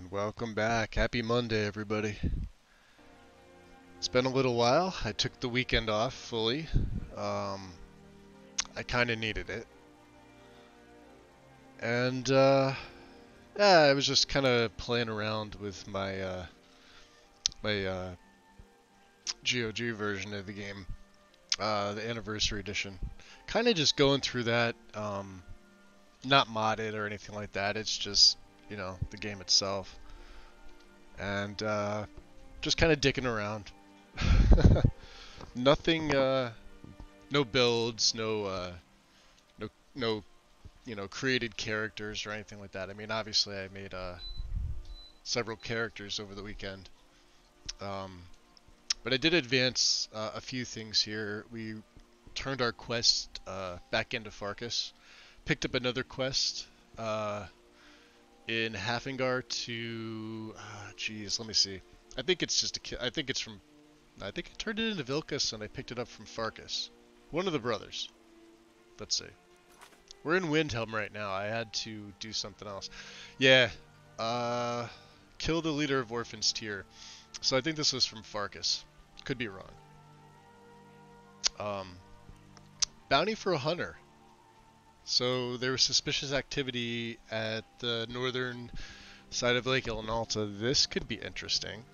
And welcome back. Happy Monday, everybody. It's been a little while. I took the weekend off fully. Um, I kind of needed it. And, yeah, I was just kind of playing around with my GOG version of the game, the Anniversary Edition. Kind of just going through that, not modded or anything like that. It's just, the game itself. And, just kind of dicking around. Nothing, no builds, no, created characters or anything like that. I mean, obviously I made, several characters over the weekend. Um, but I did advance, a few things here. We turned our quest, back into Farkas. Picked up another quest, in Hafingar to, geez, let me see. I think it's just I think it's from, I think I turned it into Vilkas and I picked it up from Farkas. One of the brothers. Let's see. We're in Windhelm right now. I had to do something else. Yeah. Kill the leader of Orphan's Tier. So I think this was from Farkas. Could be wrong. Bounty for a hunter. So there was suspicious activity at the northern side of Lake Ilinalta. This could be interesting.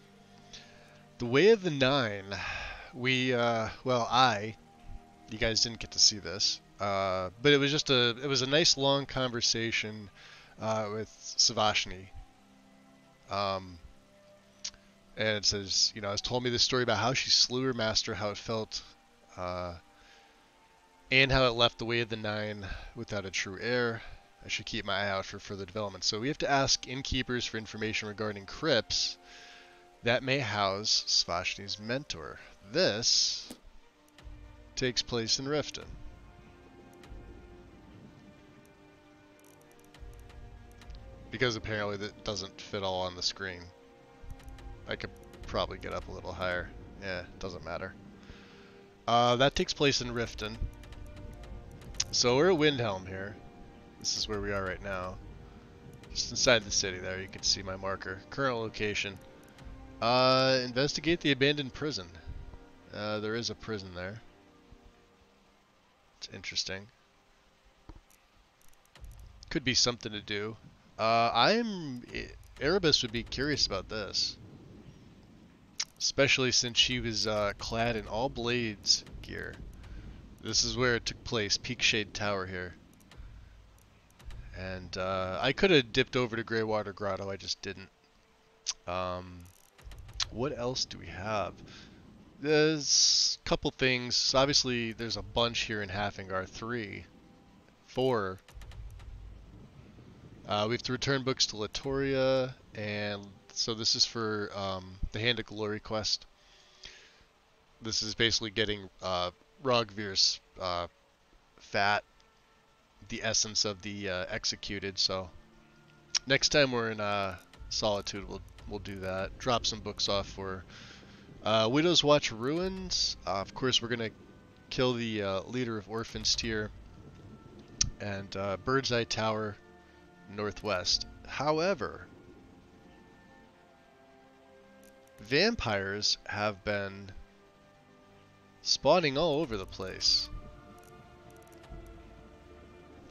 The Way of the Nine. We, you guys didn't get to see this, but it was just it was a nice long conversation with Savashni. And it says, has told me this story about how she slew her master, how it felt, and how it left the Way of the Nine without a true heir. I should keep my eye out for further development. So we have to ask innkeepers for information regarding crypts that may house Savashni's mentor. This takes place in Riften. Because apparently that doesn't fit all on the screen. I could probably get up a little higher. Yeah, doesn't matter. That takes place in Riften. So we're at Windhelm here. This is where we are right now. Just inside the city there, you can see my marker. Current location. Investigate the abandoned prison. There is a prison there. It's interesting. Could be something to do. Erebus would be curious about this. Especially since she was clad in all blades gear. This is where it took place, Peakshade Tower here. And I could have dipped over to Greywater Grotto, I just didn't. What else do we have? There's a couple things. Obviously, there's a bunch here in Hafingar. 3, 4. We have to return books to Latoria, and so this is for the Hand of Glory quest. This is basically getting Rogvir's fat, the essence of the executed. So next time we're in Solitude, we'll do that. Drop some books off for Widow's Watch Ruins. Of course, we're gonna kill the leader of Orphan's Tier, and Bird's Eye Tower northwest. However, vampires have been spawning all over the place.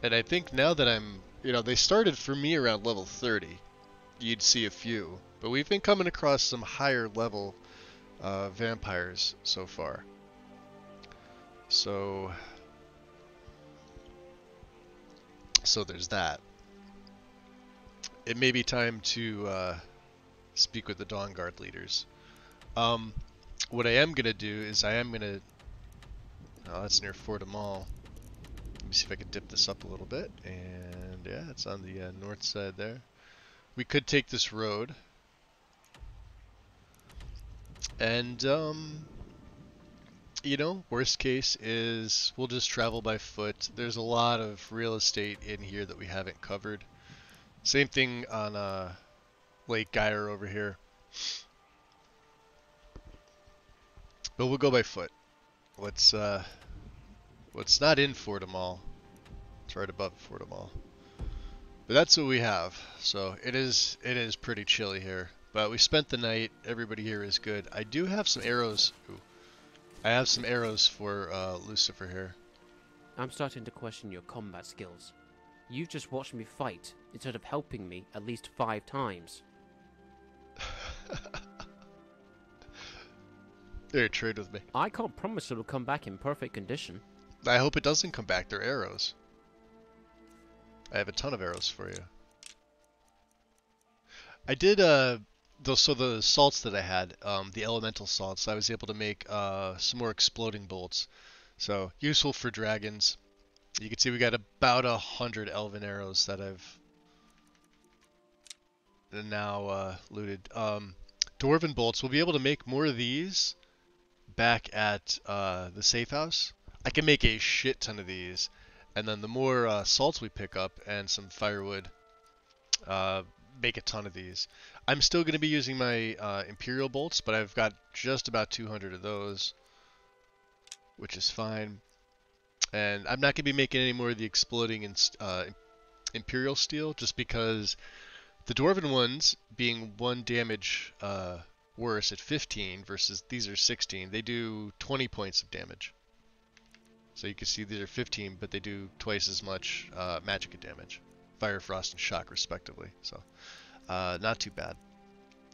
And I think now that they started for me around level 30. You'd see a few. But we've been coming across some higher level vampires so far. So there's that. It may be time to speak with the Dawnguard leaders. What I am going to do is oh, that's near Fort Amal. Let me see if I can dip this up a little bit. And yeah, it's on the north side there. We could take this road. And, worst case is we'll just travel by foot. There's a lot of real estate in here that we haven't covered. Same thing on Lake Gyre over here. But we'll go by foot. What's not in Fort Amal? It's right above Fort Amal. But that's what we have. So it is pretty chilly here. But we spent the night. Everybody here is good. I do have some arrows. Ooh. I have some arrows for Lucifer here. I'm starting to question your combat skills. You've just watched me fight instead of helping me at least 5 times. They're trade with me. I can't promise it'll come back in perfect condition. I hope it doesn't come back. They're arrows. I have a ton of arrows for you. I did so the salts that I had, the elemental salts, I was able to make some more exploding bolts. So useful for dragons. You can see we got about 100 elven arrows that I've now looted. Dwarven bolts, we'll be able to make more of these back at the safe house. I can make a shit ton of these, and then the more salts we pick up and some firewood, make a ton of these. I'm still going to be using my Imperial bolts, but I've got just about 200 of those, which is fine. And I'm not going to be making any more of the exploding Imperial steel, just because the Dwarven ones, being 1 damage worse at 15 versus these are 16, they do 20 points of damage. So you can see these are 15, but they do twice as much magicka damage. Fire, frost, and shock respectively. So not too bad.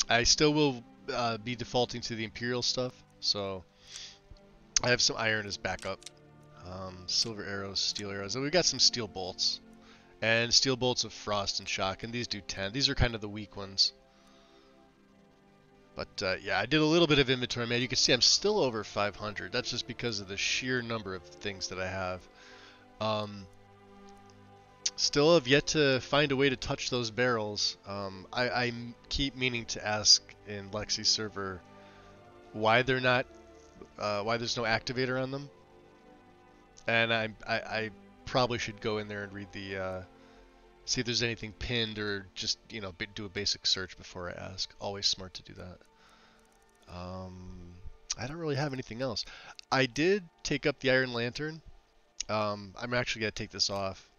I still will be defaulting to the Imperial stuff, so I have some iron as backup. Silver arrows, steel arrows, and we got some steel bolts. And steel bolts of frost and shock, and these do 10. These are kind of the weak ones. But yeah, I did a little bit of inventory, man. You can see I'm still over 500. That's just because of the sheer number of things that I have. Still have yet to find a way to touch those barrels. I keep meaning to ask in Lexi's server why they're not, why there's no activator on them. And I probably should go in there and read the, see if there's anything pinned, or just, you know, do a basic search before I ask. Always smart to do that. I don't really have anything else. I did take up the Iron Lantern. I'm actually going to take this off.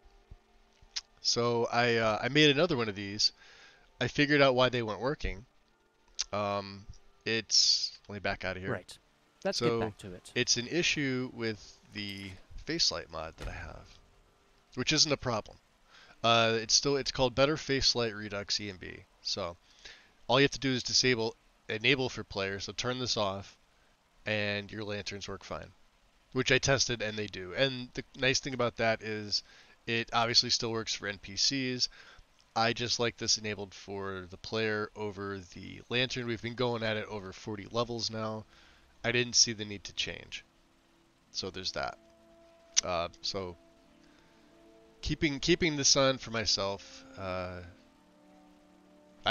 So I made another one of these. I figured out why they weren't working. Let me back out of here. Right. Let's get back to it. It's an issue with the face light mod that I have, which isn't a problem. It's called Better Face Light Redux ENB. So all you have to do is enable for players. So turn this off, and your lanterns work fine, which I tested and they do. And the nice thing about that is it obviously still works for NPCs. I just like this enabled for the player over the lantern. We've been going at it over 40 levels now. I didn't see the need to change. So there's that. So keeping this on for myself. I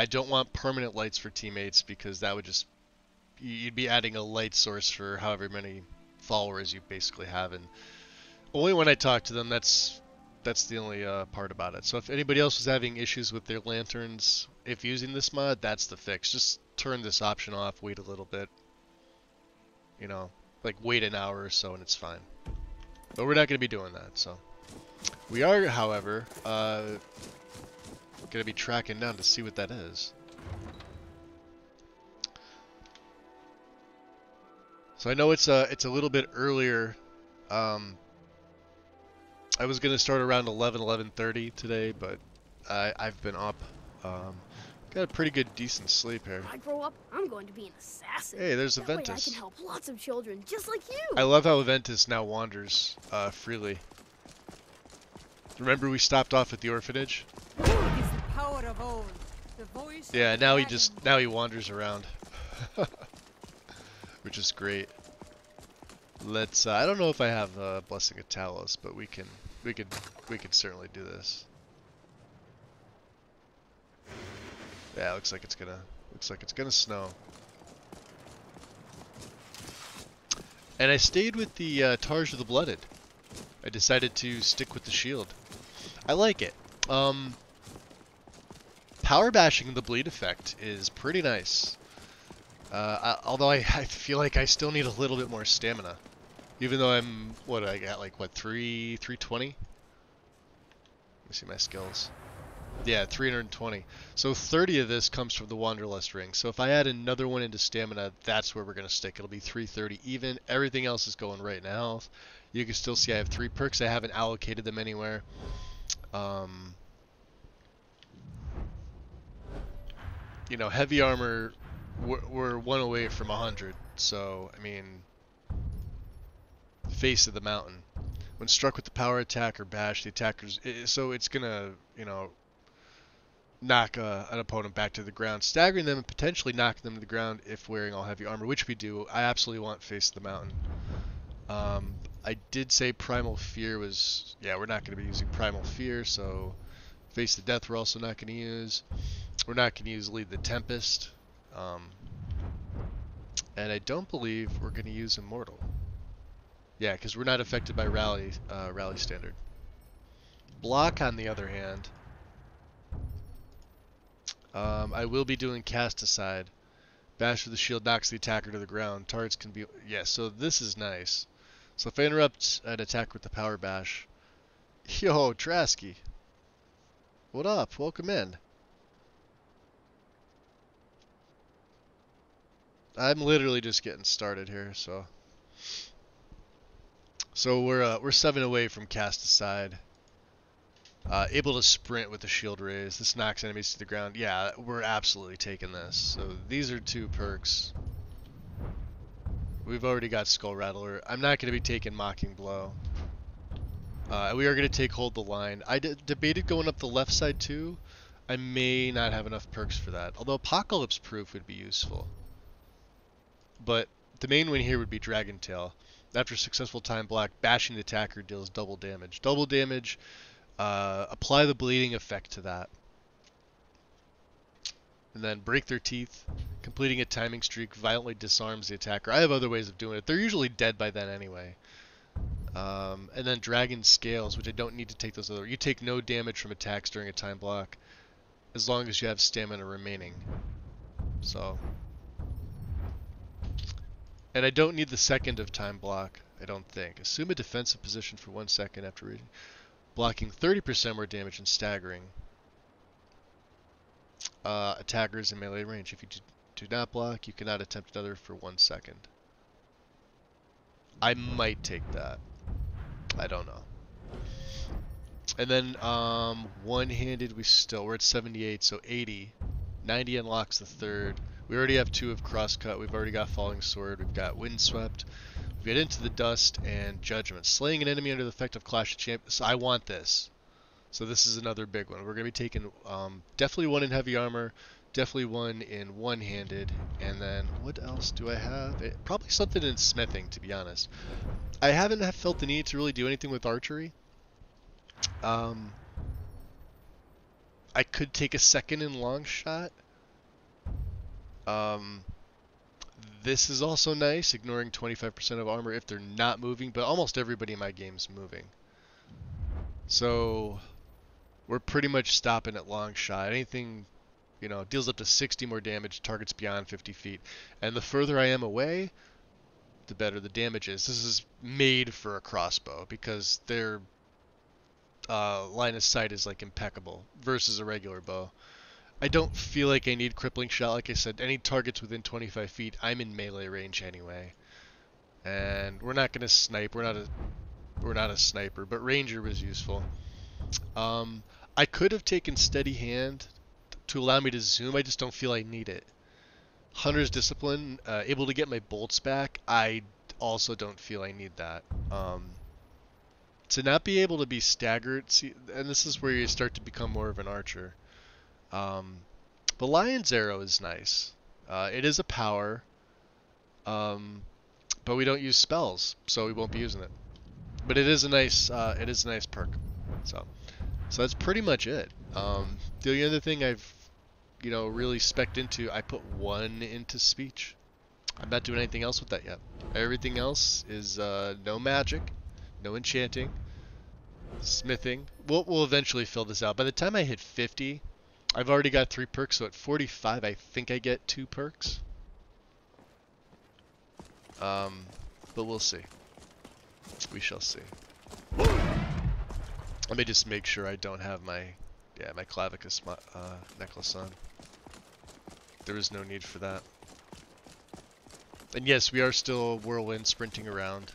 don't want permanent lights for teammates, because that would just, you'd be adding a light source for however many followers you basically have, and only when I talk to them, that's the only part about it. So if anybody else was having issues with their lanterns, if using this mod, that's the fix. Just turn this option off, wait a little bit, you know, like wait an hour or so, and it's fine. But we're not going to be doing that, so. We are, however, going to be tracking down to see what that is. So I know it's a little bit earlier. I was going to start around 11:30 today, but I've been up. Got a pretty good, decent sleep here. When I grow up, I'm going to be an assassin. Hey, there's that way I Aventus. can help lots of children, just like you. I love how Aventus now wanders freely. Remember we stopped off at the orphanage? Is the power of old. The voice Yeah, now he wanders around. Which is great. Let's I don't know if I have Blessing of Talos, but we can certainly do this. Yeah, looks like it's gonna snow. And I stayed with the Tarj of the Blooded. I decided to stick with the shield. I like it. Power bashing the bleed effect is pretty nice. Although I feel like I still need a little bit more stamina. Even though I'm, I got like, 320? Let me see my skills. Yeah, 320. So 30 of this comes from the Wanderlust ring. So if I add another one into stamina, that's where we're going to stick. It'll be 330 even. Everything else is going right now. You can still see I have 3 perks. I haven't allocated them anywhere. You know, heavy armor, we're 1 away from 100. So, I mean, face of the mountain. When struck with the power attack or bash, the attackers... So it's going to, you know, knock an opponent back to the ground, staggering them and potentially knocking them to the ground if wearing all heavy armor, which we do. I absolutely want face of the mountain. I did say Primal Fear was... Yeah, we're not going to be using Primal Fear, so... Face of Death we're also not going to use. We're not going to use Lead the Tempest. And I don't believe we're going to use Immortal. Yeah, because we're not affected by Rally Standard. Block, on the other hand... I will be doing Cast Aside. Bash with the shield knocks the attacker to the ground. Targets can be... Yeah, so this is nice. So if I interrupt an attack with the Power Bash... Yo, Trasky. What up? Welcome in. I'm literally just getting started here, so... So we're 7 away from Cast Aside. Able to sprint with the shield raise. This knocks enemies to the ground. Yeah, we're absolutely taking this. So these are 2 perks. We've already got Skull Rattler. I'm not going to be taking Mocking Blow. We are going to take Hold the Line. I debated going up the left side too. I may not have enough perks for that. Although Apocalypse Proof would be useful. But the main win here would be Dragon Tail. After successful time block, bashing the attacker deals double damage. Double damage... apply the bleeding effect to that. And then break their teeth. Completing a timing streak violently disarms the attacker. I have other ways of doing it. They're usually dead by then anyway. And then Dragon Scales, which I don't need to take those other... You take no damage from attacks during a time block, as long as you have stamina remaining. So... And I don't need the second of time block, I don't think. Assume a defensive position for 1 second after reading. Blocking 30% more damage and staggering. Attackers in melee range. If you do not block, you cannot attempt another for 1 second. I might take that. I don't know. And then one-handed, we're at 78, so 80. 90 unlocks the third. We already have 2 of Crosscut. We've already got Falling Sword. We've got Windswept. We get Into the Dust and Judgment. Slaying an enemy under the effect of Clash of Champions. So I want this. So this is another big one. We're going to be taking definitely 1 in heavy armor, definitely 1 in one-handed, and then what else do I have? Probably something in smithing, to be honest. I haven't felt the need to really do anything with archery. I could take a second in long shot. This is also nice, ignoring 25% of armor if they're not moving, but almost everybody in my game is moving. So we're pretty much stopping at long shot. Anything, you know, deals up to 60 more damage, targets beyond 50 feet. And the further I am away, the better the damage is. This is made for a crossbow because their line of sight is like impeccable versus a regular bow. I don't feel like I need Crippling Shot. Like I said, any targets within 25 feet, I'm in melee range anyway. And we're not going to snipe. We're not a sniper, but Ranger was useful. I could have taken Steady Hand to allow me to zoom. I just don't feel I need it. Hunter's Discipline, able to get my bolts back. I also don't feel I need that. To not be able to be staggered, see, and this is where you start to become more of an archer. The Lion's Arrow is nice. It is a power, but we don't use spells, so we won't be using it. But it is a nice perk. So that's pretty much it. The only other thing I've, really spec'd into, I put 1 into speech. I'm not doing anything else with that yet. Everything else is no magic, no enchanting, smithing. We'll eventually fill this out. By the time I hit 50. I've already got 3 perks, so at 45 I think I get 2 perks. But we'll see. We shall see. Let me just make sure I don't have my Yeah, my clavicus necklace on. There was no need for that. And yes, we are still whirlwind sprinting around.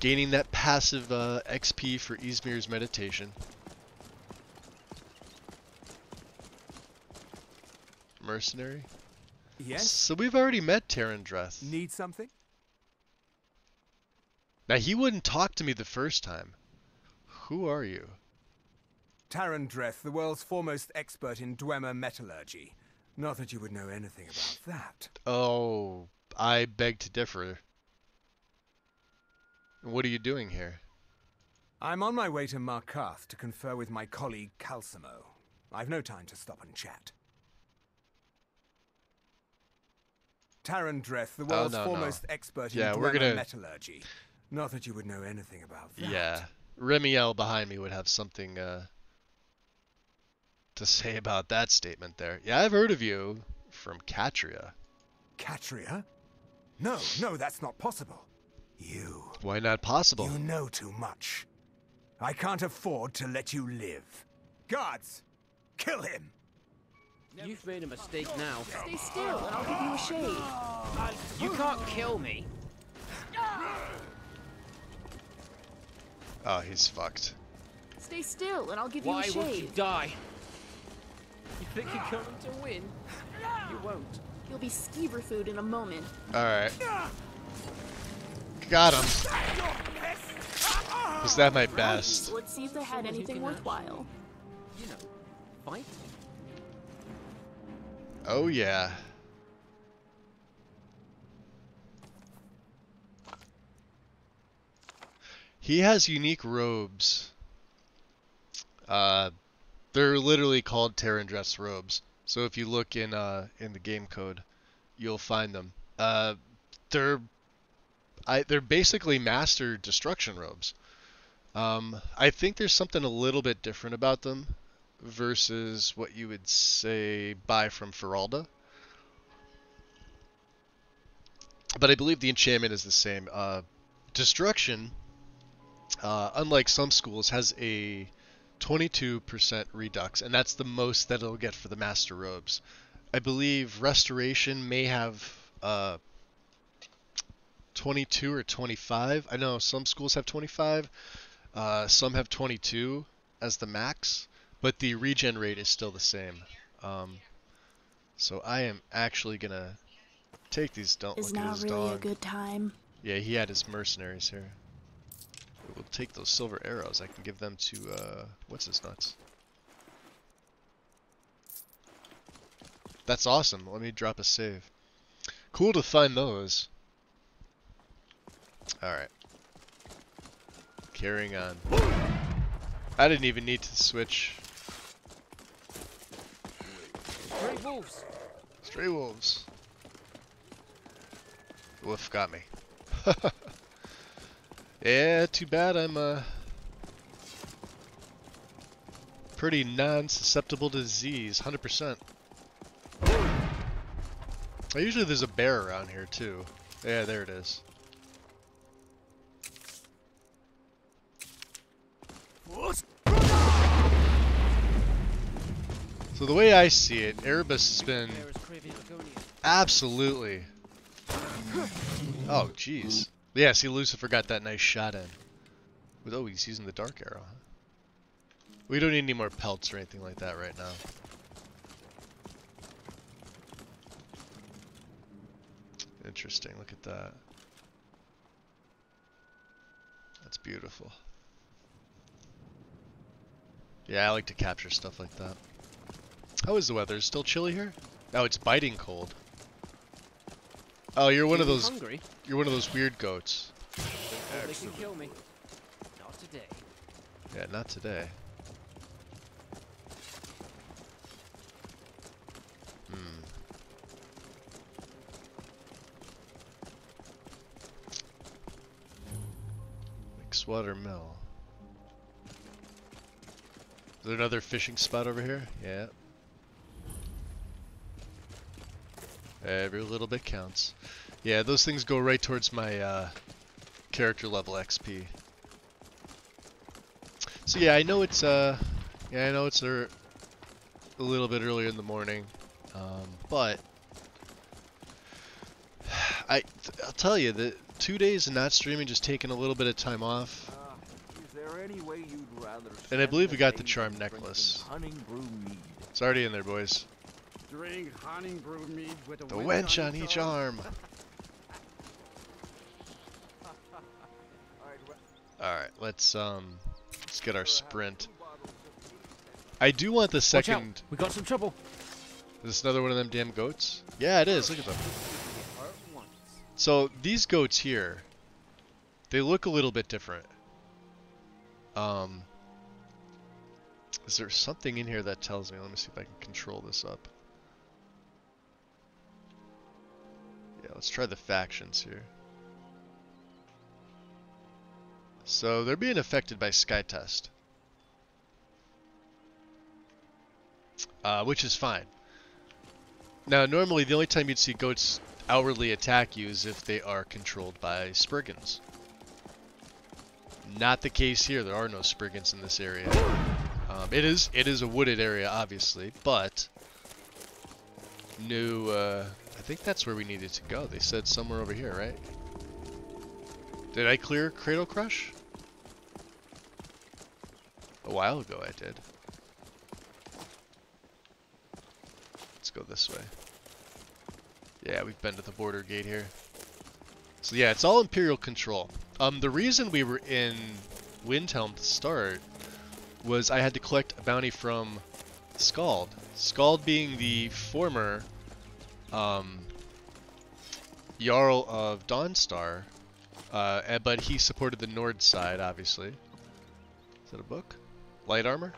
Gaining that passive XP for Ysmir's meditation. Mercenary? Yes? So we've already met Tarandreth. Need something? Now he wouldn't talk to me the first time. Who are you? Tarandreth, the world's foremost expert in Dwemer metallurgy. Not that you would know anything about that. Oh, I beg to differ. What are you doing here? I'm on my way to Markarth to confer with my colleague Calcimo. I've no time to stop and chat. Tarandreth, the world's foremost expert in Dwemer metallurgy. Not that you would know anything about that. Yeah, Remiel behind me would have something to say about that statement there. Yeah, I've heard of you from Catria. Catria? No, that's not possible. You. Why not possible? You know too much. I can't afford to let you live. Guards, kill him! You've made a mistake now. Stay still, and I'll give you a shade. You can't kill me. Oh, he's fucked. Stay still, and I'll give you a Why shade. won't you die? You think you're going to win? You won't. You'll be skeever food in a moment. Alright. Got him. Was that my best? So let's see if they had anything worthwhile. You know, fight? Oh yeah. He has unique robes. They're literally called Tarandreth's robes. So if you look in the game code, you'll find them. They're basically master destruction robes. I think there's something a little bit different about them versus what you would say buy from Feralda. But I believe the enchantment is the same. Destruction, unlike some schools, has a 22% redux, and that's the most that it'll get for the master robes. I believe Restoration may have 22 or 25. I know some schools have 25, some have 22 as the max, but the regen rate is still the same. So I am actually gonna take these. Don't Is look at now his really dog. a good time? Yeah, he had his mercenaries here. We'll take those silver arrows. I can give them to what's his nuts. That's awesome. Let me drop a save. Cool to find those. Alright. Carrying on. I didn't even need to switch. Stray wolves. Stray wolves. Wolf got me. Yeah, too bad I'm pretty non-susceptible to disease. 100%. Usually there's a bear around here too. Yeah, there it is. So the way I see it, Erebus has been absolutely... Oh, jeez. Yeah, see, Lucifer got that nice shot in. Oh, he's using the dark arrow, huh? We don't need any more pelts or anything like that right now. Interesting, look at that. That's beautiful. Yeah, I like to capture stuff like that. How is the weather? Is it still chilly here? Oh, it's biting cold. Oh, you're one of those. Hungry? You're one of those weird goats. They can kill me. Not today. Yeah, not today. Mixwater Mill. Is there another fishing spot over here? Yeah. Every little bit counts. Yeah, those things go right towards my character level XP. So yeah, I know it's a little bit earlier in the morning, but I'll tell you that 2 days of not streaming, just taking a little bit of time off, Is there any way you'd rather and I spend believe we got the day charm drinking necklace. Honey brew mead? It's already in there, boys. Drink honey brewed mead with a The wench on each arm. All right, let's get our sprint. I do want the Watch out! second. We got some trouble. Is this another one of them damn goats? Yeah, it is. Look at them. So these goats here, they look a little bit different. Is there something in here that tells me? Let me see if I can control this up. Yeah, let's try the factions here. So they're being affected by Skytest. Which is fine. Now, normally the only time you'd see goats outwardly attack you is if they are controlled by Spriggans. Not the case here. There are no Spriggans in this area. It is a wooded area, obviously, but no. I think that's where we needed to go. They said somewhere over here, right? Did I clear Cradle Crush? A while ago, I did. Let's go this way. Yeah, we've been to the border gate here. So yeah, it's all Imperial control. The reason we were in Windhelm to start was I had to collect a bounty from Skald. Skald being the former Jarl of Dawnstar, but he supported the Nord side, obviously. Is that a book? Light armor?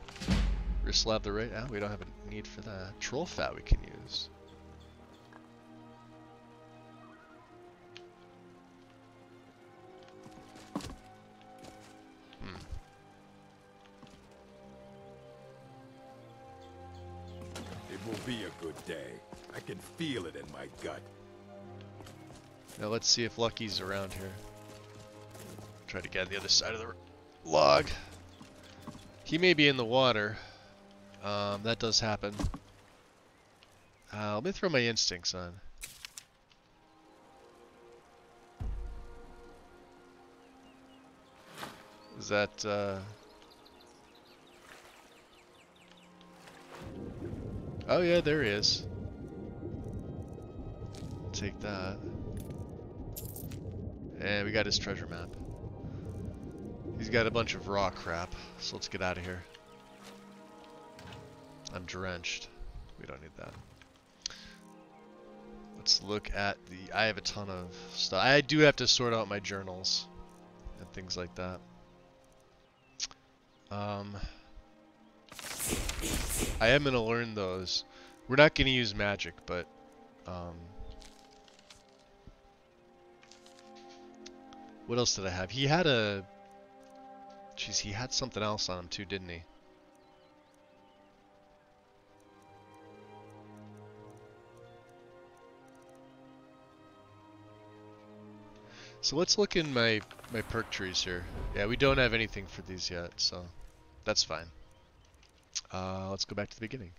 Rislav the Right? Ah, we don't have a need for that. Troll fat we can use. It will be a good day. I can feel it in my gut. Now let's see if Lucky's around here. Try to get on the other side of the log. He may be in the water. That does happen. Let me throw my instincts on. Is that, Oh yeah, there he is. Take that. And we got his treasure map. He's got a bunch of raw crap, so let's get out of here. I'm drenched. We don't need that. Let's look at the... I have a ton of stuff. I do have to sort out my journals and things like that. I am going to learn those. We're not going to use magic, but... what else did I have? He had a... Jeez, he had something else on him too, didn't he? So let's look in my perk trees here. Yeah, we don't have anything for these yet, so that's fine. Let's go back to the beginning.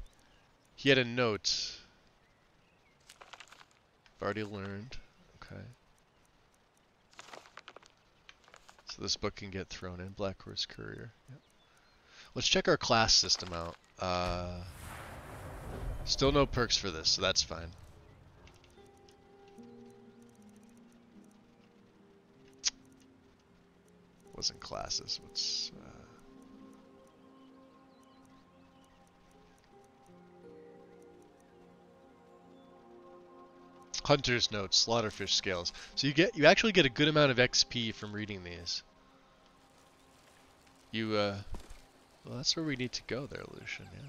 He had a note. I've already learned. Okay. So this book can get thrown in. Black Horse Courier. Yep. Let's check our class system out. Still no perks for this, so that's fine. Wasn't classes. What's Hunter's Notes, Slaughterfish Scales. So you actually get a good amount of XP from reading these. Well, that's where we need to go there, Lucian, yeah.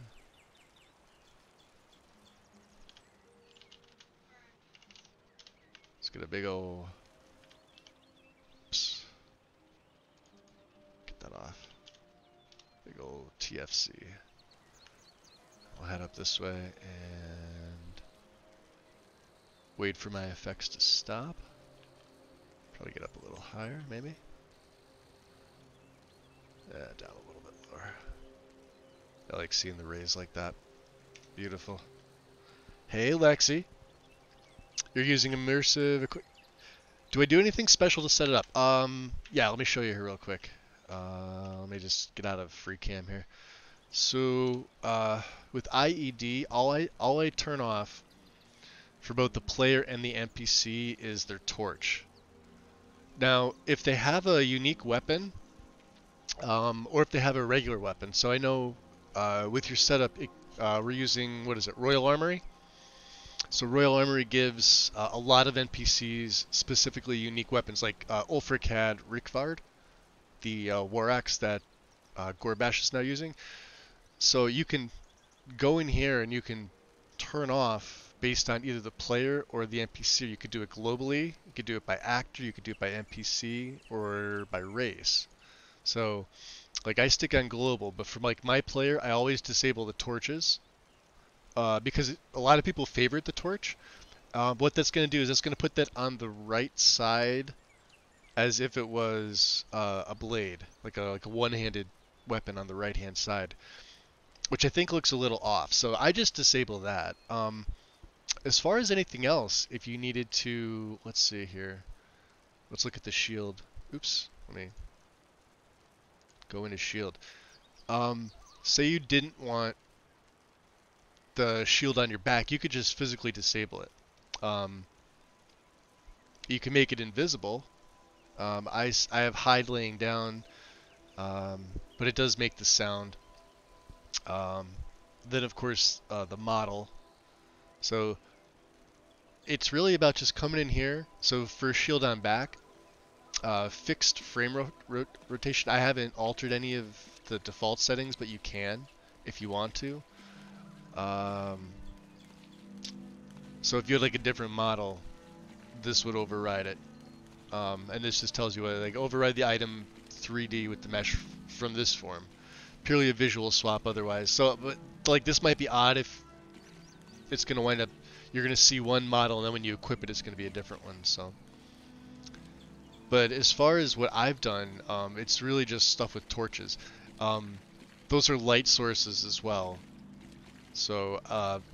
Let's get a big ol'... Oops. Get that off. Big ol' TFC. I'll head up this way and... wait for my effects to stop. Probably get up a little higher, maybe. Down a little bit I like seeing the rays like that. Beautiful. Hey, Lexi. You're using immersive equipment. Do I do anything special to set it up? Yeah, let me show you here real quick. Let me just get out of free cam here. So, with IED, all I turn off for both the player and the NPC is their torch. Now, if they have a unique weapon, or if they have a regular weapon, so I know with your setup, we're using, what is it, Royal Armory? So Royal Armory gives a lot of NPCs specifically unique weapons, like Ulfric had Rikvard, the war axe that Gorbash is now using. So you can go in here and you can turn off based on either the player or the NPC. You could do it globally, you could do it by actor, you could do it by NPC, or by race. So, like, I stick on global, but for like my player, I always disable the torches. Because a lot of people favorite the torch. What that's going to do is it's going to put that on the right side as if it was a blade, like a one-handed weapon on the right-hand side, which I think looks a little off. So I just disable that. As far as anything else, if you needed to, let's see here. Let's look at the shield. Oops, let me go into shield. Say you didn't want the shield on your back, you could just physically disable it. You can make it invisible. I have hide laying down, but it does make the sound. Then of course the model. So it's really about just coming in here. So for shield on back, fixed frame rotation. I haven't altered any of the default settings, but you can if you want to. So if you had like a different model, this would override it. And this just tells you what, like, override the item 3D with the mesh from this form. Purely a visual swap otherwise. So, but like, this might be odd if it's going to wind up, you're going to see one model and then when you equip it, it's going to be a different one. So, but as far as what I've done, it's really just stuff with torches. Those are light sources as well. So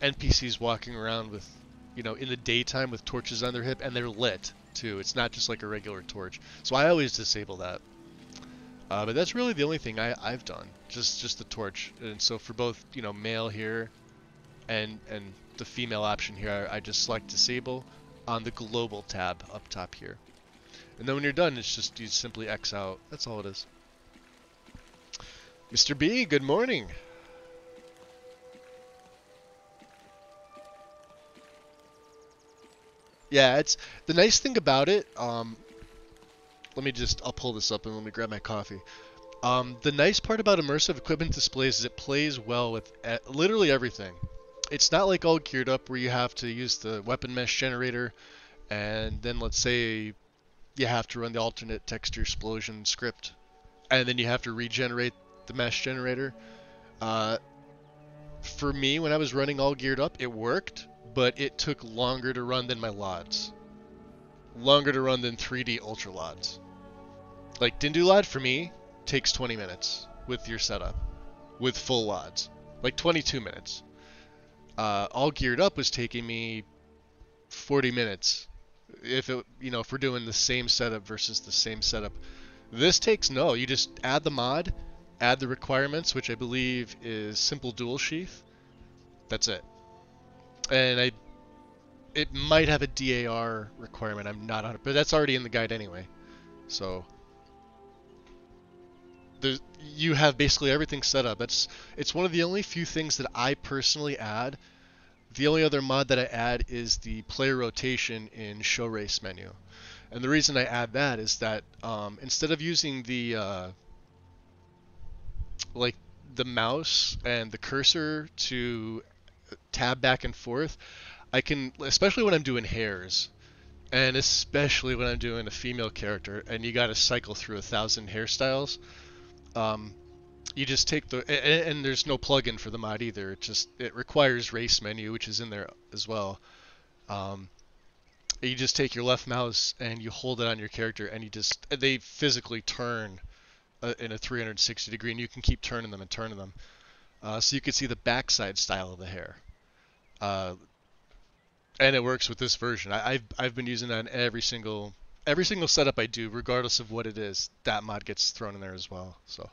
NPCs walking around with, you know, in the daytime with torches on their hip, and they're lit too. It's not just like a regular torch. So I always disable that. But that's really the only thing I've done, just the torch. And so for both, you know, male here and the female option here, I just select disable on the global tab up top here. And then when you're done, it's just you simply X out. That's all it is. Mr. B, good morning. Yeah, it's the nice thing about it. I'll pull this up and let me grab my coffee. The nice part about immersive equipment displays is it plays well with literally everything. It's not like all geared up where you have to use the weapon mesh generator, and then let's say you have to run the alternate texture explosion script, and then you have to regenerate the mesh generator. For me, when I was running all geared up, it worked. But it took longer to run than my LODs. Longer to run than 3D Ultra LODs. Like, Dindu LOD for me takes 20 minutes with your setup. With full LODs. Like 22 minutes. All geared up was taking me 40 minutes. If we're doing the same setup versus the same setup. This takes you just add the mod, add the requirements, which I believe is simple dual sheath. That's it. And it might have a DAR requirement. I'm not on it, but that's already in the guide anyway. So you have basically everything set up. It's one of the only few things that I personally add. The only other mod that I add is the player rotation in show race menu. And the reason I add that is that instead of using the like the mouse and the cursor to tab back and forth, I can, especially when I'm doing hairs, and especially when I'm doing a female character, and you got to cycle through 1,000 hairstyles. You just take and there's no plugin for the mod either. It requires race menu, which is in there as well. You just take your left mouse and you hold it on your character, and they physically turn in a 360 degree, and you can keep turning them and turning them. So you can see the backside style of the hair. And it works with this version. I've been using that in every single setup I do, regardless of what it is. That mod gets thrown in there as well. So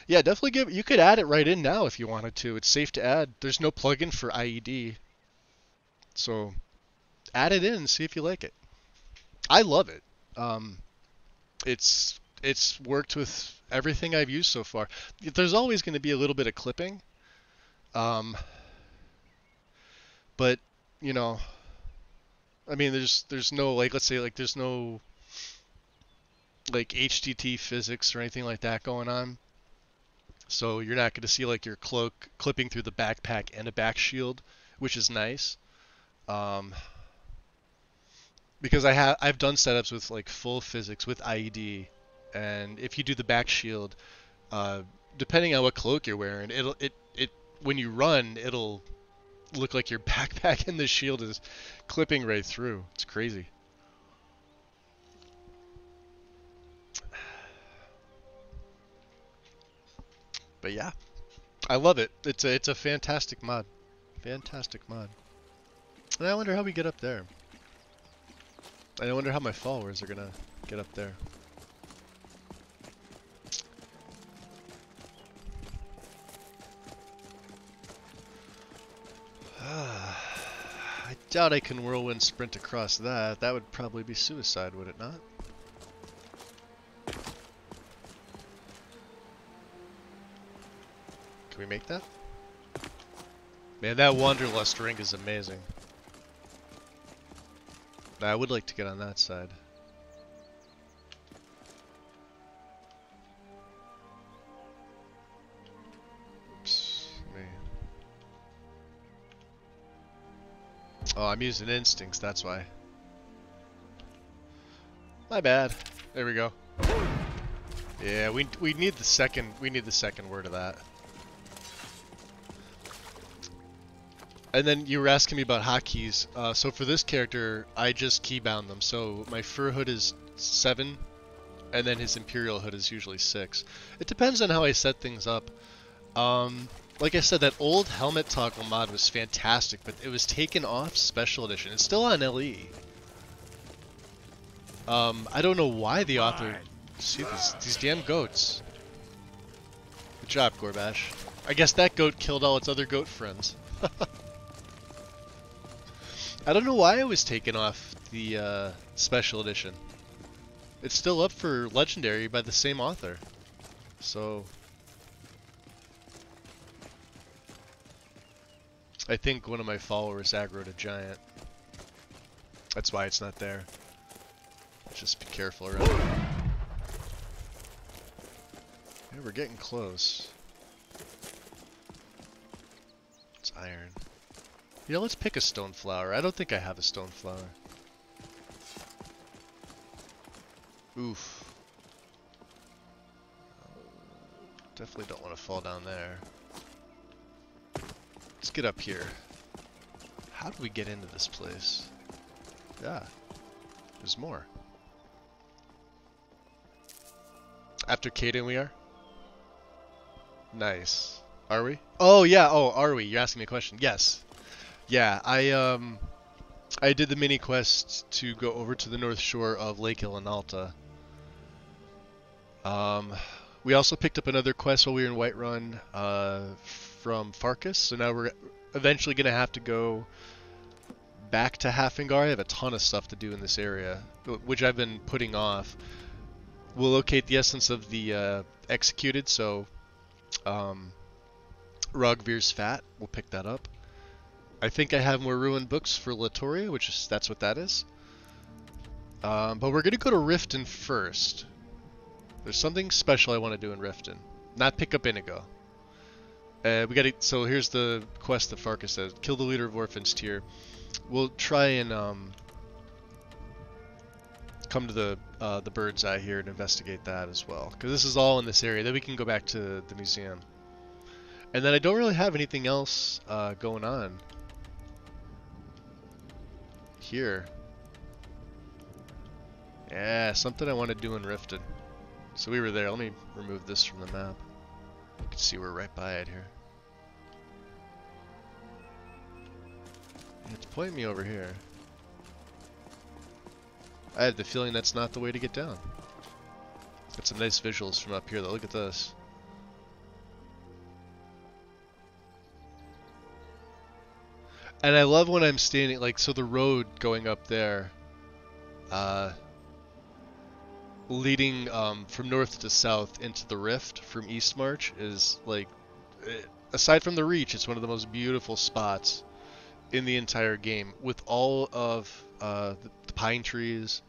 yeah, definitely you could add it right in now if you wanted to. It's safe to add. There's no plugin for IED. So add it in and see if you like it. I love it. It's worked with everything I've used so far. There's always going to be a little bit of clipping. But you know, I mean, there's no, like, let's say, like, there's no like HDT physics or anything like that going on. So you're not going to see like your cloak clipping through the backpack and a back shield, which is nice. Because I've done setups with like full physics with IED, and if you do the back shield, depending on what cloak you're wearing, it when you run, it'll look like your backpack and the shield is clipping right through. It's crazy. But yeah, I love it. It's a fantastic mod. Fantastic mod. And I wonder how we get up there. And I wonder how my followers are gonna get up there. I doubt I can whirlwind sprint across that. That would probably be suicide, would it not? Can we make that? Man, that Wanderlust ring is amazing. I would like to get on that side. Oops, me. Oh, I'm using instincts, that's why. My bad. There we go. Yeah, we need the second word of that. And then you were asking me about hotkeys. So for this character, I just keybound them. So my fur hood is 7, and then his Imperial hood is usually 6. It depends on how I set things up. Like I said, that old helmet toggle mod was fantastic, but it was taken off Special Edition. It's still on LE. I don't know why the author... See these damn goats. Good job, Gorbash. I guess that goat killed all its other goat friends. I don't know why it was taken off the Special Edition. It's still up for Legendary by the same author. So... I think one of my followers aggroed a giant. That's why it's not there. Just be careful around it. Yeah, we're getting close. It's iron. You know, let's pick a stone flower. I don't think I have a stone flower. Oof. Definitely don't want to fall down there. Let's get up here. How do we get into this place? Yeah. There's more. After Caden we are? Nice. Are we? Oh yeah, oh, are we? You're asking me a question. Yes. Yeah, I did the mini quest to go over to the north shore of Lake Ilinalta. We also picked up another quest while we were in Whiterun from Farkas, so now we're eventually going to have to go back to Hafingar. I have a ton of stuff to do in this area, which I've been putting off. We'll locate the essence of the executed, so Rogvir's Fat, we'll pick that up. I think I have more ruined books for Latoria, which is, that's what that is. But we're going to go to Riften first. There's something special I want to do in Riften. Not pick up Inigo. So here's the quest that Farkas says. Kill the leader of Orphan's Tier. We'll try and come to the Bird's Eye here and investigate that as well. Because this is all in this area. Then we can go back to the museum. And then I don't really have anything else going on here. Yeah, something I want to do in Riften. So we were there. Let me remove this from the map. You can see we're right by it here. It's pointing me over here. I had the feeling that's not the way to get down. Got some nice visuals from up here though. Look at this. And I love when I'm standing, like, so the road going up there, leading from north to south into the Rift from Eastmarch is, like, aside from the Reach, it's one of the most beautiful spots in the entire game, with all of the pine trees,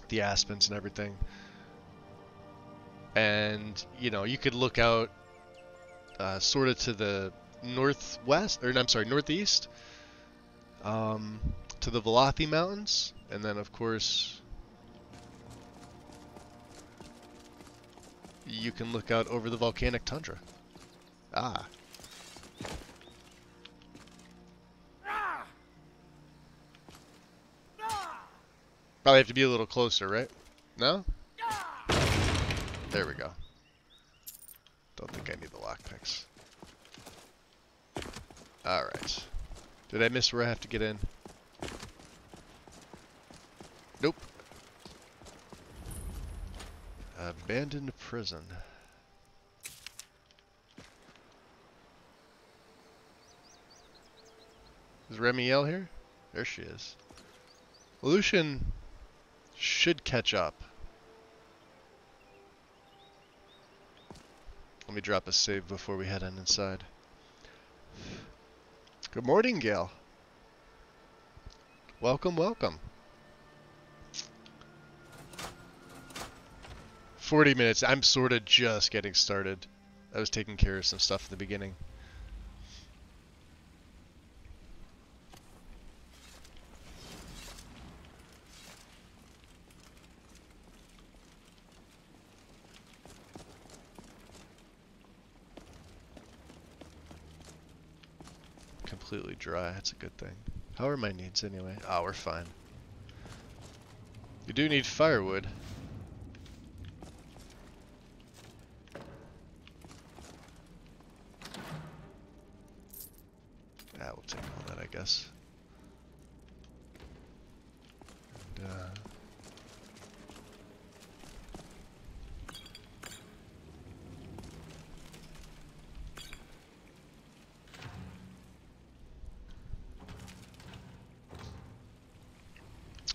the aspens and everything. And, you know, you could look out sort of to the northwest, or I'm sorry, northeast, to the Velothi Mountains, and then of course you can look out over the volcanic tundra. Ah. Probably have to be a little closer, right? No? There we go. Don't think I need the lockpicks. Alright. Did I miss where I have to get in? Nope. Abandoned prison. Is Remiel here? There she is. Lucian should catch up. Let me drop a save before we head inside. Good morning, Gale. Welcome, welcome. 40 minutes. I'm sort of just getting started. I was taking care of some stuff in the beginning. Completely dry, that's a good thing. How are my needs anyway? Ah, we're fine. You do need firewood. Yeah, we'll take all that, I guess. And,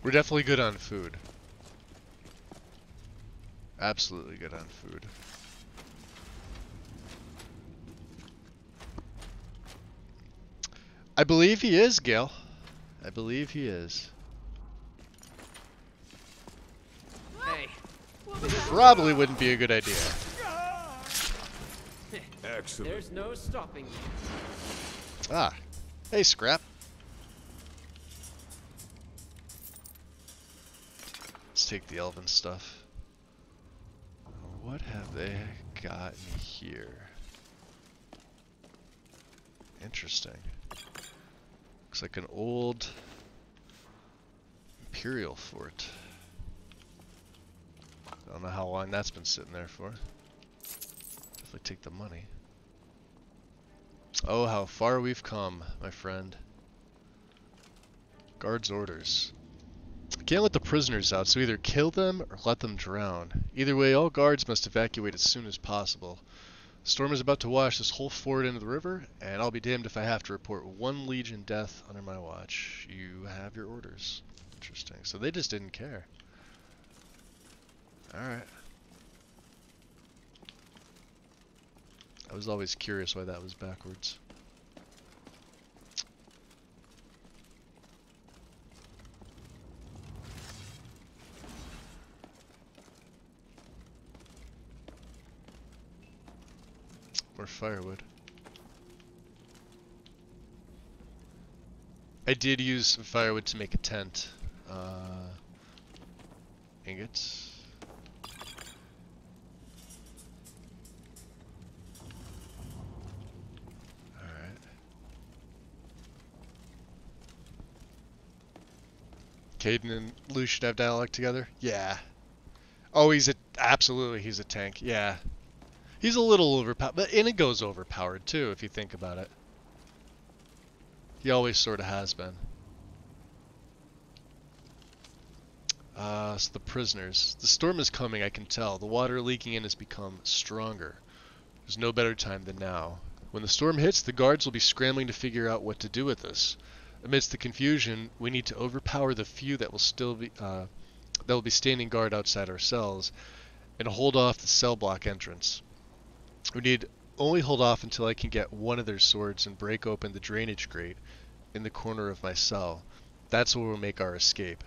we're definitely good on food. Absolutely good on food. I believe he is, Gil. I believe he is. Hey. Probably wouldn't be a good idea. Excellent. There's no stopping me. Ah. Hey, Scrap. Let's take the elven stuff. What have they got in here? Interesting. Looks like an old Imperial fort. I don't know how long that's been sitting there for. Definitely take the money. Oh, how far we've come, my friend. Guard's orders. Can't let the prisoners out, so either kill them or let them drown. Either way, all guards must evacuate as soon as possible. The storm is about to wash this whole fort into the river, and I'll be damned if I have to report one Legion death under my watch. You have your orders. Interesting. So they just didn't care. Alright. I was always curious why that was backwards. More firewood. I did use some firewood to make a tent. Ingots. Caden and Lou should have dialogue together? Yeah. Oh, absolutely, he's a tank. Yeah. He's a little overpowered, but Inigo's overpowered too, if you think about it. He always sort of has been. So the prisoners. The storm is coming, I can tell. The water leaking in has become stronger. There's no better time than now. When the storm hits, the guards will be scrambling to figure out what to do with this. Amidst the confusion, we need to overpower the few that will still be that will be standing guard outside our cells, and hold off the cell block entrance. We need only hold off until I can get one of their swords and break open the drainage grate in the corner of my cell. That's where we'll make our escape.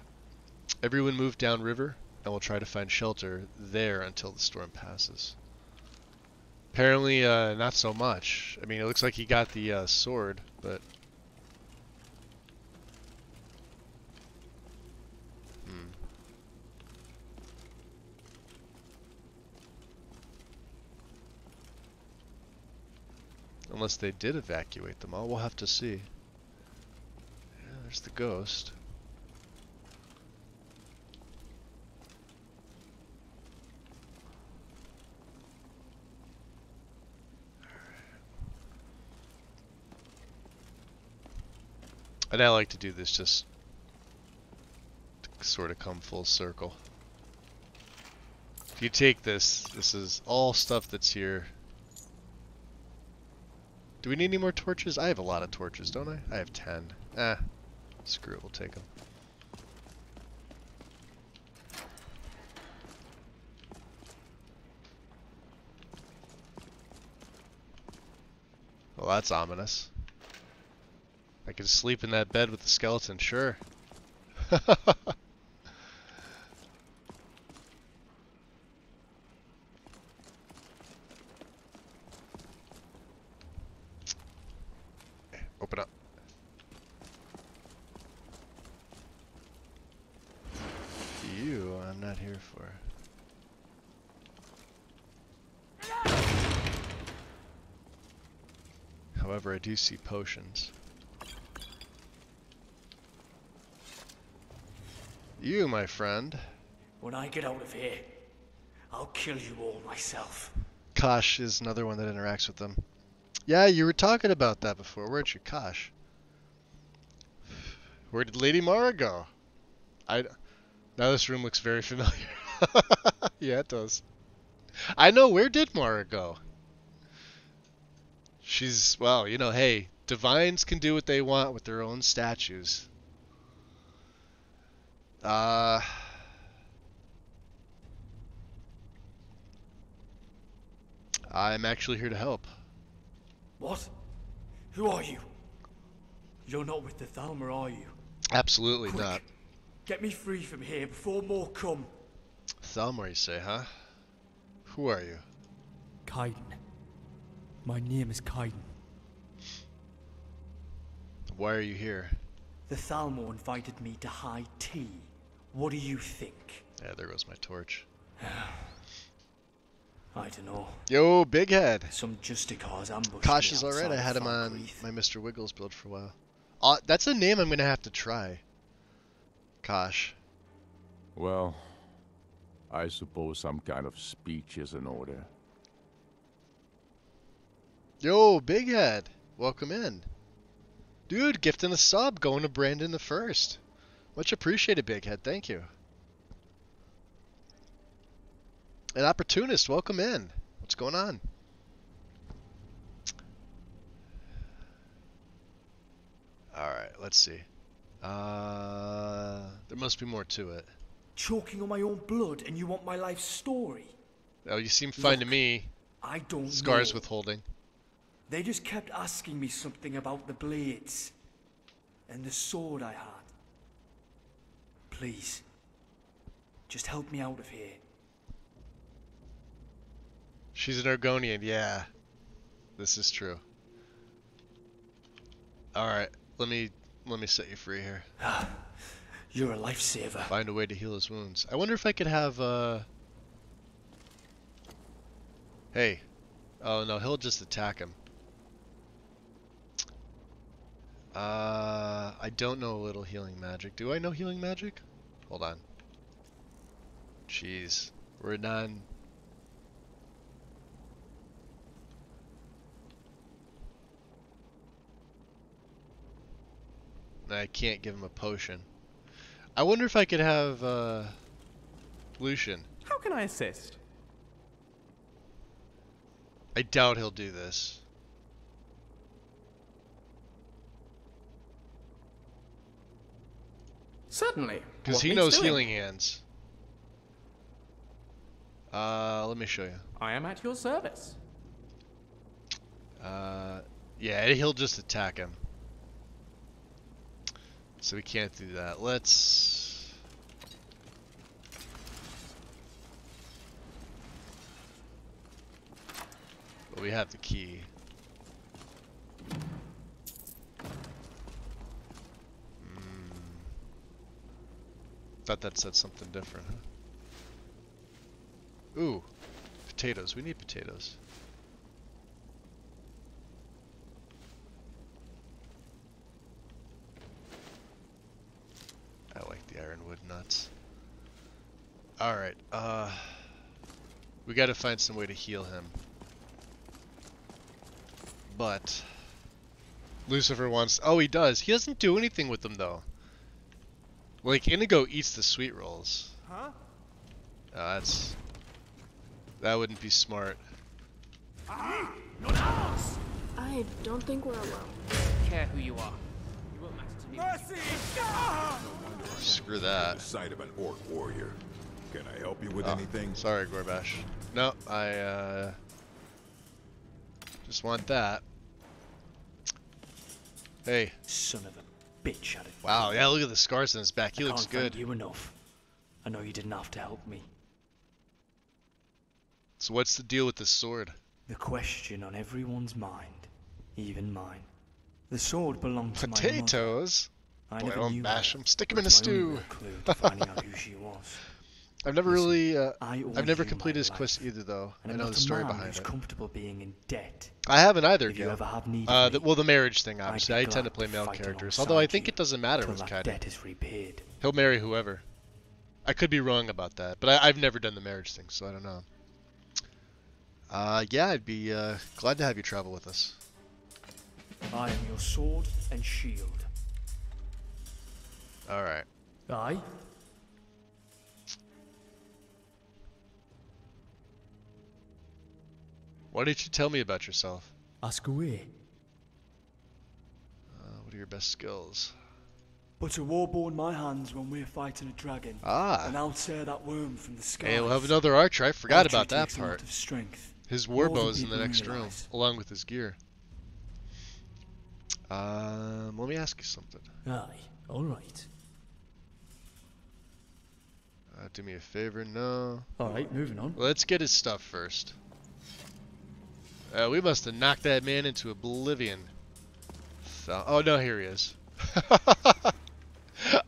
Everyone move downriver, and we'll try to find shelter there until the storm passes. Apparently, not so much. I mean, it looks like he got the sword, but... Unless they did evacuate them all, we'll have to see. Yeah, there's the ghost. And I like to do this just to sort of come full circle. If you take this, this is all stuff that's here. Do we need any more torches? I have a lot of torches, don't I? I have 10. Screw it, we'll take them. Well, that's ominous. I could sleep in that bed with the skeleton, sure. Open up. You, I'm not here for. However, I do see potions. You, my friend. When I get out of here, I'll kill you all myself. Kosh is another one that interacts with them. Yeah, you were talking about that before, weren't you, Kosh? Where did Lady Mara go? Now this room looks very familiar. Yeah, it does. I know, where did Mara go? She's, well, you know, hey, divines can do what they want with their own statues. I'm actually here to help. What? Who are you? You're not with the Thalmor, are you? Absolutely Quick, not. Get me free from here before more come. Thalmor, you say, huh? Who are you? Kaiden. My name is Kaiden. Why are you here? The Thalmor invited me to high tea. What do you think? Yeah, there goes my torch. I don't know. Yo, Big Head. Some Justicars ambushed Kosh me is alright. I outside had him on Falkreath. my Mr. Wiggles build for a while. That's a name I'm gonna have to try. Kosh. Well, I suppose some kind of speech is in order. Yo, Big Head. Welcome in. Dude, gifting a sub going to Brandon the First. Much appreciated, Big Head. Thank you. An opportunist, welcome in. What's going on? Alright, let's see. There must be more to it. Choking on my own blood and you want my life story? Oh, you seem fine to Look, me. I don't Scars know. withholding. They just kept asking me something about the blades. And the sword I had. Please. Just help me out of here. She's an Argonian, yeah. This is true. Alright, let me set you free here. You're a lifesaver. Find a way to heal his wounds. I wonder if I could have, Hey. Oh, no, he'll just attack him. I don't know a little healing magic. Do I know healing magic? Hold on. Jeez. We're done. I can't give him a potion. I wonder if I could have Lucian. How can I assist? I doubt he'll do this. Certainly. Because What he needs knows doing? healing hands. Let me show you. I am at your service. Yeah, he'll just attack him. So we can't do that. Let's... Well, we have the key. Thought that said something different, huh? Ooh, potatoes. We need potatoes. I like the ironwood nuts. Alright, we gotta find some way to heal him. But Lucifer wants... Oh, he does. He doesn't do anything with them, though. Like, Inigo eats the sweet rolls. Huh? That wouldn't be smart. I don't think we're alone. Care who you are. You won't matter to me. Mercy! Screw that. The sight of an orc warrior. Can I help you with Oh, anything? sorry, Gorbash. No, I just want that. Hey. Son of a bitch had it. Wow, yeah, look at the scars on his back. He I looks can't good. thank you enough. I know you didn't have to help me. So what's the deal with this sword? The question on everyone's mind, even mine. The sword belonged to my Potatoes? mother. I Boy, never don't knew mash her, them. Stick but them in a it's my only stew. real clue to finding out who she was. I've never Listen, really, I I've owe never you completed my his quest life, either, though. and I I'm know not the story a man behind who's it. comfortable being in debt. I haven't either, If you Gil. ever have need of me, Well, the marriage thing, I'd obviously. be I tend to glad play male fight characters, alongside although I think you it doesn't matter till with that Kaidi. debt is repaid. He'll marry whoever. I could be wrong about that, but I've never done the marriage thing, so I don't know. Yeah, I'd be glad to have you travel with us. I am your sword and shield. Alright. Aye? Why didn't you tell me about yourself? Ask away. What are your best skills? But a warborn my hands when we're fighting a dragon. Ah. And I'll tear that worm from the skies. Hey, we'll have another archer. I forgot Archery about that takes a lot part. of strength. His More than warbow's in the people next room, realise. along with his gear. Let me ask you something. Aye, alright. Do me a favor, no. Alright, moving on. Let's get his stuff first. We must have knocked that man into oblivion. So, oh no, here he is.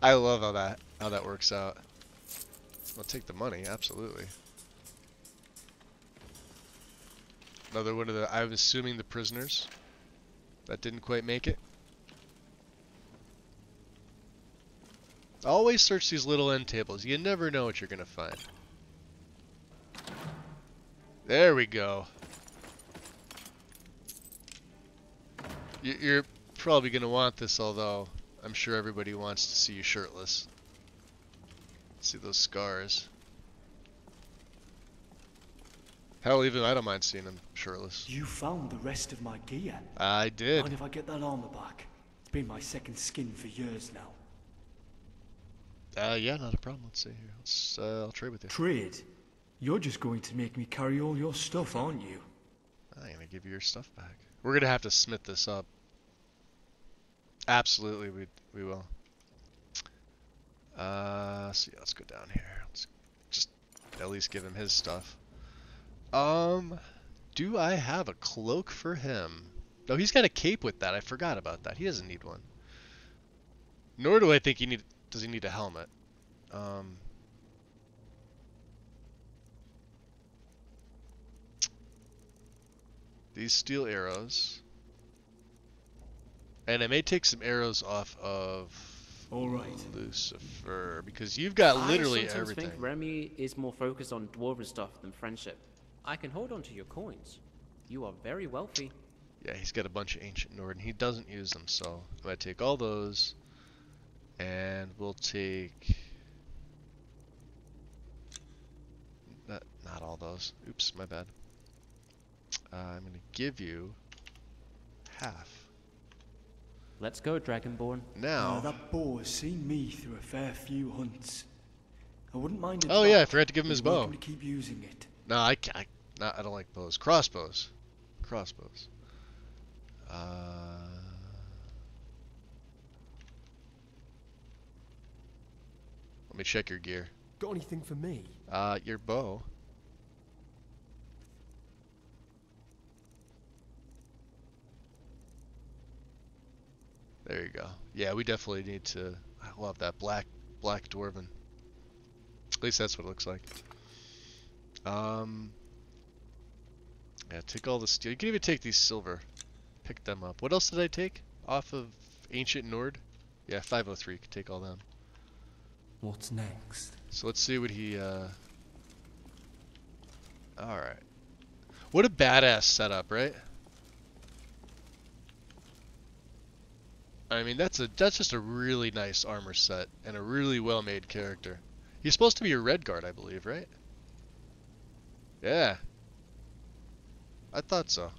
I love how that works out. I'll take the money, absolutely. Another one of the, I'm assuming the prisoners that didn't quite make it. Always search these little end tables. You never know what you're gonna find. There we go. You're probably gonna want this, although I'm sure everybody wants to see you shirtless. See those scars. Hell, even I don't mind seeing him shirtless. You found the rest of my gear. I did. Mind if I get that armor back? It's been my second skin for years now. Yeah, not a problem. Let's see here. Let's, I'll trade with you. Trade? You're just going to make me carry all your stuff, aren't you? I'm gonna give you your stuff back. We're gonna have to smith this up. Absolutely, we will. So yeah, let's go down here. Let's just at least give him his stuff. Do I have a cloak for him? No, he's got a cape with that. I forgot about that. He doesn't need one. Nor do I think does he need a helmet. These steel arrows. And I may take some arrows off of All right. Lucifer, because you've got literally I sometimes everything. think Remy is more focused on dwarven stuff than friendship. I can hold on to your coins. You are very wealthy. Yeah, he's got a bunch of Ancient Nord, and he doesn't use them, so I'm going to take all those, and we'll take... Not all those. Oops, my bad. I'm going to give you half. Let's go, Dragonborn. Now... that bow has seen me through a fair few hunts. I wouldn't mind it. Oh yeah, I forgot to give him his You're bow. welcome to keep using it. No, I can't. No, I don't like bows. Crossbows. Crossbows. Let me check your gear. Got anything for me? Your bow. There you go. Yeah, we definitely need to. I love that black dwarven. At least that's what it looks like. Yeah, take all the steel. You can even take these silver. Pick them up. What else did I take off of Ancient Nord? Yeah, 503. Could take all them. What's next? So let's see what he. All right. What a badass setup, right? I mean, that's just a really nice armor set and a really well-made character. He's supposed to be a Redguard, I believe, right? Yeah. I thought so.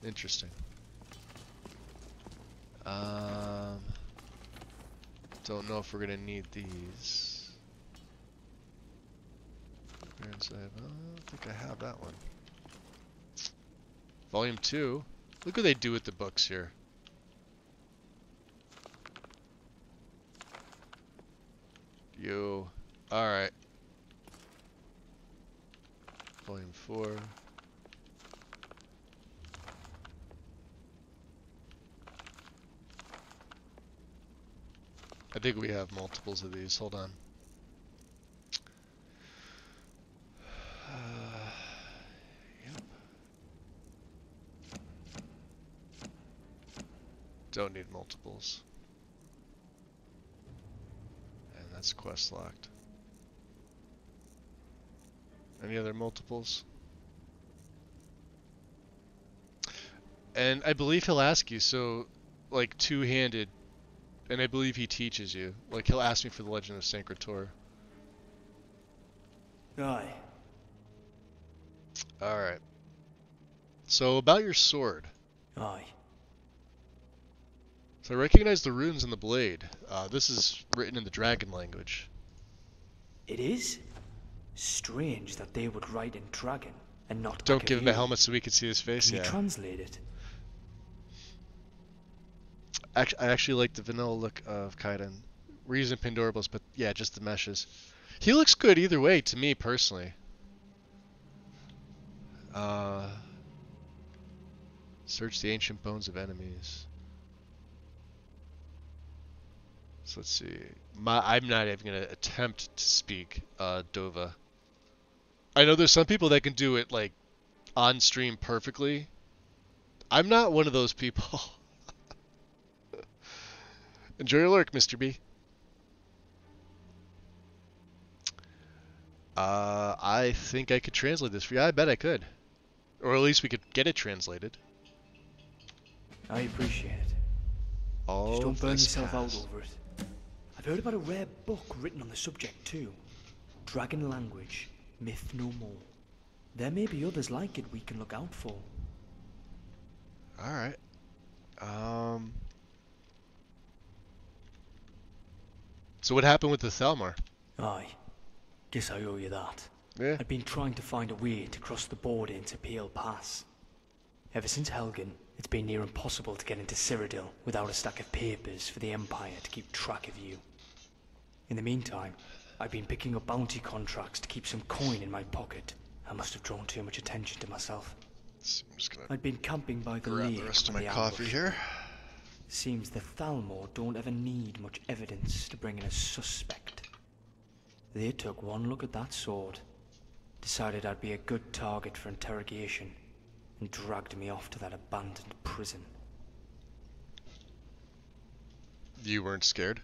Interesting. Don't know if we're gonna need these. I don't think I have that one. Volume 2. Look what they do with the books here. Alright. Volume 4. I think we have multiples of these. Hold on. Yep. Don't need multiples. And that's quest locked. Any other multiples? And I believe he'll ask you, so like two-handed, and I believe he teaches you. Like he'll ask me for the Legend of Sancretor. Aye. Alright. So about your sword. Aye. So I recognize the runes in the blade. This is written in the dragon language. It is? Strange that they would write in dragon and not Don't give him a Akaviri. helmet so we can see his face. Can Yeah. you translate it? I actually like the vanilla look of Kaiden. We're using Pandorables, but yeah, just the meshes. He looks good either way to me personally. Search the ancient bones of enemies. So let's see. I'm not even gonna attempt to speak Dova. I know there's some people that can do it like on stream perfectly. I'm not one of those people. Enjoy your lurk, Mr. B. I think I could translate this for you. I bet I could. Or at least we could get it translated. I appreciate it. All Just don't burn this yourself pass. out over it. I've heard about a rare book written on the subject too. Dragon language, myth no more. There may be others like it we can look out for. Alright. So what happened with the Thalmor? Aye. Guess I owe you that. Yeah. I'd been trying to find a way to cross the border into Pale Pass. Ever since Helgen, it's been near impossible to get into Cyrodiil without a stack of papers for the Empire to keep track of you. In the meantime, I've been picking up bounty contracts to keep some coin in my pocket. I must have drawn too much attention to myself. I'm just gonna I'd been camping by the grab lake the rest of when my the coffee ambush here. Seems the Thalmor don't ever need much evidence to bring in a suspect. They took one look at that sword, decided I'd be a good target for interrogation, and dragged me off to that abandoned prison. You weren't scared?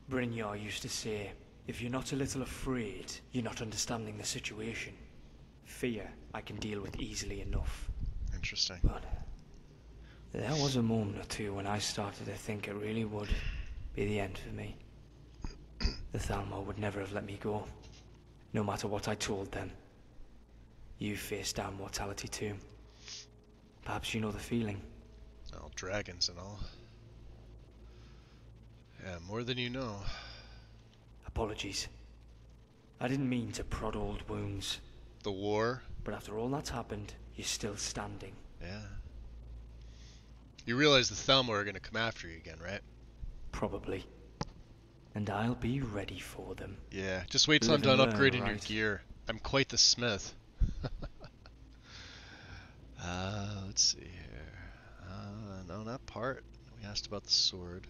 Brynjar used to say, if you're not a little afraid, you're not understanding the situation. Fear I can deal with easily enough. Interesting. But there was a moment or two when I started to think it really would be the end for me. The Thalmor would never have let me go, no matter what I told them. You faced damn mortality too. Perhaps you know the feeling. Oh, dragons and all. Yeah, more than you know. Apologies. I didn't mean to prod old wounds. The war? But after all that's happened, you're still standing. Yeah. You realize the Thalmor are gonna come after you again, right? Probably. And I'll be ready for them. Yeah, just wait till I'm Live done and learn, upgrading your right? gear. I'm quite the smith. Let's see here. No, not part. We asked about the sword.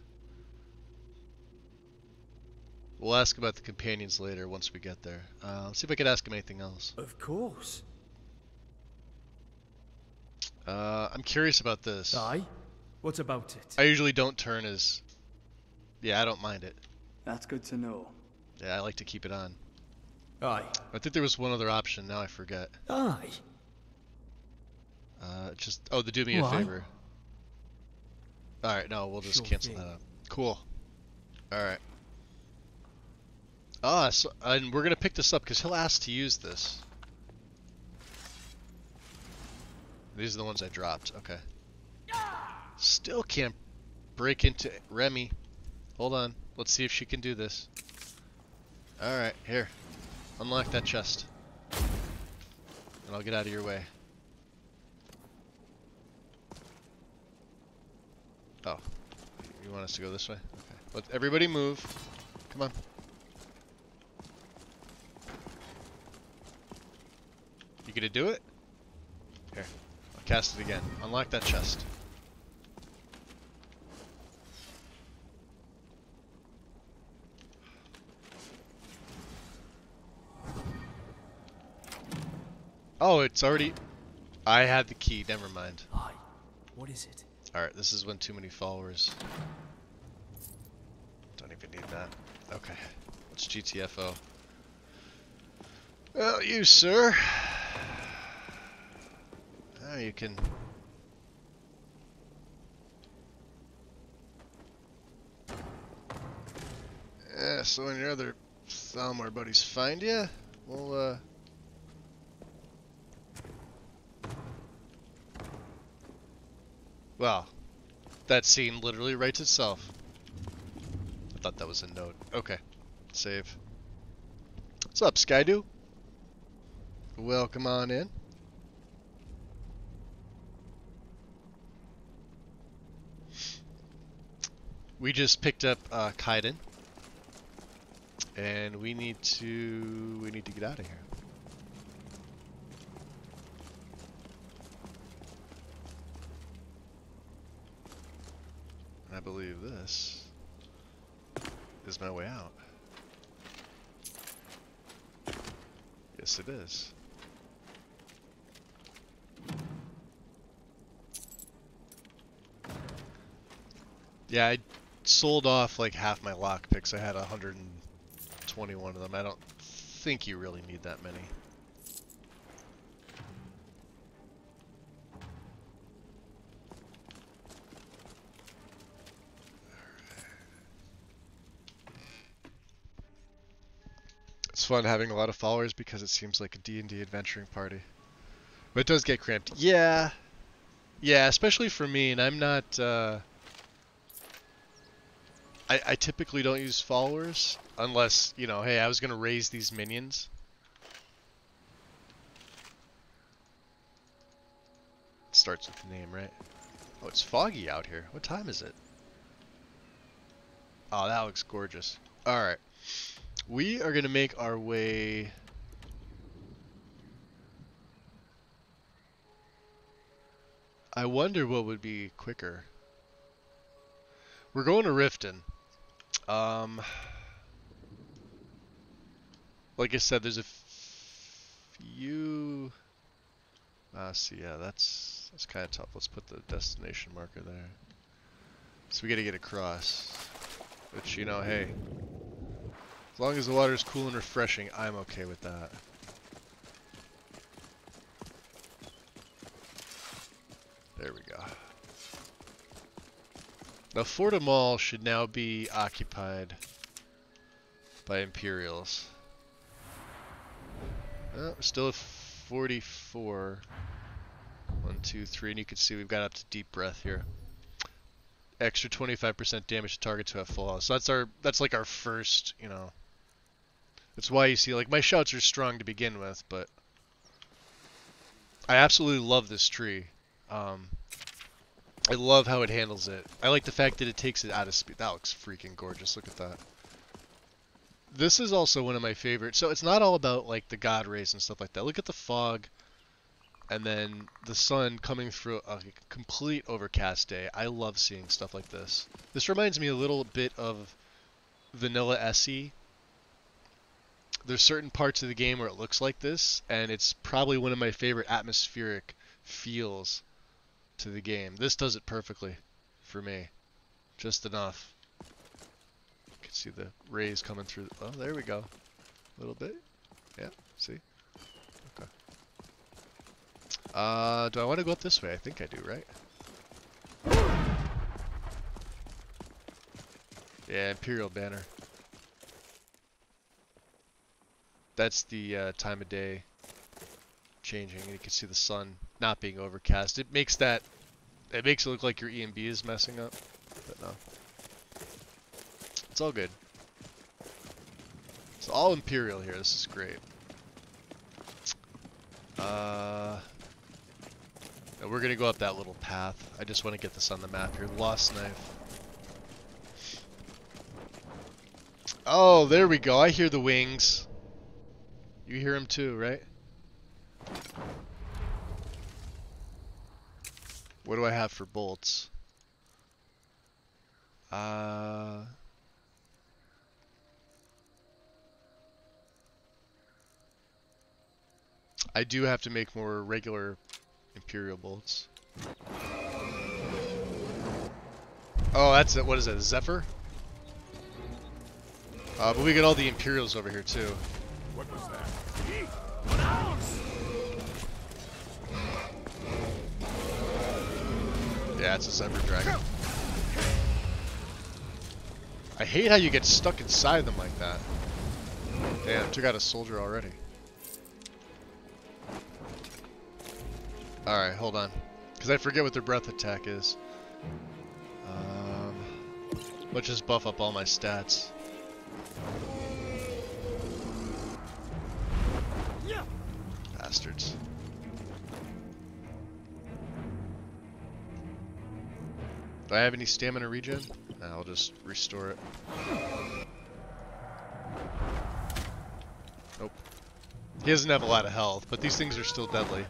We'll ask about the companions later once we get there. Let's see if I could ask him anything else. Of course. I'm curious about this. Aye? What about it? I usually don't turn as... Yeah, I don't mind it. That's good to know. Yeah, I like to keep it on. Aye. I think there was one other option, now I forget. Aye. Oh, the do me a Why? favor. Alright, no, we'll just Sure cancel thing. that out. Cool. Alright. So, and we're gonna pick this up because he'll ask to use this. These are the ones I dropped, okay. Still can't break into Remy. Hold on, let's see if she can do this. Alright, here. Unlock that chest. And I'll get out of your way. Oh. You want us to go this way? Okay. Let everybody move. Come on. You gonna do it? Here. I'll cast it again. Unlock that chest. Oh, it's already... I had the key, never mind. Aye. What is it? Alright, this is when too many followers. Don't even need that. Okay. Let's GTFO. Well, you, sir. Now you can... Yeah, so when your other Thalmor buddies find you, we'll, Well, that scene literally writes itself. I thought that was a note. Okay. Save. What's up, Skydu? Welcome on in. We just picked up Kaiden. And we need to get out of here. I believe this is my way out. Yes, it is. Yeah, I sold off like half my lockpicks. I had 121 of them. I don't think you really need that many. It's fun having a lot of followers because it seems like a D&D adventuring party. But it does get cramped. Yeah. Yeah, especially for me, and I'm not, I typically don't use followers, unless, you know, hey, I was gonna raise these minions. It starts with the name, right? Oh, it's foggy out here. What time is it? Oh, that looks gorgeous. Alright. We are gonna make our way... I wonder what would be quicker. We're going to Riften. Like I said, there's a few... see, yeah, that's kind of tough. Let's put the destination marker there. So we gotta get across. Which, you know, hey. As long as the water's cool and refreshing, I'm okay with that. There we go. Now Fort Amal should now be occupied by Imperials. Oh, we're still at 44. 1, 2, 3, and you can see we've got up to Deep Breath here. Extra 25% damage to targets who have full health. So that's like our first, you know. That's why you see, like, my shouts are strong to begin with, but I absolutely love this tree. I love how it handles it. I like the fact that it takes it out of speed. That looks freaking gorgeous. Look at that. This is also one of my favorites. So it's not all about, like, the god rays and stuff like that. Look at the fog and then the sun coming through a complete overcast day. I love seeing stuff like this. This reminds me a little bit of Vanilla SE. There's certain parts of the game where it looks like this, and it's probably one of my favorite atmospheric feels to the game. This does it perfectly for me. Just enough. You can see the rays coming through. Oh, there we go. A little bit. Yeah, see? Okay. Do I want to go up this way? I think I do, right? Yeah, Imperial Banner. That's the time of day changing, and you can see the sun not being overcast. It makes it look like your EMB is messing up, but no. It's all good. It's all Imperial here. This is great. And we're gonna go up that little path. I just want to get this on the map here. Lost Knife. Oh, there we go. I hear the wings. You hear them too, right? What do I have for bolts? I do have to make more regular Imperial bolts. Oh, that's it. What is that? A Zephyr? But we got all the Imperials over here too. What was that? Yeah, it's a Zephyr Dragon. I hate how you get stuck inside them like that. Damn, took out a soldier already. Alright, hold on. Because I forget what their breath attack is. Let's just buff up all my stats. Bastards. Do I have any stamina regen? No, I'll just restore it. Nope. He doesn't have a lot of health, but these things are still deadly.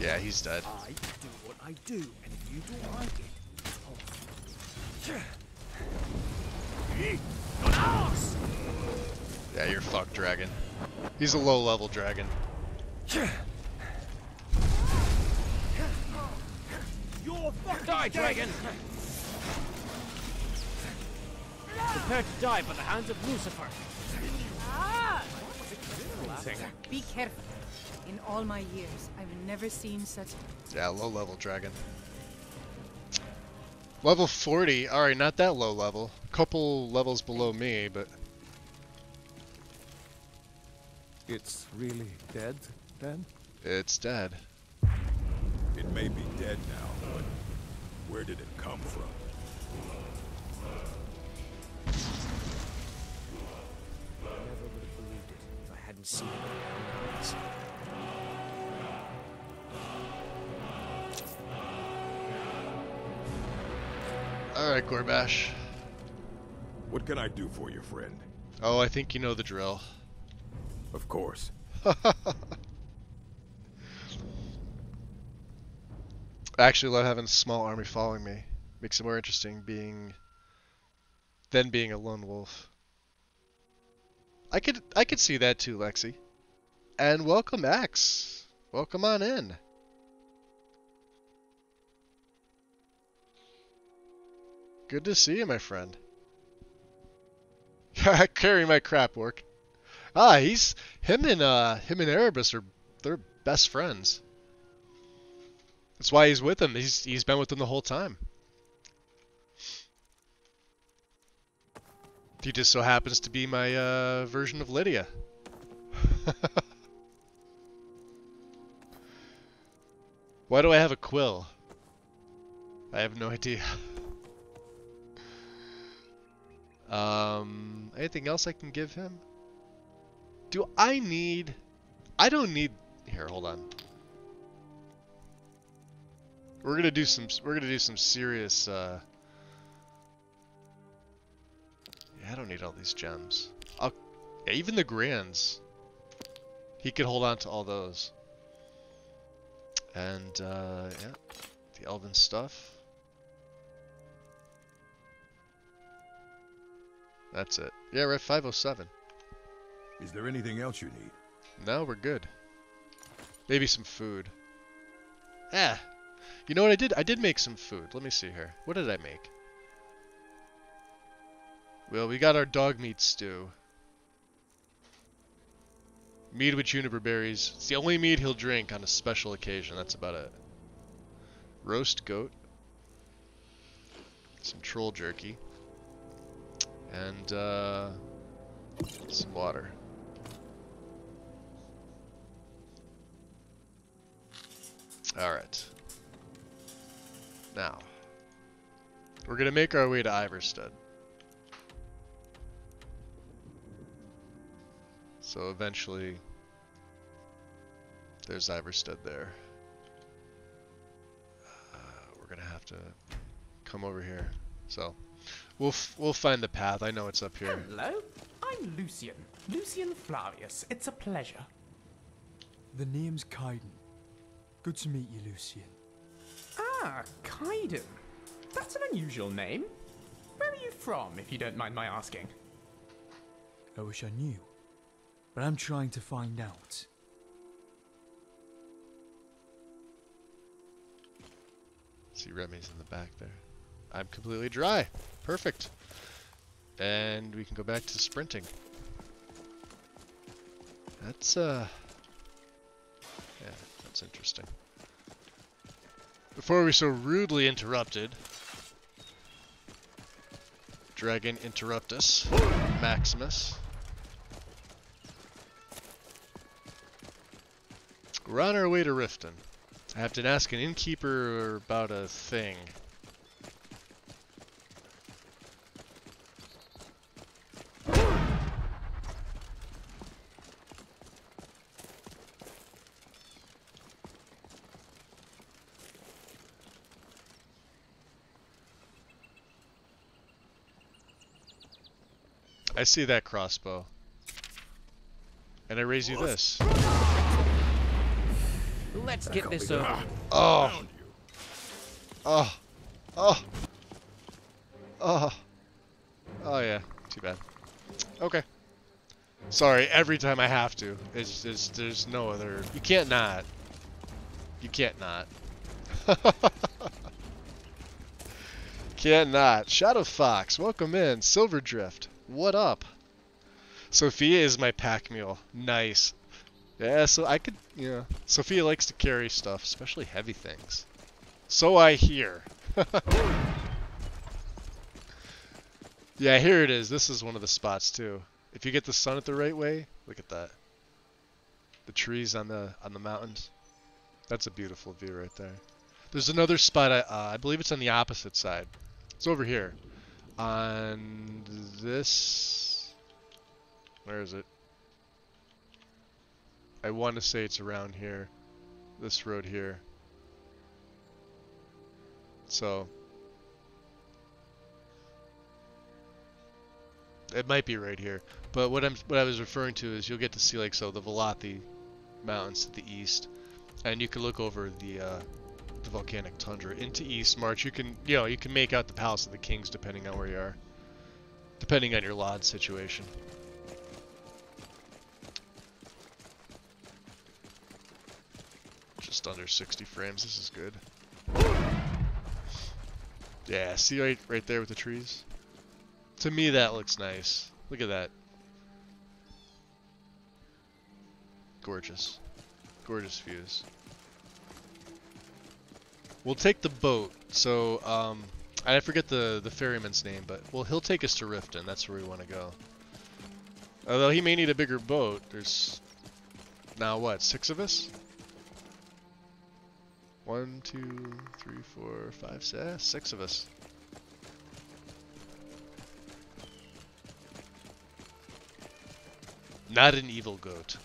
Yeah, he's dead. I do what I do, and if you don't like it, Yeah, you're fucked, dragon. He's a low-level dragon. you're fucking Die, dragon! Prepare to die by the hands of Lucifer. Ah! Be careful. In all my years, I've never seen such... Yeah, low-level dragon. Level 40. Alright, not that low level. Couple levels below me, but... It's really dead, then? It's dead. It may be dead now, but where did it come from? I never would have believed it if I hadn't seen it with my own eyes. Alright, Gorbash. What can I do for you, friend? Oh, I think you know the drill. Of course. I actually love having a small army following me. Makes it more interesting than being a lone wolf. I could see that too, Lexi. And welcome, X. Welcome on in. Good to see you, my friend. Carry my crap, Orc. Ah, him and Erebus they're best friends. That's why he's with him. He's been with them the whole time. He just so happens to be my version of Lydia. Why do I have a quill? I have no idea. Anything else I can give him? Do I need... I don't need... Here, hold on. We're gonna do some serious, Yeah, I don't need all these gems. Yeah, even the grands. He could hold on to all those. And, yeah. The elven stuff. That's it. Yeah, we're at 507. Is there anything else you need? No, we're good. Maybe some food. Ah! You know what I did? I did make some food. Let me see here. What did I make? Well, we got our dog meat stew. Mead with juniper berries. It's the only mead he'll drink on a special occasion. That's about it. Roast goat. Some troll jerky. And, some water. Alright. Now, we're gonna make our way to Iverstead. So eventually, there's Iverstead there. We're gonna have to come over here. So, we'll find the path. I know it's up here. Hello, I'm Lucian. Lucian Flavius. It's a pleasure. The name's Kaiden. Good to meet you, Lucian. Ah, Kaiden. That's an unusual name. Where are you from, if you don't mind my asking? I wish I knew, but I'm trying to find out. See, Remy's in the back there. I'm completely dry. Perfect. And we can go back to sprinting. That's, yeah, that's interesting. Before we're so rudely interrupted, Dragon Interruptus, Maximus. We're on our way to Riften. I have to ask an innkeeper about a thing. I see that crossbow. And I raise you this. Let's get this over. Oh. Oh. Oh. Oh. Oh yeah. Too bad. Okay. Sorry, every time I have to. It's just, there's no other... You can't not. You can't not. Can't not. Shadow Fox, welcome in. Silverdrift, what up? Sophia is my pack mule. Nice. Yeah, so I could, you know, Sophia likes to carry stuff, especially heavy things. So I hear. Yeah, here it is. This is one of the spots too. If you get the sun at the right way, look at that. The trees on the mountains. That's a beautiful view right there. There's another spot. I believe it's on the opposite side. It's over here. On this. Where is it? I want to say it's around here. This road here. So. It might be right here. But what I was referring to is you'll get to see like the Velothi Mountains to the east. And you can look over the volcanic tundra into Eastmarch. You can make out the Palace of the Kings depending on where you are. Depending on your LOD situation. Just under 60 frames, this is good. Yeah, see right there with the trees? To me, that looks nice. Look at that. Gorgeous. Gorgeous views. We'll take the boat. So, I forget the ferryman's name, but, well, he'll take us to Riften. That's where we want to go. Although he may need a bigger boat. There's, now what, 6 of us? 1, 2, 3, 4, 5, 6 of us. Not an evil goat.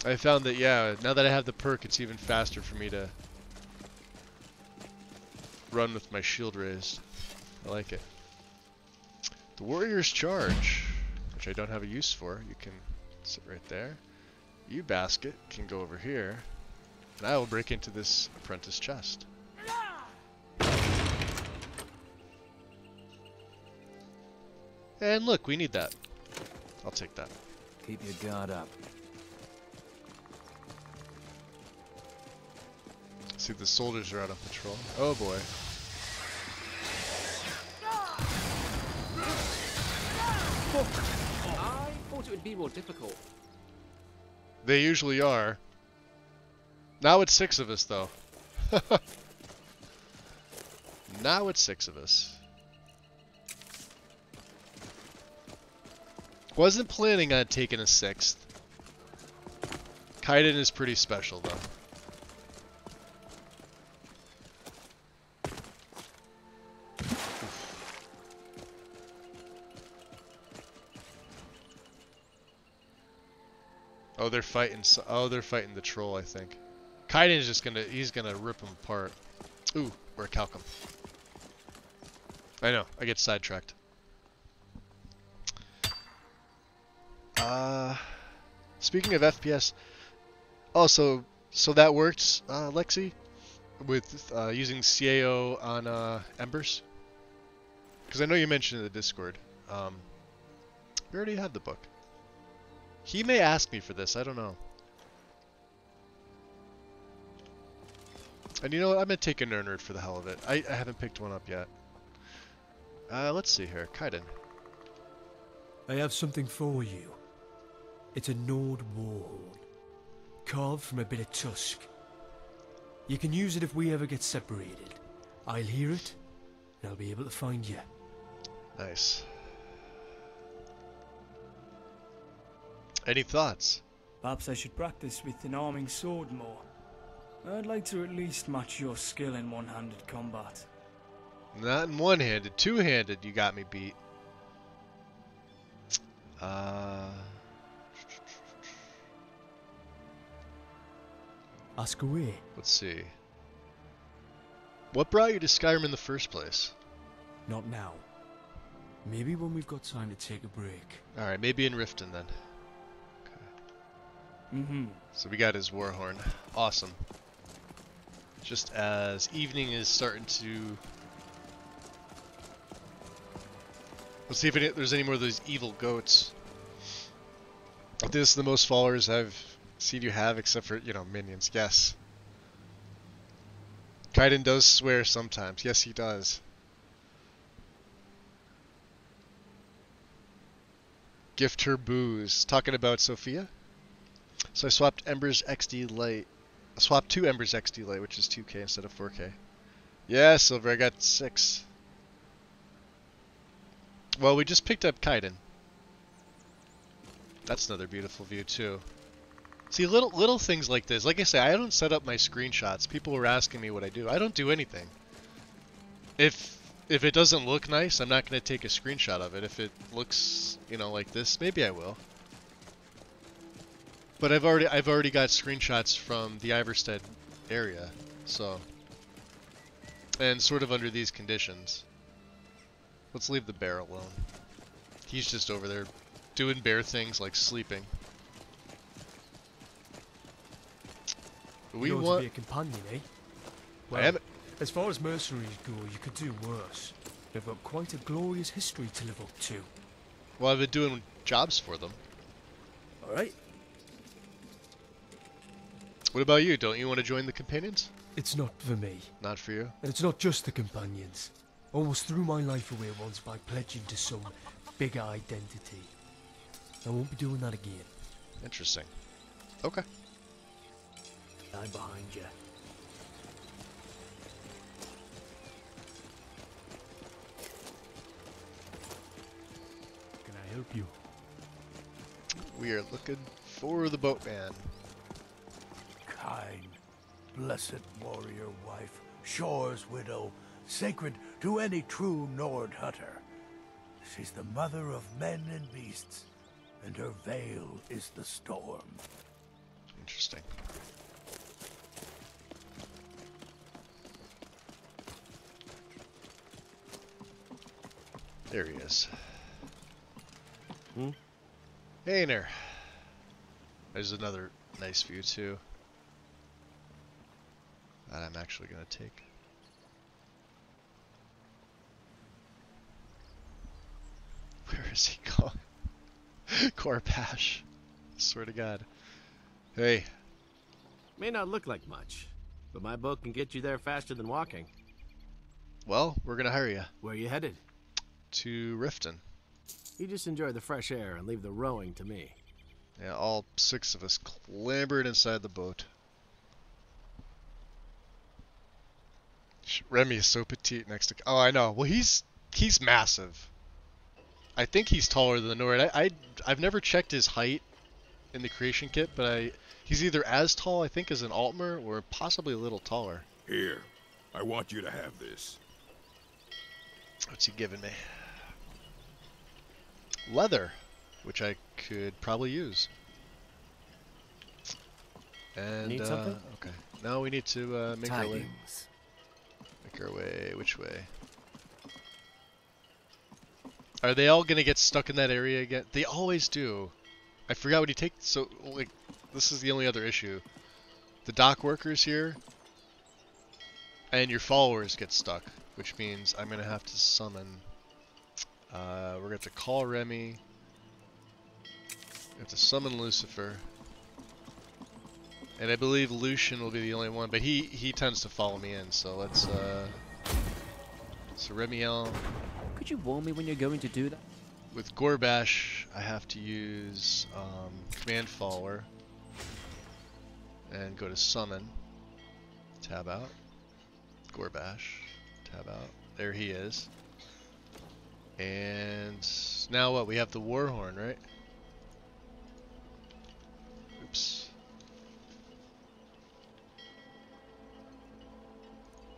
I found that, yeah, now that I have the perk, it's even faster for me to run with my shield raised. I like it. The Warrior's Charge, which I don't have a use for. You can sit right there. You, Basket, can go over here. And I will break into this apprentice chest. And look, we need that. I'll take that. Keep your guard up. See, the soldiers are out on patrol. Oh boy. I thought it would be more difficult. They usually are. Now it's 6 of us, though. Now it's 6 of us. Wasn't planning on taking a 6th. Kaiden is pretty special, though. Oh, they're fighting. Oh, they're fighting the troll, I think. Kaiden is just gonna. He's gonna rip them apart. Ooh, we're a Calcum. I know. I get sidetracked. Speaking of FPS. Oh, so that worked, Lexi, with using CAO on Embers. Because I know you mentioned in the Discord. We already had the book. He may ask me for this, I don't know. And you know what, I'm gonna take a Nerd for the hell of it. I haven't picked one up yet. Let's see here, Kaiden. I have something for you. It's a Nord warhorn, carved from a bit of tusk. You can use it if we ever get separated. I'll hear it, and I'll be able to find you. Nice. Any thoughts? Perhaps I should practice with an arming sword more. I'd like to at least match your skill in one-handed combat. Not in one-handed, two-handed you got me beat. Ask away. Let's see. What brought you to Skyrim in the first place? Not now. Maybe when we've got time to take a break. Alright, maybe in Riften then. Mm-hmm. So we got his Warhorn. Awesome. Just as evening is starting to... Let's see if there's any more of those evil goats. This is the most followers I've seen you have, except for, you know, minions. Yes. Kaiden does swear sometimes. Yes, he does. Gift her booze. Talking about Sophia? So I swapped Ember's XD Lite. I swapped 2 Ember's XD Lite, which is 2K instead of 4K. Yeah, Silver, I got 6. Well, we just picked up Kaiden. That's another beautiful view too. See, little things like this. Like I say, I don't set up my screenshots. People were asking me what I do. I don't do anything. If it doesn't look nice, I'm not going to take a screenshot of it. If it looks, you know, like this, maybe I will. But I've already got screenshots from the Iverstead area, so, and sort of under these conditions. Let's leave the bear alone. He's just over there doing bear things like sleeping. You ought to be a companion, eh? Well, As far as mercenaries go, you could do worse. They've got quite a glorious history to live up to. Well, I've been doing jobs for them. Alright. What about you? Don't you want to join the companions? It's not for me. Not for you? And it's not just the companions. Almost threw my life away once by pledging to some bigger identity. I won't be doing that again. Interesting. Okay. I'm behind you. Can I help you? We are looking for the boatman. Kind, blessed warrior wife, Shore's widow, sacred to any true Nord hunter. She's the mother of men and beasts, and her veil is the storm. Interesting. There he is. Hey there. There's another nice view too. That I'm actually gonna take. Where is he going? Corpash. Swear to God. Hey. May not look like much, but my boat can get you there faster than walking. Well, we're gonna hire you. Where are you headed? To Riften. You just enjoy the fresh air and leave the rowing to me. Yeah, all 6 of us clambered inside the boat. Remy is so petite next to... Oh, I know. Well, he's massive. I think he's taller than the Nord. I've never checked his height in the creation kit, but he's either as tall, I think, as an Altmer, or possibly a little taller. Here, I want you to have this. What's he giving me? Leather, which I could probably use. And need something? okay. No, we need to make our way. Tidings. Make our way. Which way? Are they all gonna get stuck in that area again? They always do. I forgot what he takes. So, like, this is the only other issue. The dock workers here, and your followers get stuck, which means I'm gonna have to summon. We're gonna have to call Remy. We have to summon Lucifer. And I believe Lucian will be the only one, but he tends to follow me in, so let's so Remiel. Could you warn me when you're going to do that? With Gorbash, I have to use command follower and go to summon. Tab out. Gorbash. Tab out. There he is. And now what? We have the Warhorn, right? Oops.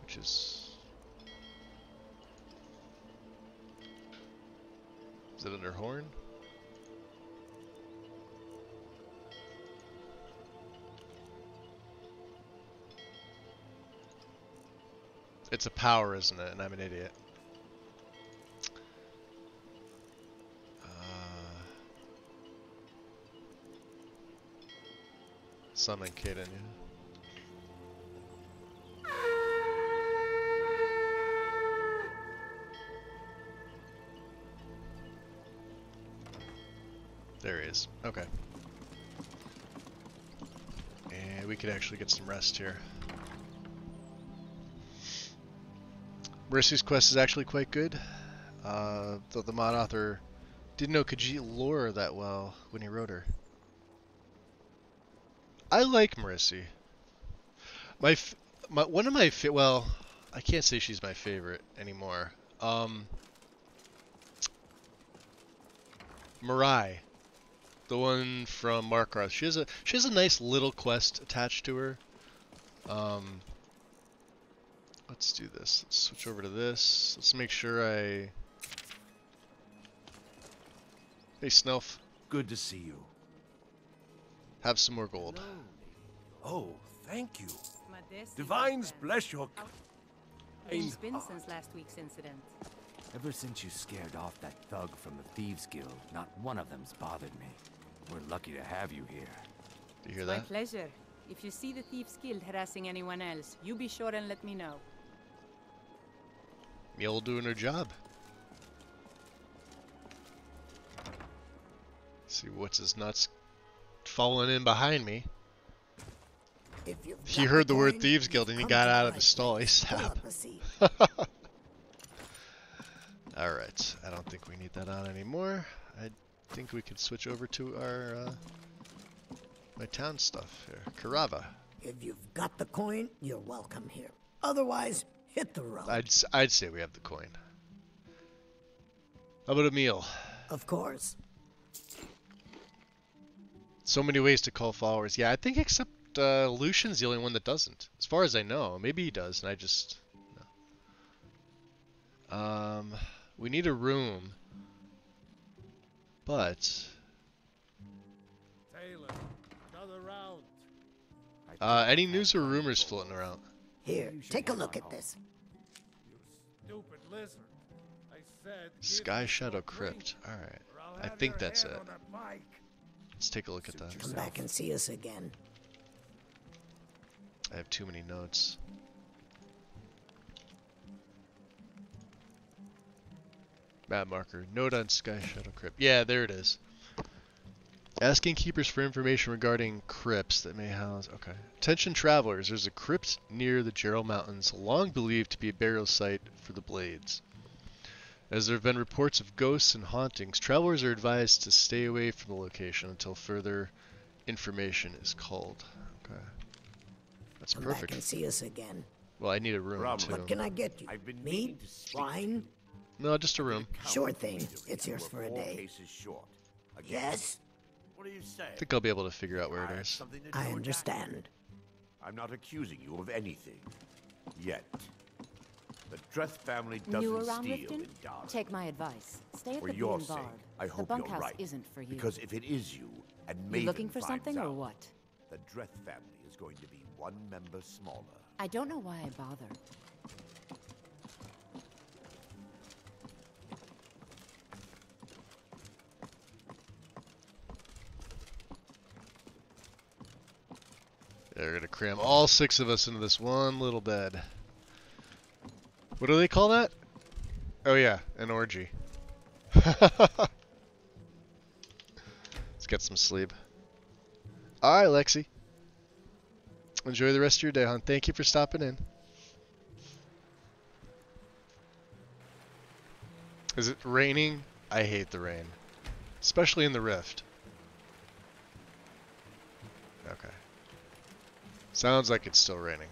Which is it under Horn? It's a power, isn't it? And I'm an idiot. Summon Kaden, yeah. There he is. Okay. And we could actually get some rest here. Mercy's quest is actually quite good. Though the mod author didn't know Khajiit lore that well when he wrote her. I like Mercy. One of my well, I can't say she's my favorite anymore. Mirai, the one from Markarth. She has a nice little quest attached to her. Let's do this. Let's switch over to this. Let's make sure I. Hey, Snelf. Good to see you. Have some more gold. Oh, thank you. Modesty Divines like that. bless your... It's been since last week's incident. Ever since you scared off that thug from the Thieves Guild, not one of them's bothered me. We're lucky to have you here. Do you hear My that? pleasure. If you see the Thieves Guild harassing anyone else, you be sure and let me know. Mule doing her job. See what's his nuts falling in behind me. He heard the word Thieves Guild and he got out of the stall ASAP. Alright, I don't think we need that on anymore. I think we can switch over to our my town stuff here. Carava. If you've got the coin, you're welcome here. Otherwise, hit the road. I'd say we have the coin. How about a meal? Of course. So many ways to call followers. Yeah, I think except Lucian's the only one that doesn't. As far as I know. Maybe he does, and I just... No. We need a room. But... Taylor, another round. Any news or rumors floating around? Here, take a look at this. Stupid lizard. I said... Sky Shadow Crypt. Alright. I think that's it. Let's take a look at that. Come back and see us again. I have too many notes. Map marker. Note on Sky Shadow Crypt. Yeah, there it is. Asking keepers for information regarding crypts that may house... Okay. Attention travelers. There's a crypt near the Gerald Mountains, long believed to be a burial site for the Blades. As there have been reports of ghosts and hauntings, travelers are advised to stay away from the location until further information is called. Okay. That's Come perfect. back and see us again. Well, I need a room too. What can I get you? Meat? Wine? No, just a room. Sure thing. It's yours for a day. Yes? What do you say? I think I'll be able to figure out where it is. I understand. I'm not accusing you of anything. Yet. The Dreth family New doesn't around steal Riften? in Dara. Take my advice. Stay at For the your Blue sake, Bard. I The hope you're bunkhouse right. isn't for you. Because if it is you, and You Maven looking for finds something or out, what? The Dreth family is going to be one member smaller. I don't know why I bother. They're gonna cram all 6 of us into this one little bed. What do they call that? Oh yeah, an orgy. Let's get some sleep. Alright, Lexi. Enjoy the rest of your day, hon. Thank you for stopping in. Is it raining? I hate the rain. Especially in the Rift. Okay. Sounds like it's still raining.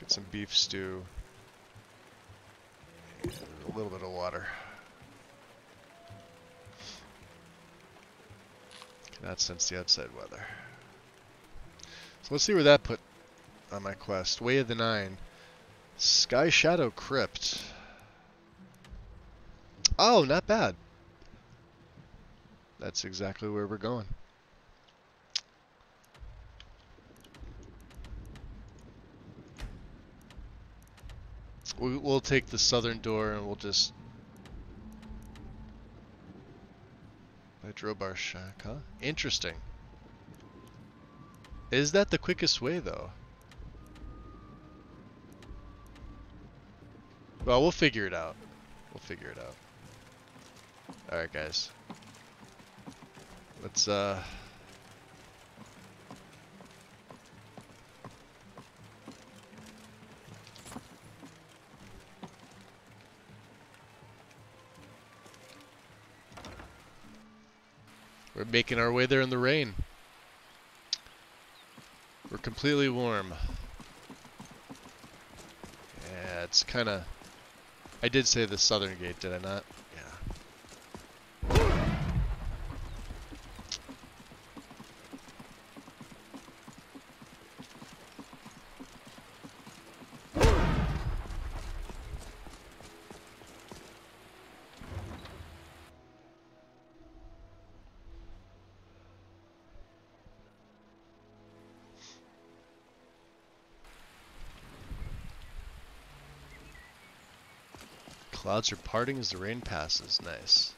Get some beef stew. And a little bit of water. Cannot sense the outside weather. So let's see where that put on my quest. Way of the Nine. Sky Shadow Crypt. Oh, not bad. That's exactly where we're going. We'll take the southern door and we'll just... By Drobar Shack, huh? Interesting. Is that the quickest way, though? Well, we'll figure it out. We'll figure it out. Alright, guys. Let's, we're making our way there in the rain. We're completely warm. Yeah, it's kind of... I did say the southern gate, did I not? Yeah. Clouds are parting as the rain passes. Nice.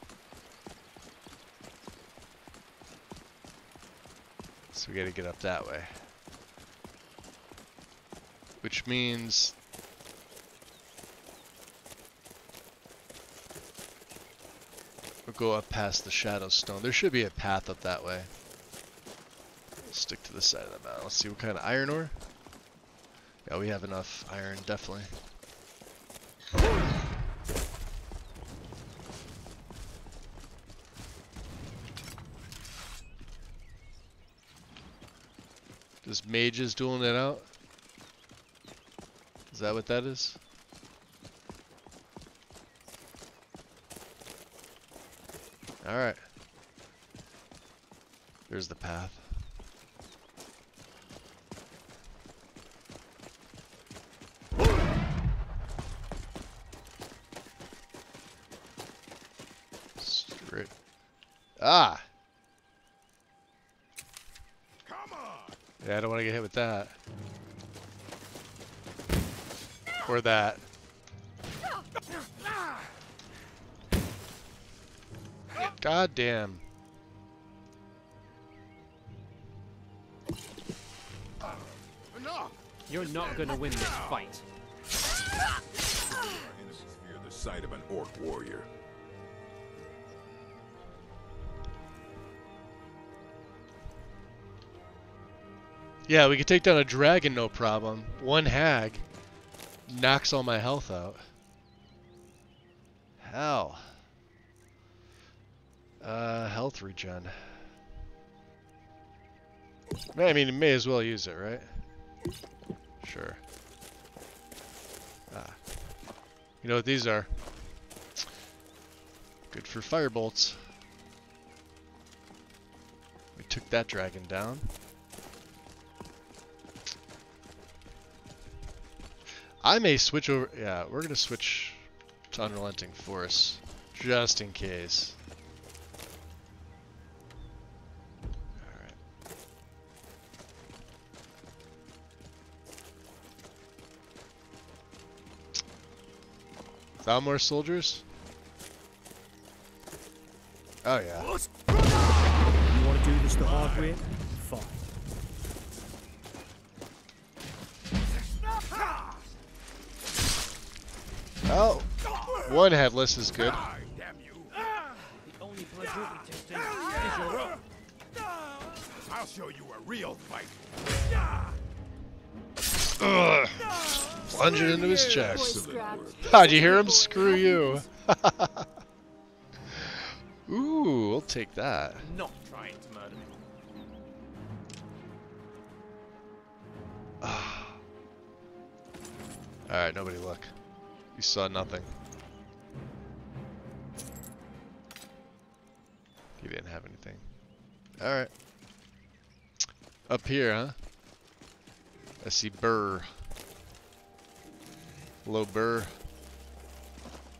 So we gotta get up that way. which means we'll go up past the Shadow Stone. There should be a path up that way. Stick to the side of the mountain. Let's see what kind of iron ore. Yeah, we have enough iron, definitely. Just mages dueling it out? Is that what that is? Alright. There's the path. Straight. Ah! Yeah, I don't want to get hit with that. Or that. God damn. You're not gonna win this fight. Fear the sight of an orc warrior. Yeah, we could take down a dragon, no problem. One hag knocks all my health out. Hell. Health regen. I mean, you may as well use it, right? Sure. Ah. You know what these are? Good for fire bolts. We took that dragon down. I may switch over. Yeah, we're gonna switch to Unrelenting Force just in case. Alright. Found more soldiers? Oh yeah. You want to do this the hard way? Fine. Oh, one headless is good. The only blood you'll be tasting is your own. I'll show you a real fight. Ugh. Plunge it into his chest. How'd you hear him? Screw you. Ooh, we'll take that. Not trying to murder me. Alright, nobody look. You saw nothing. You didn't have anything. Alright. Up here, huh? I see burr. Low burr.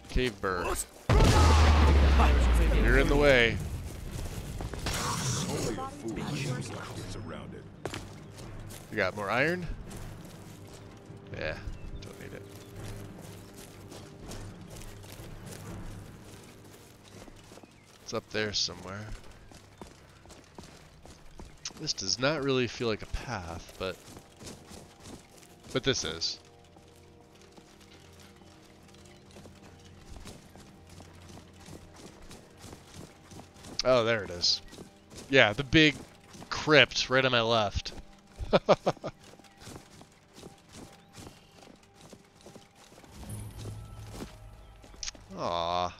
Cave burr. You're in the way. You got more iron? Yeah, don't need it. It's up there somewhere. This does not really feel like a path, but this is. Oh, there it is. Yeah, the big crypt right on my left. Aww.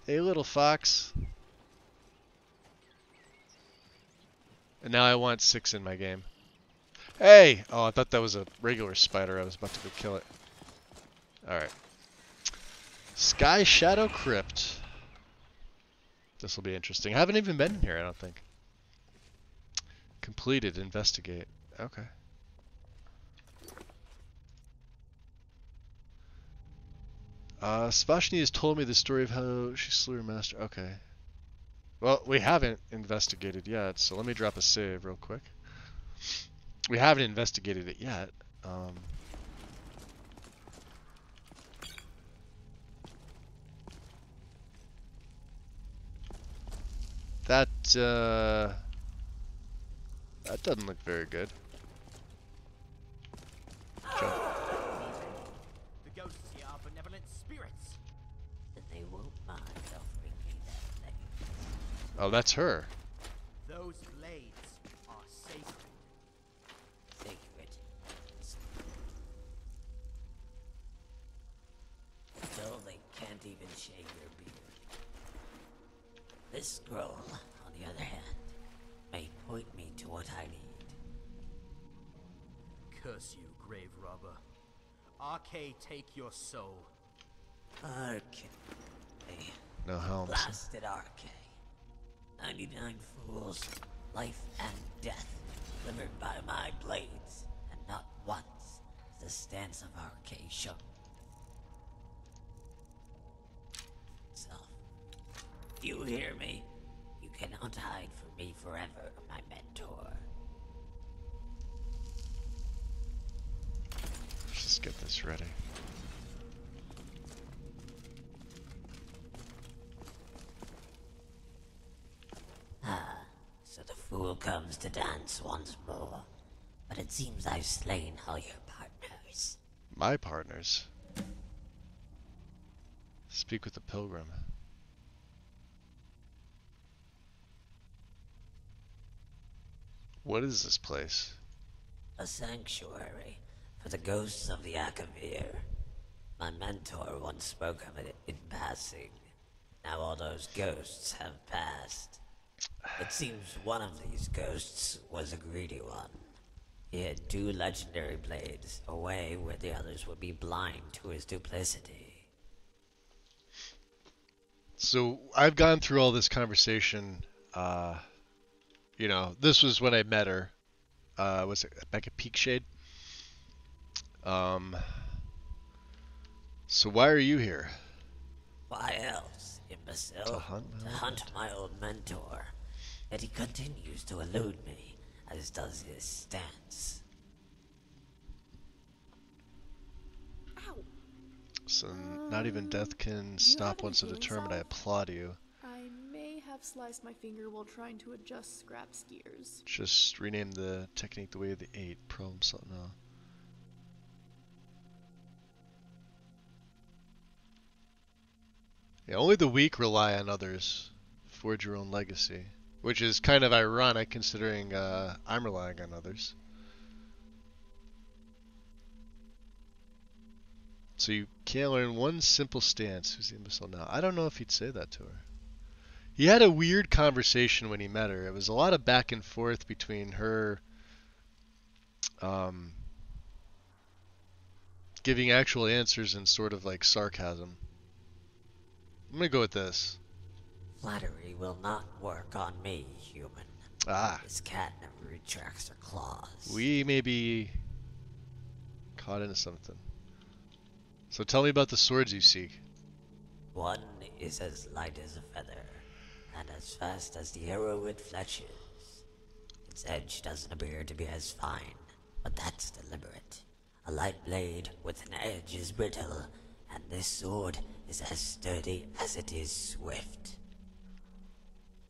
Hey, little fox. And now I want 6 in my game. Hey! Oh, I thought that was a regular spider. I was about to go kill it. Alright. Sky Shadow Crypt. This will be interesting. I haven't even been in here, I don't think. Completed. Investigate. Okay. Svashni has told me the story of how she slew her master. Okay. Well, we haven't investigated yet, so let me drop a save real quick. We haven't investigated it yet. That doesn't look very good. spirits. Then they won't mind offering me their blades. Oh, that's her. Those blades are sacred. Sacred. Still, they can't even shave your beard. This scroll, on the other hand, may point me to what I need. Curse you, grave robber. Arcade take your soul. Arcade. No helms. Blasted Arcade. 99 fools, life and death, delivered by my blades, and not once has the stance of Arcade shown. So, do you hear me? You cannot hide from me forever, my mentor. Let's just get this ready. Ah, so the fool comes to dance once more. But it seems I've slain all your partners. My partners? Speak with the pilgrim. What is this place? A sanctuary for the ghosts of the Akavir. My mentor once spoke of it in passing. Now all those ghosts have passed. It seems one of these ghosts was a greedy one. He had 2 legendary blades, a way where the others would be blind to his duplicity. So I've gone through all this conversation. You know, this was when I met her. Was it back at Peakshade? So why are you here? Why else, imbecile? To hunt my old mentor. Yet he continues to elude me, as does his stance. So not even death can stop once determined. I applaud you. I may have sliced my finger while trying to adjust Scrap's gears. Just rename the technique the way of the 8. Problem solved now. Yeah, only the weak rely on others. Forge your own legacy. Which is kind of ironic considering I'm relying on others. So you can't learn one simple stance. Who's the imbecile now? I don't know if he'd say that to her. He had a weird conversation when he met her. It was a lot of back and forth between her giving actual answers and sort of like sarcasm. I'm gonna go with this. Flattery will not work on me, human. Ah. This cat never retracts her claws. We may be caught into something. So tell me about the swords you seek. One is as light as a feather, and as fast as the arrow it fletches. Its edge doesn't appear to be as fine, but that's deliberate. A light blade with an edge is brittle, and this sword is as sturdy as it is swift.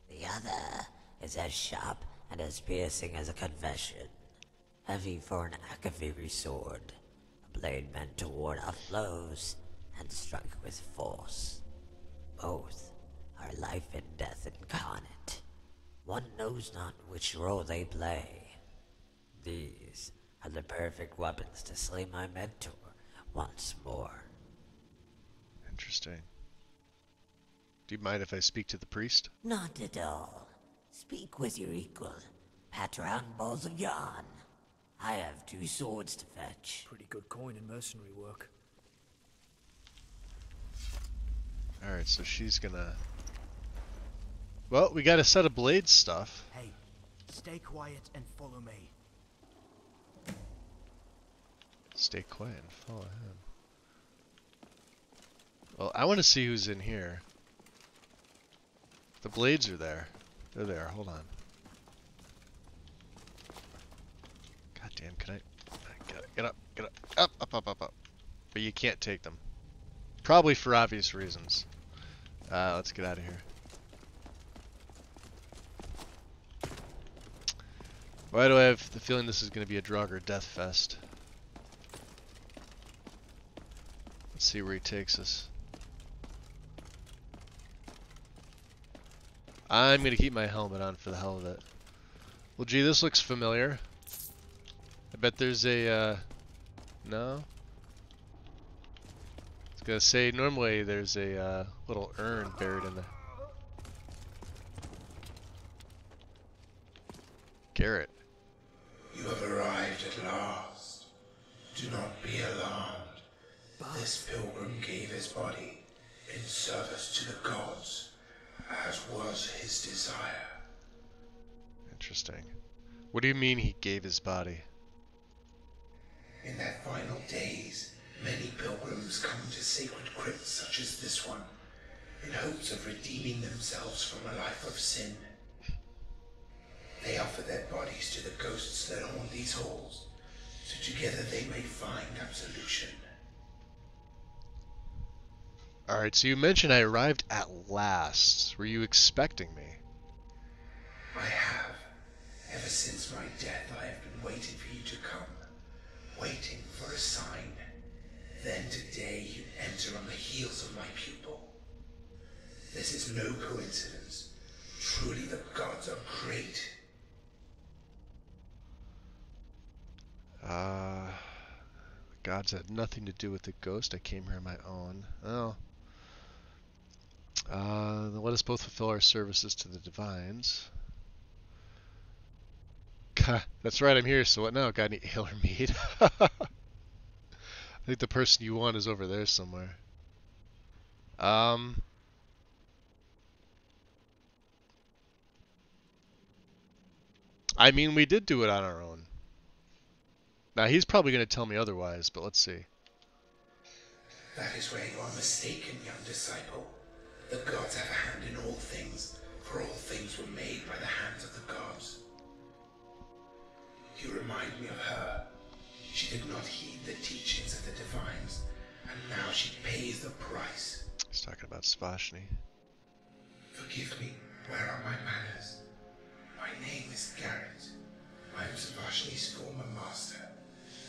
The other is as sharp and as piercing as a confession. Heavy for an Akaviri sword. A blade meant to ward off blows and strike with force. Both are life and death incarnate. One knows not which role they play. These are the perfect weapons to slay my mentor once more. Interesting. Do you mind if I speak to the priest? Not at all. Speak with your equal, Patron Balls of Yarn. I have 2 swords to fetch. Pretty good coin in mercenary work. Alright, so she's gonna... Well, we got a set of blade stuff. Hey, stay quiet and follow me. Stay quiet and follow him. Well, I want to see who's in here. The blades are there. They're there. Hold on. God damn, can I... Get up, get up. Up, up, up, up, up. But you can't take them. Probably for obvious reasons. Let's get out of here. Why do I have the feeling this is going to be a Draugr death fest? Let's see where he takes us. I'm gonna keep my helmet on for the hell of it. Well, gee, this looks familiar. I bet there's a, no? I was gonna say, normally there's a, little urn buried in there. Garrett. You have arrived at last. Do not be alarmed. This pilgrim gave his body in service to the gods, as was his desire. Interesting. What do you mean he gave his body? In their final days, many pilgrims come to sacred crypts such as this one, in hopes of redeeming themselves from a life of sin. They offer their bodies to the ghosts that haunt these halls, so together they may find absolution. Alright, so you mentioned I arrived at last. Were you expecting me? I have. Ever since my death, I have been waiting for you to come. Waiting for a sign. Then today you enter on the heels of my pupil. This is no coincidence. Truly the gods are great. The gods had nothing to do with the ghost. I came here on my own. Oh. Then let us both fulfill our services to the divines. That's right, I'm here, so what now? Got any ale or mead? I think the person you want is over there somewhere. I mean, we did do it on our own. Now, he's probably going to tell me otherwise, but let's see. That is where you are mistaken, young disciple. The gods have a hand in all things, for all things were made by the hands of the gods. You remind me of her. She did not heed the teachings of the divines, and now she pays the price. He's talking about Svashni. Forgive me, where are my manners? My name is Garrett. I am Svashni's former master,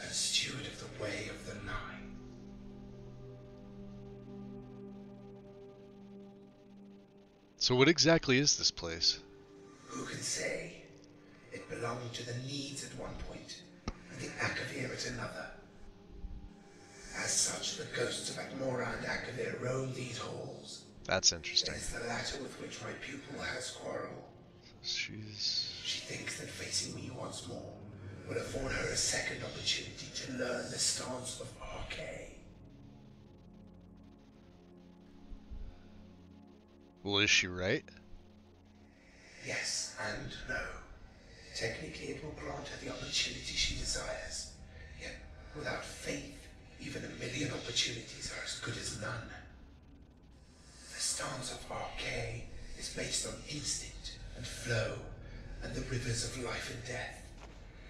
and steward of the Way of the Nine. So what exactly is this place? Who can say? It belonged to the Needs at one point, and the Akavir at another. As such, the ghosts of Akmora and Akavir roam these halls. That's interesting. It is the latter with which my pupil has quarrel. She thinks that facing me once more will afford her a second opportunity to learn the stance of Arkay. Well, is she right? Yes and no. Technically, it will grant her the opportunity she desires. Yet, without faith, even 1,000,000 opportunities are as good as none. The stance of Arkay is based on instinct and flow, and the rivers of life and death.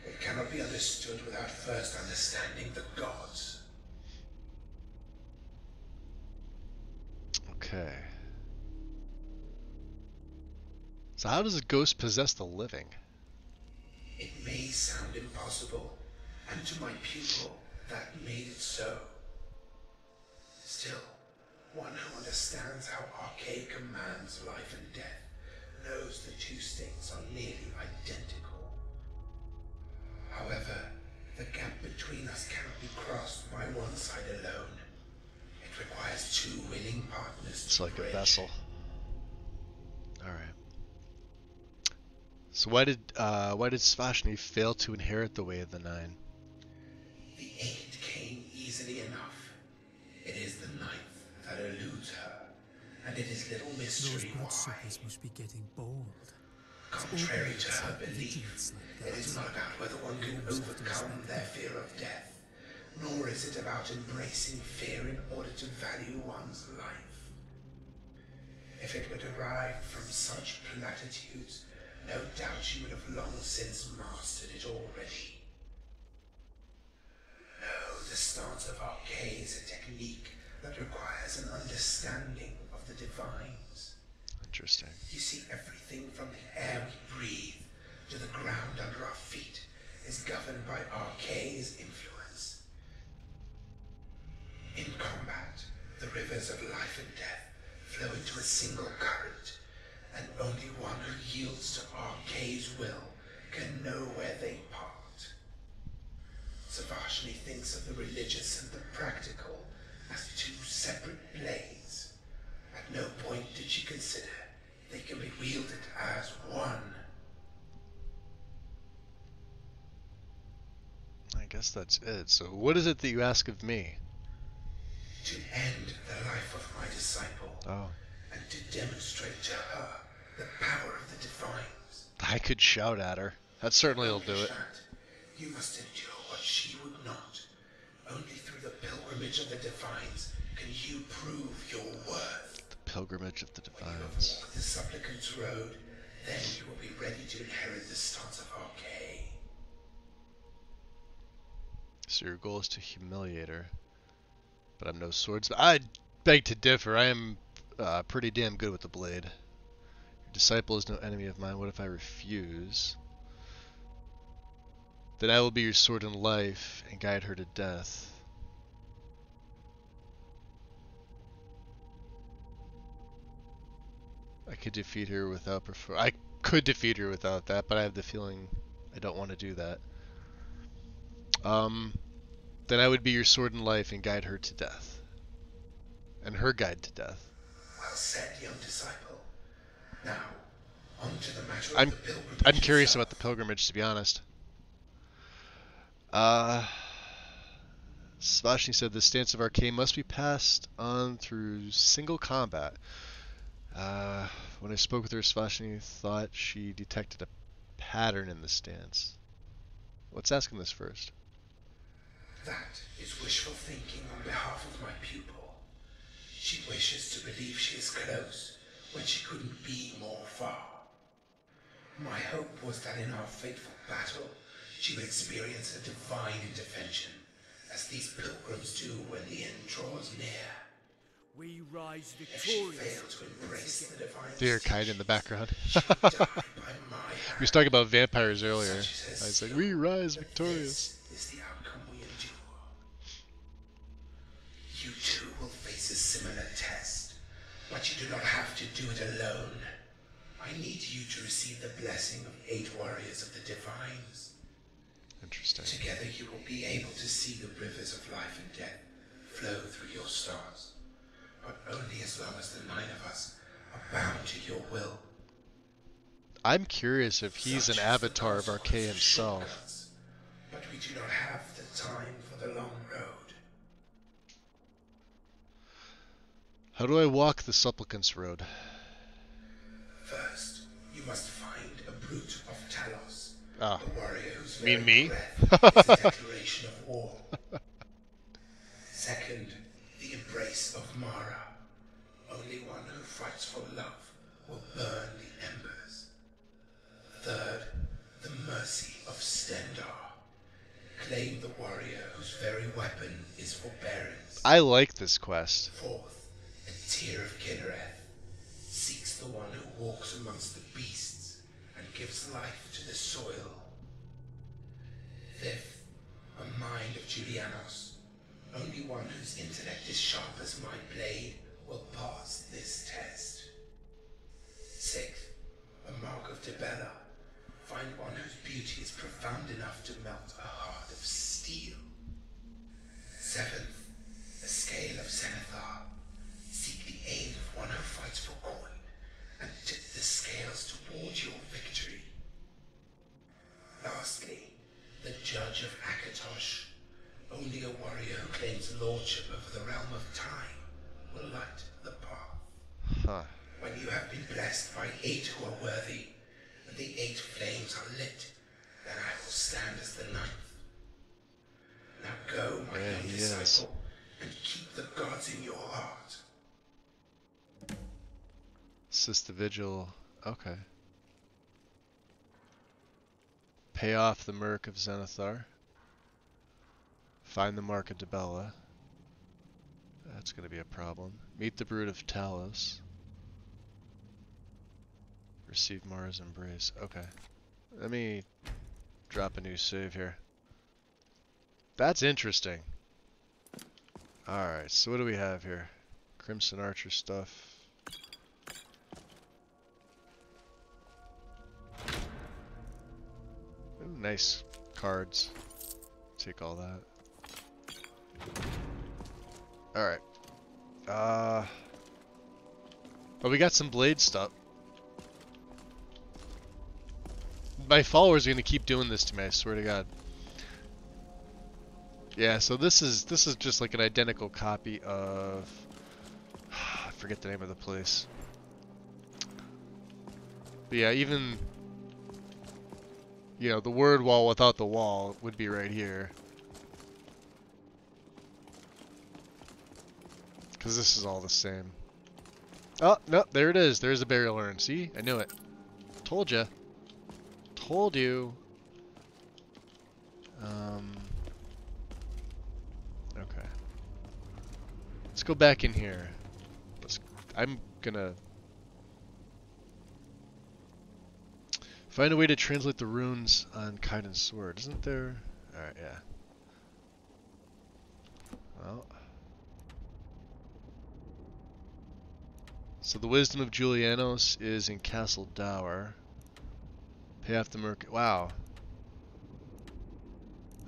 It cannot be understood without first understanding the gods. Okay. So how does a ghost possess the living? It may sound impossible, and to my pupil, that made it so. Still, one who understands how Arkay commands life and death knows the two states are nearly identical. However, the gap between us cannot be crossed by one side alone. It requires two willing partners to It's like bridge. a vessel. Alright. So why did Svashni fail to inherit the Way of the Nine? The aid came easily enough. It is the ninth that eludes her, and it is little mystery why. bloodsuckers must be getting bold. Contrary to her belief, it is not about whether one can overcome their fear of death, nor is it about embracing fear in order to value one's life. If it were derived from such platitudes, no doubt she would have long since mastered it already. No, the stance of Arkay is a technique that requires an understanding of the divines. Interesting. You see, everything from the air we breathe to the ground under our feet is governed by Arkay's influence. In combat, rivers of life and death flow into a single current, and only one who yields to Arkay's will can know where they part. Savashni thinks of the religious and the practical as two separate blades. At no point did she consider they can be wielded as one. I guess that's it. So what is it that you ask of me? To end the life of my disciple. Oh. And to demonstrate to her the power of the Divines. I could shout at her. That certainly will do it. You must endure what she would not. Only through the pilgrimage of the Divines can you prove your worth. The pilgrimage of the Divines. When you have walked the Supplicant's road, then you will be ready to inherit the stance of Arkay. So your goal is to humiliate her. But I'm no swordsman. I beg to differ. I am pretty damn good with the blade. Your disciple is no enemy of mine. What if I refuse? Then I will be your sword in life and guide her to death. I could defeat her without I could defeat her without that, but I have the feeling I don't want to do that. Then I would be your sword in life and guide her to death. And her guide to death. Well said, young disciple. Now, on to the matter of the pilgrimage. I'm curious about the pilgrimage, to be honest. Savashni said the stance of Arkay must be passed on through single combat. When I spoke with her, Savashni thought she detected a pattern in the stance. Let's ask him this first. That is wishful thinking on behalf of my pupil. She wishes to believe she is close when she couldn't be more far. My hope was that in our fateful battle, she would experience a divine intervention, as these pilgrims do when the end draws near. We rise victorious. If she failed to embrace the divine Dear kite in the background. We was talking about vampires earlier. I was like, we rise victorious. This is the outcome we endure. You too will face a similar test, but you do not have to do it alone. I need you to receive the blessing of 8 warriors of the Divines. Interesting. Together you will be able to see the rivers of life and death flow through your stars, but only as long as the 9 of us are bound to your will. I'm curious if he's an avatar of Arkay himself. But we do not have the time for the long road. How do I walk the Supplicant's road? First, you must find a brute of Talos. Ah. A warrior whose Mean very me? breath is a declaration of war. Second, the embrace of Mara. Only one who fights for love will burn the embers. Third, the mercy of Stendarr. Claim the warrior whose very weapon is forbearance. I like this quest. Fourth, a tear of Kinnereth seeks the one who walks amongst the beasts and gives life to the soil. Fifth, a mind of Julianos. Only one whose intellect is sharp as my blade will pass this test. Sixth, a mark of Dibella. Find one whose beauty is profound enough to melt a heart of steel. Seventh, a scale of Zenithar. Seek the aid of one who fights for coin and tip the scales toward your victory. Lastly, the judge of Akatosh. Only a warrior who claims lordship over the realm of time will light the path. Huh. When you have been blessed by 8 who are worthy, and the 8 flames are lit, then I will stand as the 9th. Now go, my young disciple, and keep the gods in your heart. Assist the vigil. Okay. Pay off the Merc of Zenithar. Find the mark of Dibella. That's going to be a problem. Meet the brood of Talos. Receive Mara's embrace. Okay. Let me drop a new save here. That's interesting. Alright, so what do we have here? Crimson Archer stuff. Ooh, nice cards. Take all that. Alright. But we got some blade stuff. My followers are gonna keep doing this to me, I swear to God. Yeah, so this is just like an identical copy of I forget the name of the place. But yeah, even you know, the word wall without the wall would be right here. Because this is all the same. Oh, no, there it is. There's a burial urn. See? I knew it. Told ya. Told you. Okay. Let's go back in here. I'm gonna find a way to translate the runes on Kaiden's sword. Isn't there? Alright, yeah. Well. So the wisdom of Julianos is in Castle Dower. Pay off the merc. Wow.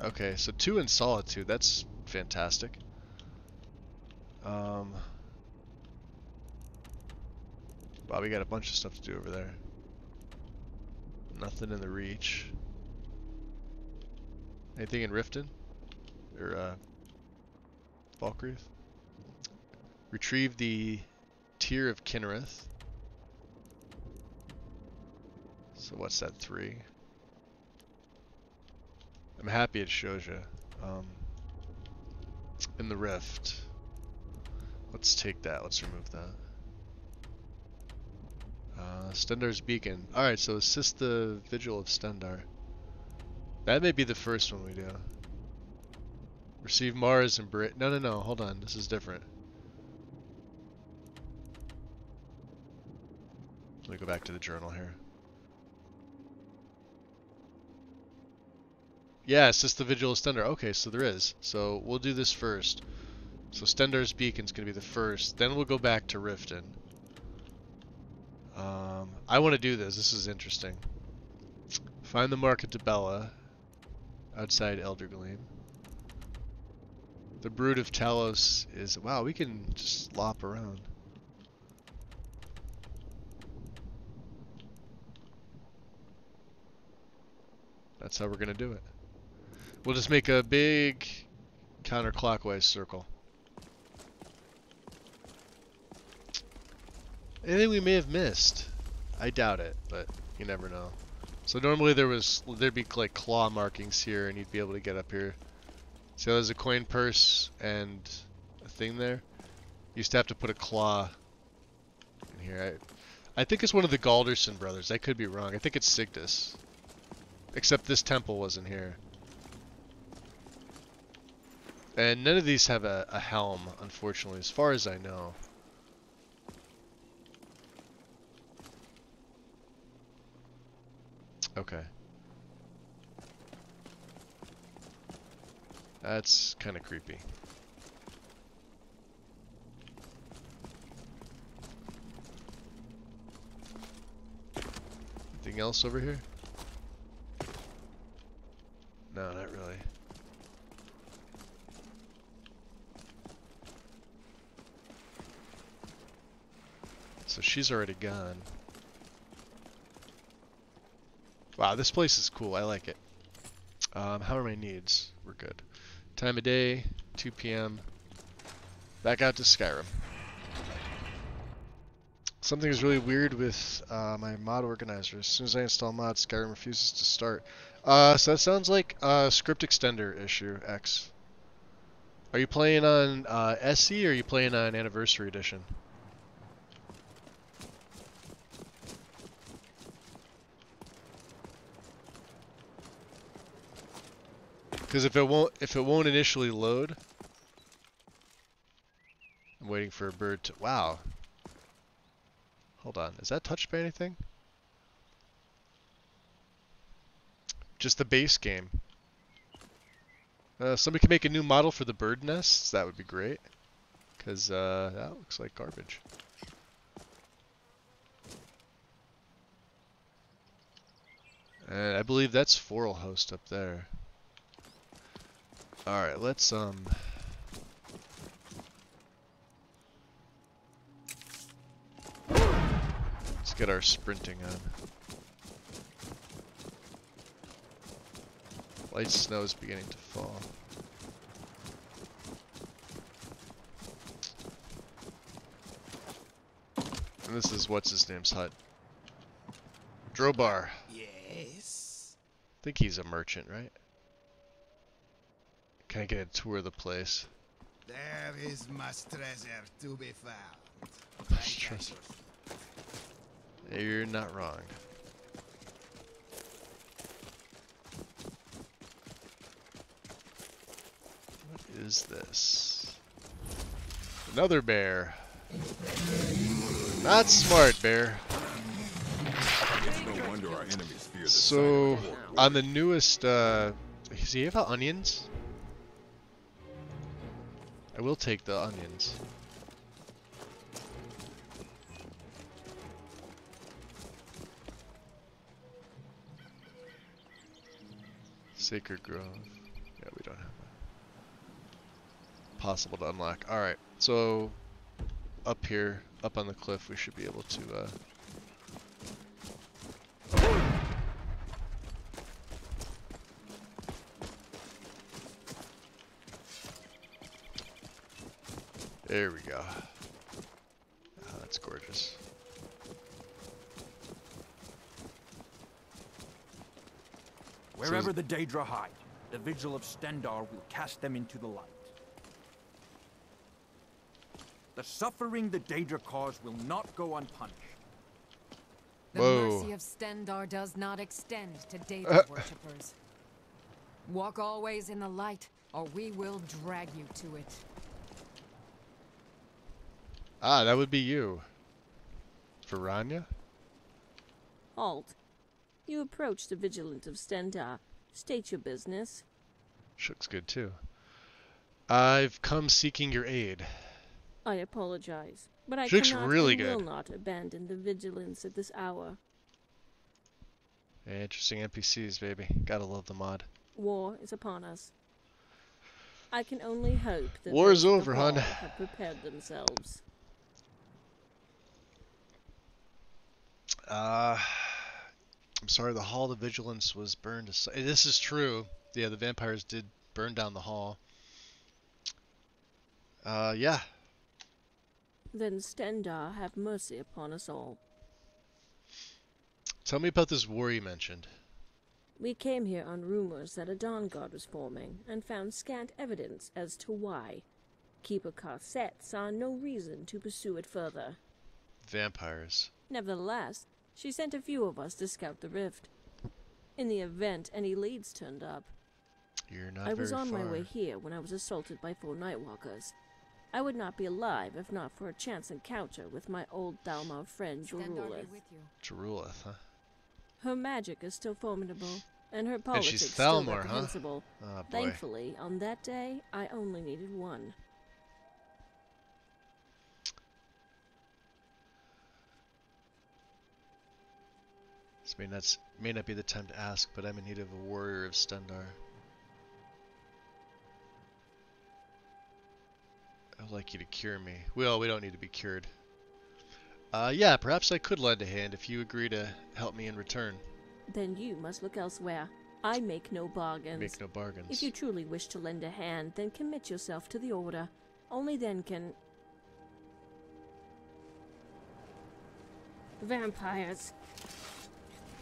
Okay, so 2 in Solitude. That's fantastic. Wow, we got a bunch of stuff to do over there. Nothing in the Reach. Anything in Riften? Or, Falkreath? Retrieve the Tear of Kinnereth. So what's that, 3? I'm happy it shows you. In the Rift. Let's take that. Let's remove that. Stendar's Beacon. Alright, so assist the Vigil of Stendar. That may be the first one we do. Receive Mars and Brit. No, hold on. This is different. Let me go back to the journal here. Yeah, assist the Vigil of Stendar. Okay, so there is. So we'll do this first. So Stendar's Beacon's going to be the first. Then we'll go back to Riften. I want to do this. This is interesting. Find the Mark of Dibella outside Eldergleam. The Brood of Talos is... Wow, we can just lop around. That's how we're going to do it. We'll just make a big counterclockwise circle. Anything we may have missed? I doubt it, but you never know. So normally there'd be like claw markings here and you'd be able to get up here. So there's a coin purse and a thing there. You used to have to put a claw in here. I think it's one of the Galderson brothers. I could be wrong. I think it's Sigdus. Except this temple wasn't here. And none of these have a helm, unfortunately, as far as I know. Okay. That's kind of creepy. Anything else over here? No, not really. So she's already gone. Wow, this place is cool. I like it. How are my needs? We're good. Time of day, 2 p.m. Back out to Skyrim. Something is really weird with my mod organizer. As soon as I install mods, Skyrim refuses to start. So that sounds like a script extender issue, X. Are you playing on SE or are you playing on Anniversary Edition? Because if it won't initially load, I'm waiting for a bird to. Wow. Hold on. Is that touched by anything? Just the base game. Somebody can make a new model for the bird nests. That would be great. Because that looks like garbage. And I believe that's Forelhost up there. Alright, let's get our sprinting on. Light snow is beginning to fall. And this is what's his name's hut. Drobar. Yes. I think he's a merchant, right? Can I get a tour of the place? There is much treasure to be found. You're not wrong. What is this? Another bear. Not smart, bear. It's no wonder our enemies fear the So, on the newest, does he have onions? I will take the onions. Sacred Grove. Yeah, we don't have that. Possible to unlock. Alright, so up here, up on the cliff, we should be able to there we go. Oh, that's gorgeous. Wherever the Daedra hide, the Vigil of Stendarr will cast them into the light. The suffering the Daedra cause will not go unpunished. The mercy of Stendarr does not extend to Daedra worshippers. Walk always in the light, or we will drag you to it. Ah, that would be you. Verania? Halt. You approach the Vigilant of Stendarr. State your business. Shook's good too. I've come seeking your aid. I apologize, but I Shook's cannot really and will good. not abandon the Vigilance at this hour. Yeah, interesting NPCs, baby. Gotta love the mod. War is upon us. I can only hope that War's those at over, the hon. Hall have prepared themselves. I'm sorry, the Hall of Vigilance was burned aside. This is true. Yeah, the vampires did burn down the hall. Yeah. Then Stendarr have mercy upon us all. Tell me about this war you mentioned. We came here on rumors that a Dawn Guard was forming, and found scant evidence as to why. Keeper Carset saw no reason to pursue it further. Vampires. Nevertheless, she sent a few of us to scout the rift. In the event any leads turned up, You're not I was very on my far. way here when I was assaulted by 4 Nightwalkers. I would not be alive if not for a chance encounter with my old Thalmor friend Jorulith. Jorulith, huh? Her magic is still formidable, and her And politics she's still Thalmor, huh? reprehensible. Oh, boy. Thankfully, on that day, I only needed one. This may not be the time to ask, but I'm in need of a warrior of Stendarr. I'd like you to cure me. Well, we don't need to be cured. Yeah, perhaps I could lend a hand if you agree to help me in return. Then you must look elsewhere. I make no bargains. Make no bargains. If you truly wish to lend a hand, then commit yourself to the Order. Only then can... Vampires.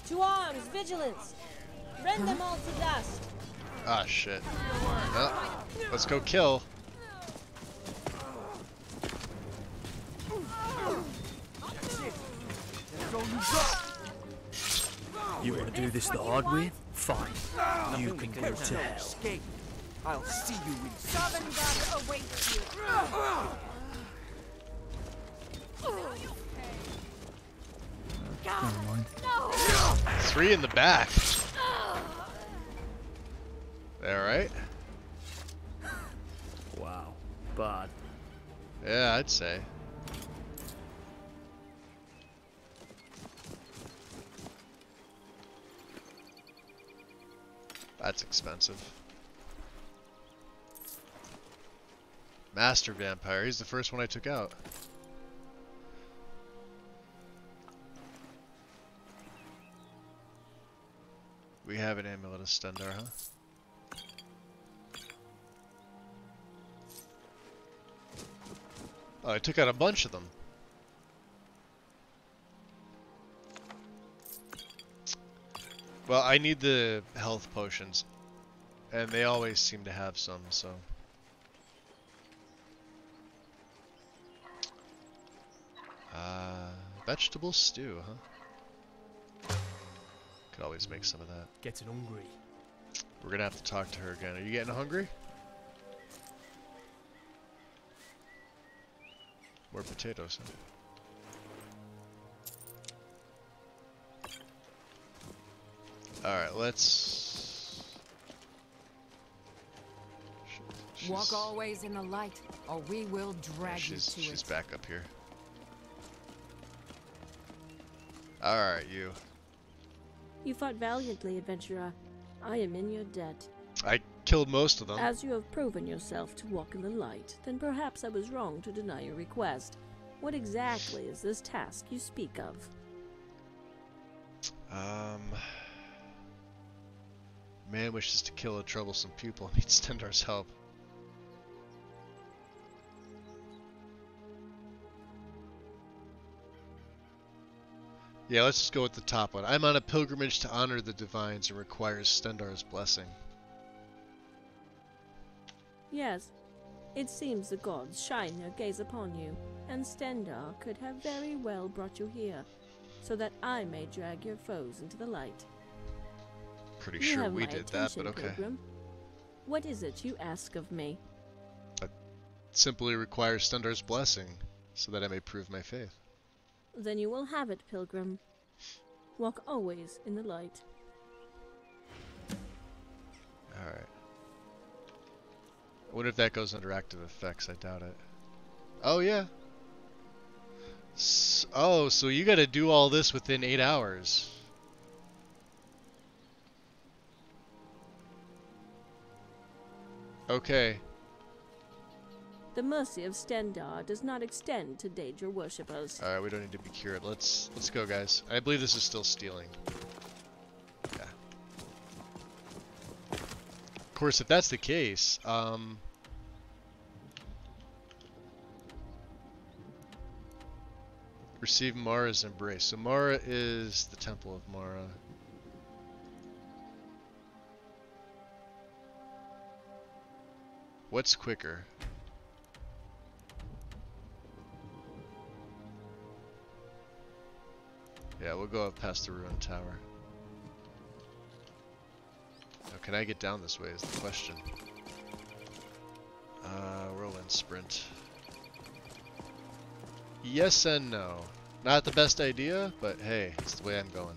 To arms, vigilance! Rend them all to dust! Ah, shit. Oh, let's go kill. You want to do this the hard way? Fine. You can go to hell. Escape. I'll see you in Sovngarde awaits you. Never mind. 3 in the back. Alright. Wow. Bad. Yeah, I'd say. That's expensive. Master Vampire, he's the first one I took out. We have an Amulet of Stendarr, huh? Oh, I took out a bunch of them. Well, I need the health potions, and they always seem to have some, so... vegetable stew, huh? Could always make some of that. Getting hungry. We're gonna have to talk to her again. Are you getting hungry? More potatoes, huh? Alright, let's... Walk always in the light, or we will drag you to it. She's back up here. Alright, you. You fought valiantly, adventurer. I am in your debt. I killed most of them. As you have proven yourself to walk in the light, then perhaps I was wrong to deny your request. What exactly is this task you speak of? Man wishes to kill a troublesome pupil, needs Stendarr's help. Yeah, let's just go with the top one. I'm on a pilgrimage to honor the divines and requires Stendarr's blessing. Yes. It seems the gods shine their gaze upon you, and Stendarr could have very well brought you here, so that I may drag your foes into the light. Pretty sure we did that, but okay. Pilgrim. What is it you ask of me? I simply require Stendarr's blessing, so that I may prove my faith. Then you will have it, Pilgrim. Walk always in the light. Alright. I wonder if that goes under active effects. I doubt it. Oh, yeah. Oh, so you gotta do all this within 8 hours. Okay. The mercy of Stendarr does not extend to Daedra worshippers. Alright, we don't need to be cured. Let's go, guys. I believe this is still stealing. Yeah. Of course, if that's the case, receive Mara's embrace. So Mara is the Temple of Mara. What's quicker? Yeah, we'll go up past the ruined tower. Now, can I get down this way is the question. Whirlwind sprint. Yes and no. Not the best idea, but hey, it's the way I'm going.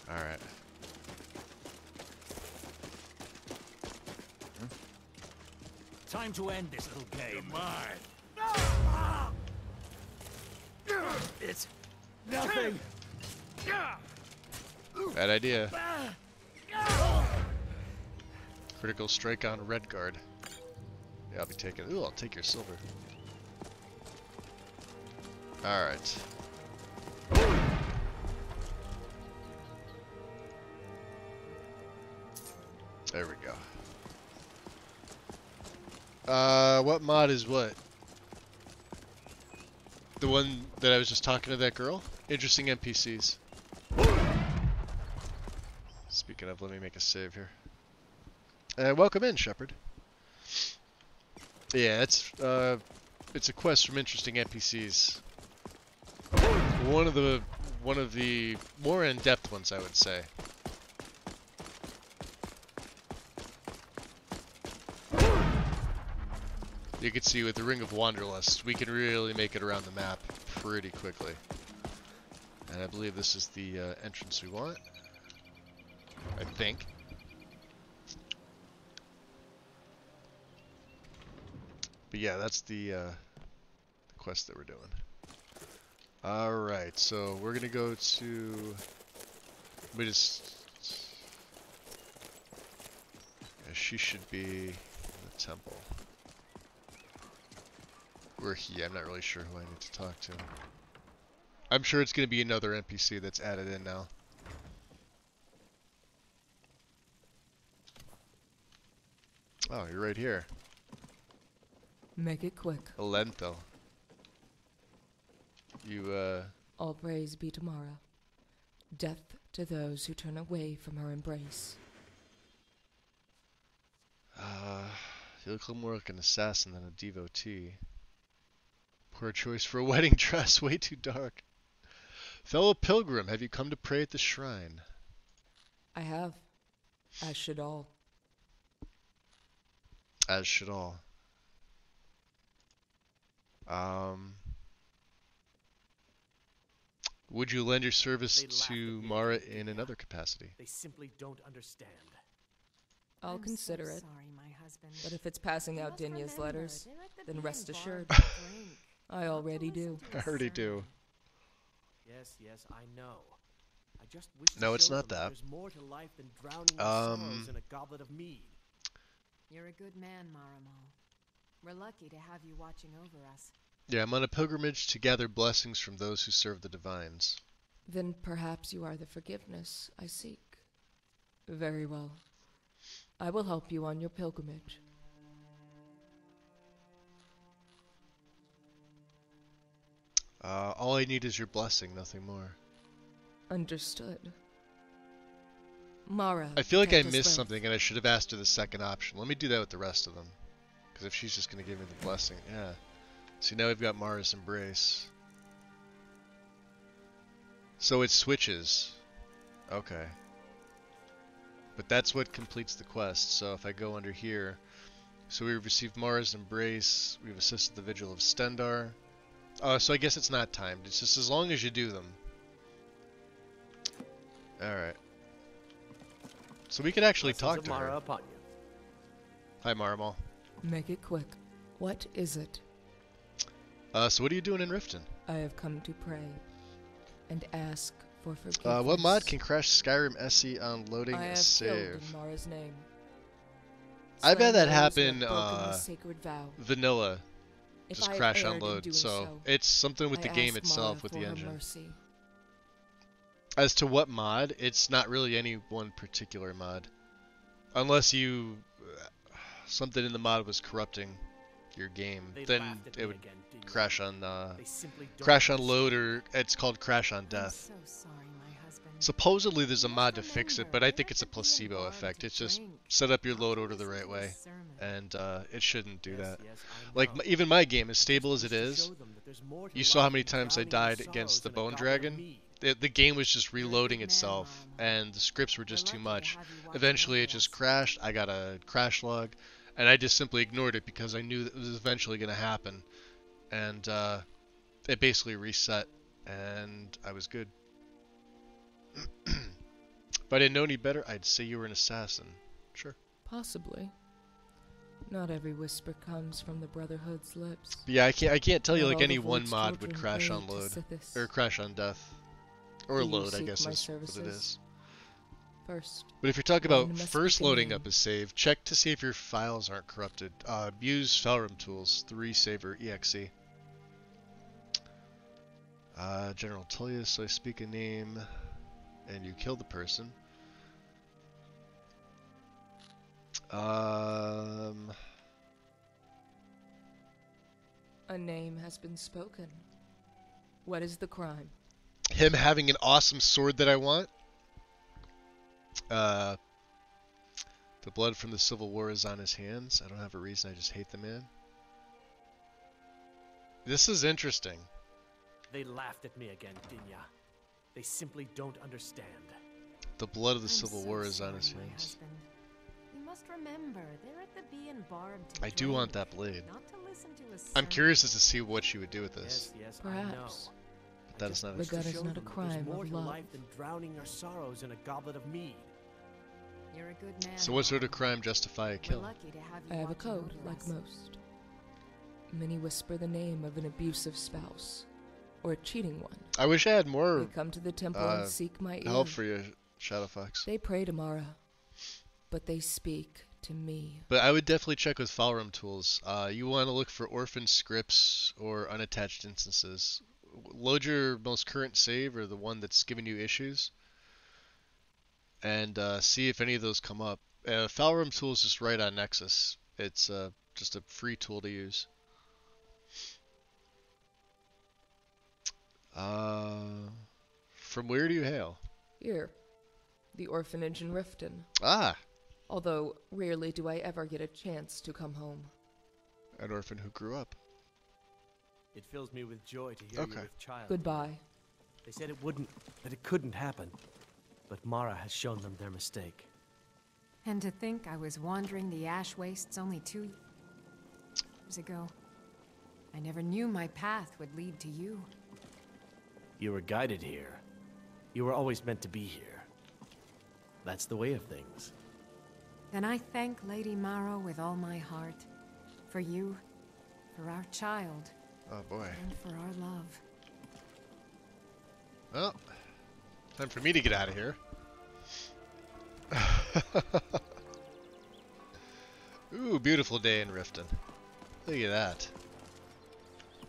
Alright. Time to end this little game. You're mine. It's nothing. Bad idea. Critical strike on Redguard. Yeah, I'll be taking. Ooh, I'll take your silver. Alright. There we go. What mod is what? The one that I was just talking to that girl? Interesting NPCs. Speaking of, let me make a save here. Welcome in, Shepard. Yeah, it's a quest from interesting NPCs. One of the more in-depth ones, I would say. You can see with the Ring of Wanderlust, we can really make it around the map pretty quickly. And I believe this is the entrance we want. I think. But yeah, that's the quest that we're doing. Alright, so we're gonna go to... We just... Yeah, she should be in the temple. Or he, I'm not really sure who I need to talk to. I'm sure it's gonna be another NPC that's added in now. Oh, you're right here. Make it quick. Alento. You, All praise be to Mara. Death to those who turn away from her embrace. You look a little more like an assassin than a devotee. Poor choice for a wedding dress, way too dark. Fellow pilgrim, have you come to pray at the shrine? I have. As should all. As should all. Would you lend your service to Mara in another capacity? They simply don't understand. I'll consider it. Sorry, my husband. But if it's passing out Dinya's letters, then rest assured. I already do. I already do. Yes, yes, I know. I just wish to No, it's show not them that. There's more to life than drowning your sorrows in a goblet of mead. You're a good man, Maramo. We're lucky to have you watching over us. Yeah, I'm on a pilgrimage to gather blessings from those who serve the divines. Then perhaps you are the forgiveness I seek. Very well. I will help you on your pilgrimage. All I need is your blessing, nothing more. Understood. Mara. I feel like I protect us missed both. something and I should have asked her the second option. Let me do that with the rest of them. Because if she's just going to give me the blessing, yeah. See, now we've got Mara's Embrace. So it switches. Okay. But that's what completes the quest. So if I go under here, so we've received Mara's Embrace, we've assisted the Vigil of Stendarr. So I guess it's not timed. It's just as long as you do them. Alright. So we could actually talk to her. Upon you. Hi, Marmal. Make it quick. What is it? So what are you doing in Riften? I have come to pray and ask for forgiveness. What mod can crash Skyrim SE on loading I a have save? killed in Mara's name. I've had that Slain those who happen, have broken the sacred vow. vanilla. If Just I have crash erred on in load. doing So it's something with I the game ask itself, Mara with for the her engine. mercy. As to what mod, it's not really any one particular mod. Unless you... something in the mod was corrupting your game, then it would crash on load, or it's called crash on death. I'm so sorry, my husband. Supposedly there's a mod to fix it, but I think it's a placebo effect. It's just set up your load order the right way, and it shouldn't do that. Like even my game, as stable as it is, you saw how many times I died against the Bone Dragon. The game was just reloading itself, and the scripts were just too much. Eventually it just crashed. I got a crash log, and I just simply ignored it because I knew that it was eventually going to happen. And it basically reset, and I was good. If I didn't know any better, I'd say you were an assassin. Sure. Possibly. Not every whisper comes from the Brotherhood's lips. But yeah, I can't tell you Not like all any the one Void's mod would children crash pray on to load, Sithis. or crash on death, or Do you load, I seek guess my is what it services? is. First, But if you're talking one about must first begin loading in. up a save, check to see if your files aren't corrupted. Use Felrim Tools, 3 Saver EXE. General Tullius, so I speak a name, and you kill the person. a name has been spoken. What is the crime? Him having an awesome sword that I want. The blood from the Civil War is on his hands. I don't have a reason, I just hate the man. This is interesting. They laughed at me again, Dinya. They simply don't understand. The blood of the I'm Civil so War is on sorry, his my hands. husband. You must remember, they're at the Bee and Barb to I do drink, want that blade. not to listen to a I'm sermon. curious as to see what she would do with this. Yes, Perhaps. That is not. Regret is not a crime more of to love. life than drowning our sorrows in a goblet of mead. You're a good man. So what sort of crime justify a We're kill? lucky to have you I have a watching code, over like us. most. Many whisper the name of an abusive spouse, or a cheating one. I wish I had more. They come to the temple and seek my ear. Help for you, Shadowfox. They pray to Mara, but they speak to me. But I would definitely check with Falrum tools. You want to look for orphan scripts or unattached instances. Load your most current save or the one that's giving you issues, and see if any of those come up. Falrum tools is right on Nexus. It's just a free tool to use. From where do you hail? Here, the orphanage in Riften. Ah, Although rarely do I ever get a chance to come home. an orphan who grew up. It fills me with joy to hear Okay. you with child. Goodbye. They said that it couldn't happen. But Mara has shown them their mistake. And to think I was wandering the ash wastes only 2 years ago. I never knew my path would lead to you. You were guided here. You were always meant to be here. That's the way of things. Then I thank Lady Maro with all my heart. For you, for our child, Oh boy. and for our love. Well, time for me to get out of here. Ooh, beautiful day in Riften. Look at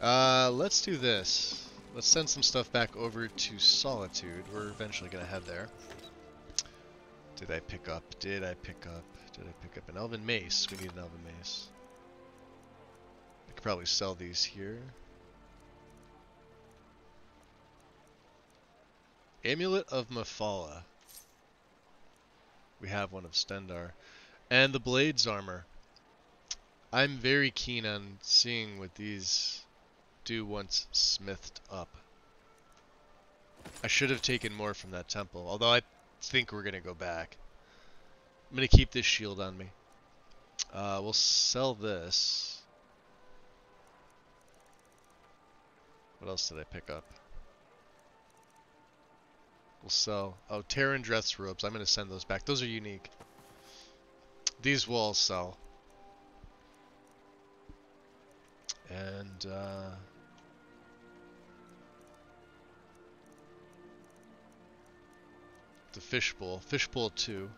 that. Let's do this. Let's send some stuff back over to Solitude. We're eventually gonna head there. Did I pick up an Elven Mace? We need an Elven Mace. I could probably sell these here. Amulet of Mephala. We have one of Stendar. And the Blades armor. I'm very keen on seeing what these do once smithed up. I should have taken more from that temple, although I think we're going to go back. I'm going to keep this shield on me. We'll sell this. What else did I pick up? We'll sell. Oh, Terran dress robes. I'm going to send those back. Those are unique. These will all sell. And, the fishbowl. Fishbowl 2.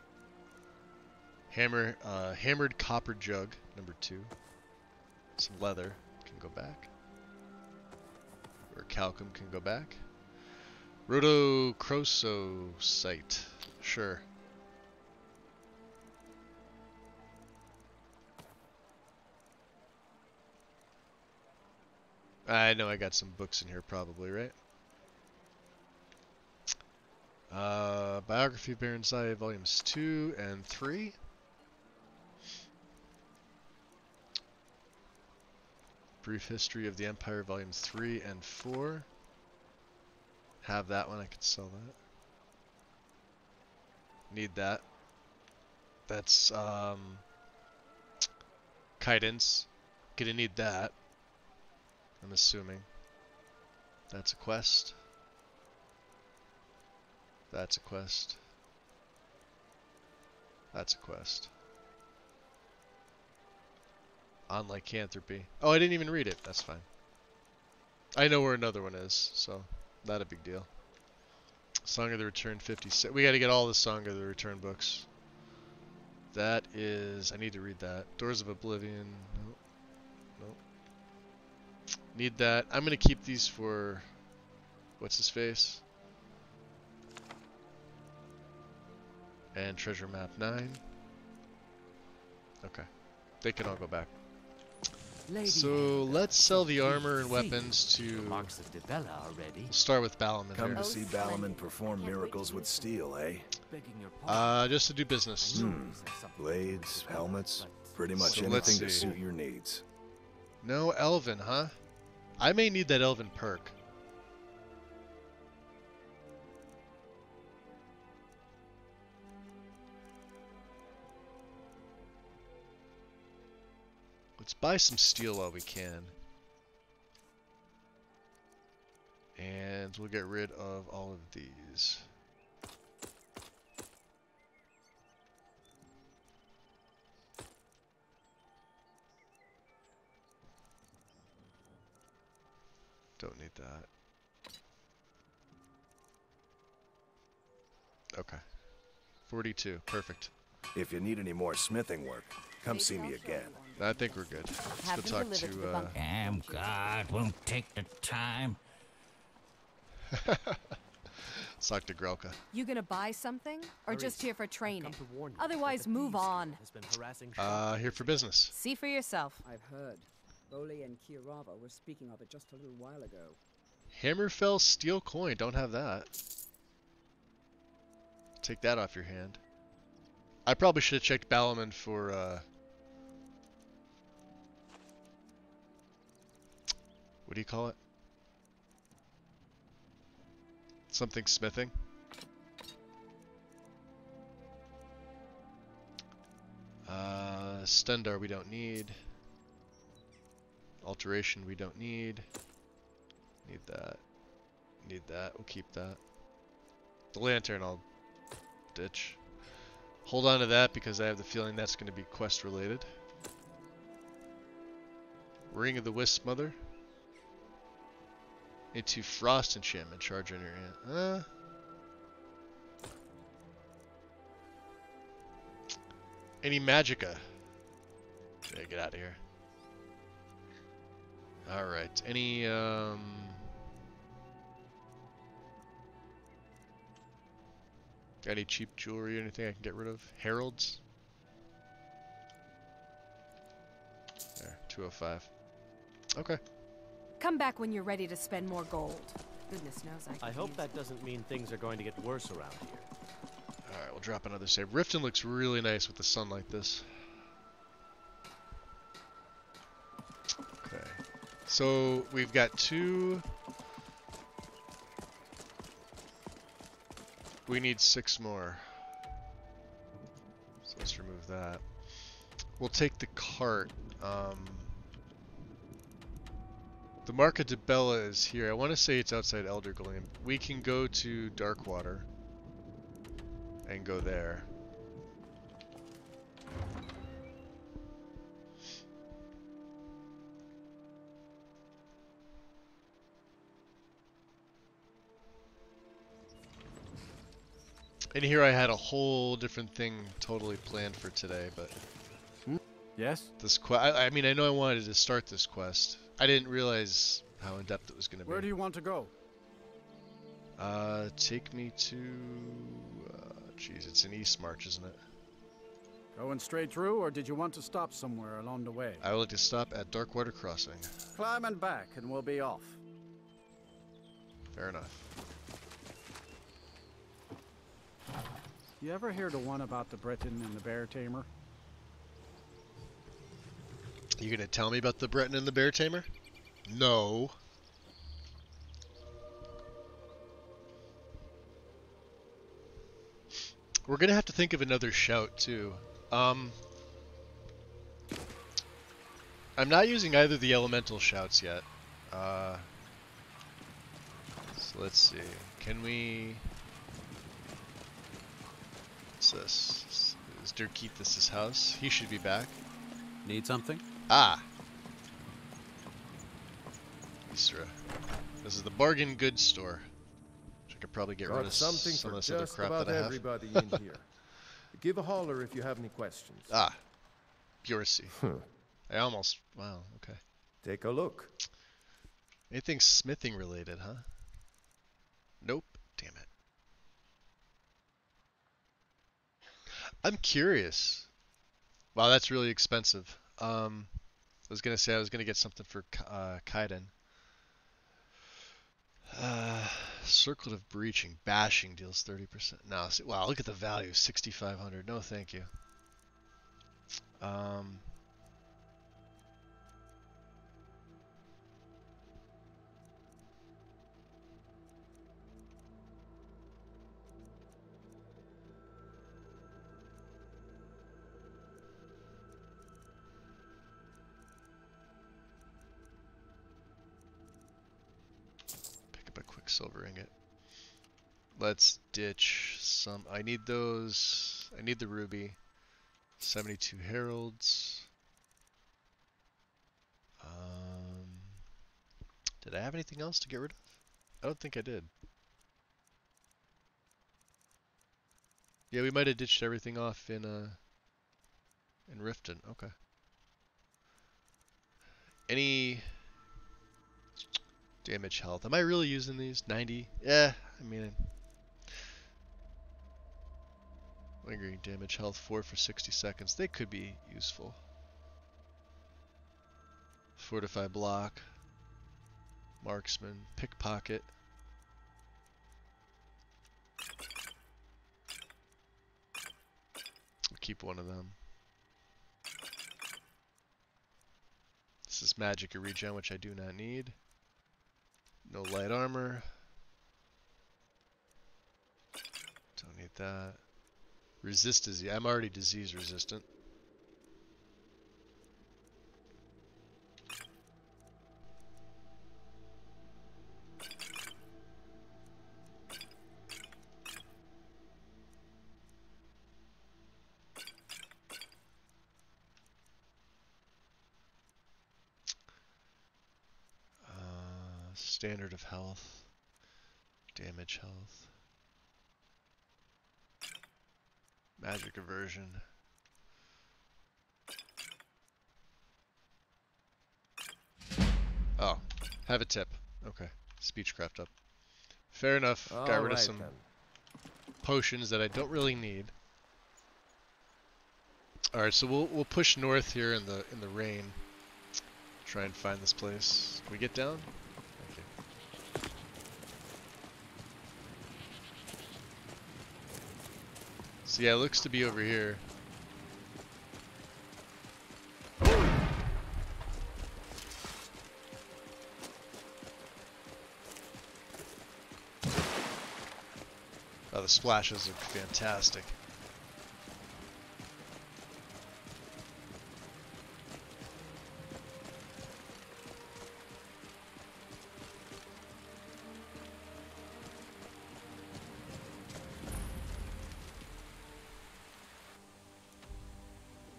Hammered copper jug, number 2. Some leather can go back. Or Calcum can go back. Rhodochrosite. Sure. I know I got some books in here probably, right? Biography of Baron Zaya, volumes 2 and 3. Brief History of the Empire, volumes 3 and 4. Have that one, I could sell that. Need that. That's, Guidance. Gonna need that. I'm assuming. That's a quest. That's a quest. That's a quest. On Lycanthropy. Oh, I didn't even read it. That's fine. I know where another one is, so not a big deal. Song of the Return 56. We gotta get all the Song of the Return books. That is... I need to read that. Doors of Oblivion. Nope. Nope. Need that. I'm gonna keep these for... What's his face? And Treasure Map 9. Okay. They can all go back. So let's sell the armor and weapons to... Marks of Dibella already. We'll start with Balaman Come here. to see Balaman perform miracles with steel, eh? Just to do business. Blades, helmets, pretty much So let's anything to see. suit your needs. No Elven, huh? I may need that Elven perk. Let's buy some steel while we can. And hands. We'll get rid of all of these. Don't need that. Okay. 42. Perfect. If you need any more smithing work, come see me again. I think we're good. Let's go talk to... Damn God won't take the time. Let's talk to Grelka. You gonna buy something? Or just here for training? Otherwise, move on. Here for business. See for yourself. I've heard. Boley and Kirava were speaking of it just a little while ago. Hammerfell steel coin. Don't have that. Take that off your hand. I probably should have checked Balaman for, what do you call it? Something smithing. Stendar we don't need. Alteration we don't need. Need that. Need that. We'll keep that. The lantern I'll ditch. Hold on to that because I have the feeling that's going to be quest related. Ring of the Wisp Mother. Into Frost enchantment charge on your hand. Any Magicka? Yeah, get out of here. Alright. Any got any cheap jewelry or anything I can get rid of? Heralds? There, 205. Okay. Come back when you're ready to spend more gold. Goodness knows I hope that doesn't mean things are going to get worse around here. Alright, we'll drop another save. Riften looks really nice with the sun like this. Okay. So, we've got 2... We need 6 more. So let's remove that. We'll take the cart. The Marca de Bella is here. I want to say it's outside Eldergleam. We can go to Darkwater and go there. And here I had a whole different thing totally planned for today, but yes. This I mean, I know I wanted to start this quest. I didn't realize how in depth it was going to be. Where do you want to go? Take me to. Geez, it's an east march, isn't it? Going straight through, or did you want to stop somewhere along the way? I would like to stop at Darkwater Crossing. Climb and back, and we'll be off. Fair enough. You ever hear the one about the Breton and the Bear Tamer? You gonna tell me about the Breton and the Bear Tamer? No. We're gonna have to think of another shout too. I'm not using either of the elemental shouts yet. So let's see. Can we? What's this? Is Dirkethus' house? He should be back. Need something? Ah. Isra. This is the bargain goods store. Which I could probably get rid of something some for of this other just crap about that I have. everybody in here. Give a holler if you have any questions. Ah. Puracy. I almost... Wow, okay. Take a look. Anything smithing related, huh? Nope. Damn it. I'm curious. Wow, that's really expensive. I was gonna say I was gonna get something for Kaiden. Circlet of Breaching. Bashing deals 30%. No, see, wow, look at the value. 6,500. No, thank you. silver ingot. Let's ditch some. I need those. I need the ruby. 72 heralds. Did I have anything else to get rid of? I don't think I did. Yeah, we might have ditched everything off in Riften. Okay. Any damage health? Am I really using these? 90? Yeah, I mean, lingering damage health 4 for 60 seconds. They could be useful. Fortify block. Marksman, pickpocket. I'll keep one of them. This is magic regen, which I do not need. No light armor. Don't need that. Resist disease. I'm already disease resistant. Standard of health, damage health, magic aversion. Oh, have a tip. Okay, speechcraft up. Fair enough. Got rid of some potions that I don't really need. All right, so we'll push north here in the rain. Try and find this place. Can we get down? So yeah, it looks to be over here. Oh, the splashes look fantastic.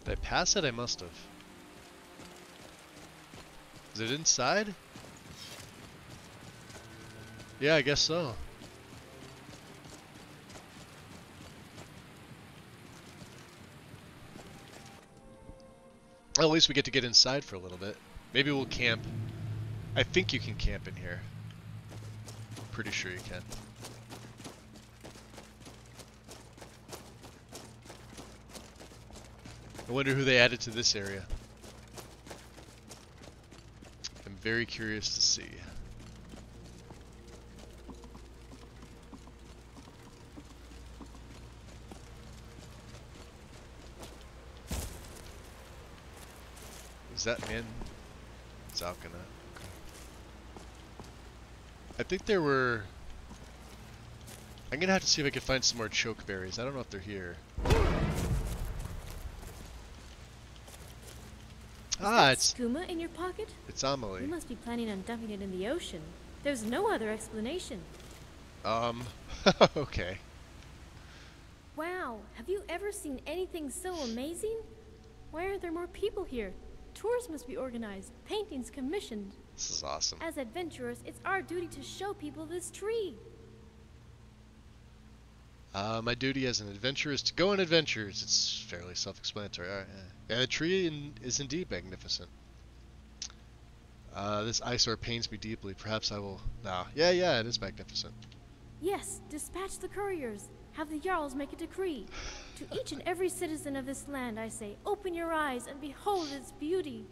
Did I pass it? I must have. Is it inside? Yeah, I guess so. Well, at least we get to get inside for a little bit. Maybe we'll camp. I think you can camp in here. Pretty sure you can. I wonder who they added to this area. I'm very curious to see. Is that man? Zalkana. Okay. I think there were... I'm gonna have to see if I can find some more choke berries. I don't know if they're here. Ah, it's skooma in your pocket? It's Amelie. You must be planning on dumping it in the ocean. There's no other explanation. Okay. Wow, have you ever seen anything so amazing? Why aren't there more people here? Tours must be organized, paintings commissioned. This is awesome. As adventurers, it's our duty to show people this tree. My duty as an adventurer is to go on adventures. It's fairly self-explanatory. Yeah, the tree is indeed magnificent. This eyesore pains me deeply. Perhaps I will... No. Yeah, it is magnificent. Yes, dispatch the couriers. Have the Jarls make a decree. To each and every citizen of this land, I say, open your eyes and behold its beauty.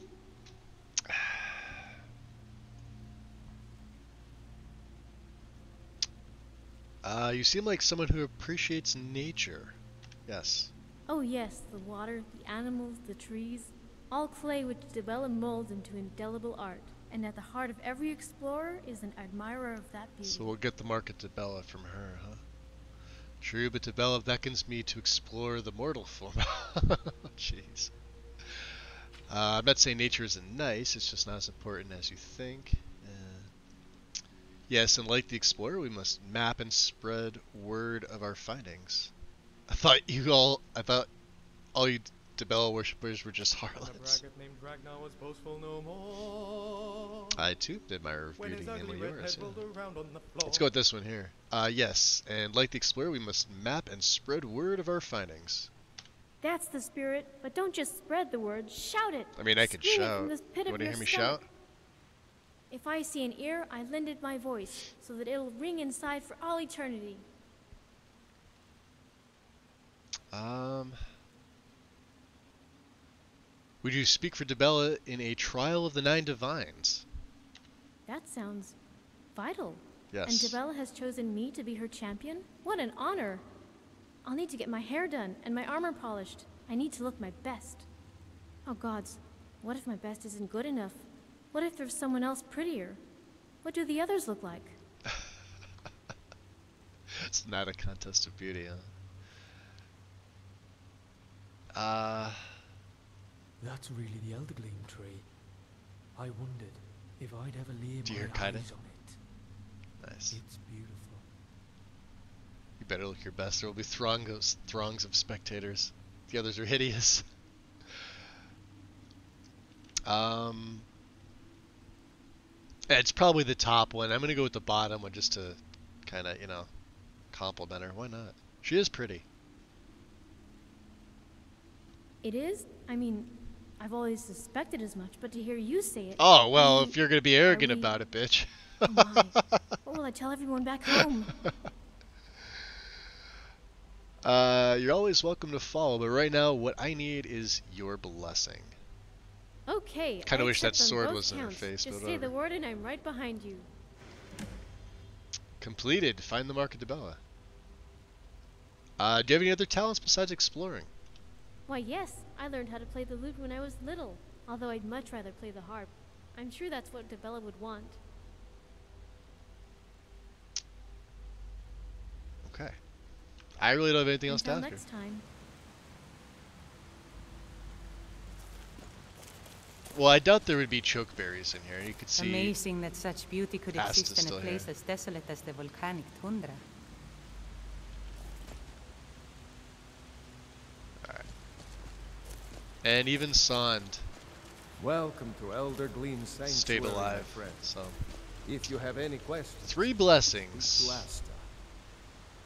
You seem like someone who appreciates nature. Yes. Oh yes, the water, the animals, the trees, all clay which develop molds into indelible art. And at the heart of every explorer is an admirer of that beauty. So we'll get the market to Bella from her, huh? True, but Bella beckons me to explore the mortal form. Jeez. I'm not saying nature isn't nice, it's just not as important as you think. Yes, and like the explorer, we must map and spread word of our findings. I thought all you Dibella worshippers were just harlots. Named Ragnar was boastful no more. I too admire When beauty, his ugly namely red yours. head rolled around on the floor. Let's go with this one here. Yes, and like the explorer, we must map and spread word of our findings. That's the spirit, but don't just spread the word, shout it. I mean, I can Scream it shout. from this pit You of want to your hear me stomach. shout? If I see an ear, I lend it my voice, so that it'll ring inside for all eternity. Would you speak for Dibella in a trial of the 9 divines? That sounds vital. Yes. And Dibella has chosen me to be her champion? What an honor! I'll need to get my hair done and my armor polished. I need to look my best. Oh gods, what if my best isn't good enough? What if there's someone else prettier? What do the others look like? It's not a contest of beauty, huh? That's really the Eldergleam tree. I wondered if I'd ever lay Do you my hear Kaiden? eyes on it. Nice. It's beautiful. You better look your best. There will be throngs of spectators. The others are hideous. It's probably the top one. I'm gonna go with the bottom one just to kind of, compliment her. Why not? She is pretty. It is? I mean, I've always suspected as much, but to hear you say it... Oh, well, I mean, if you're gonna be arrogant are we- about it, bitch. Oh my. What will I tell everyone back home? You're always welcome to follow, but right now, what I need is your blessing. Okay. Kinda I wish that accept on sword both was in her counts. face, Just but say the whatever. word and I'm right behind you. Completed. Find the Mark of Dibella. Do you have any other talents besides exploring? Why, yes. I learned how to play the lute when I was little, although I'd much rather play the harp. I'm sure that's what Dibella would want. Okay. I really don't have anything else to Until ask next her. time. Well, I doubt there would be chokeberries in here. You could see. Amazing that such beauty could Asta's exist in still a here. place as desolate as the volcanic tundra. Alright. And even Sand Welcome to Eldergleam Sanctuary, stayed my alive. friend. So, If you have any questions, 3 speak blessings. to Asta.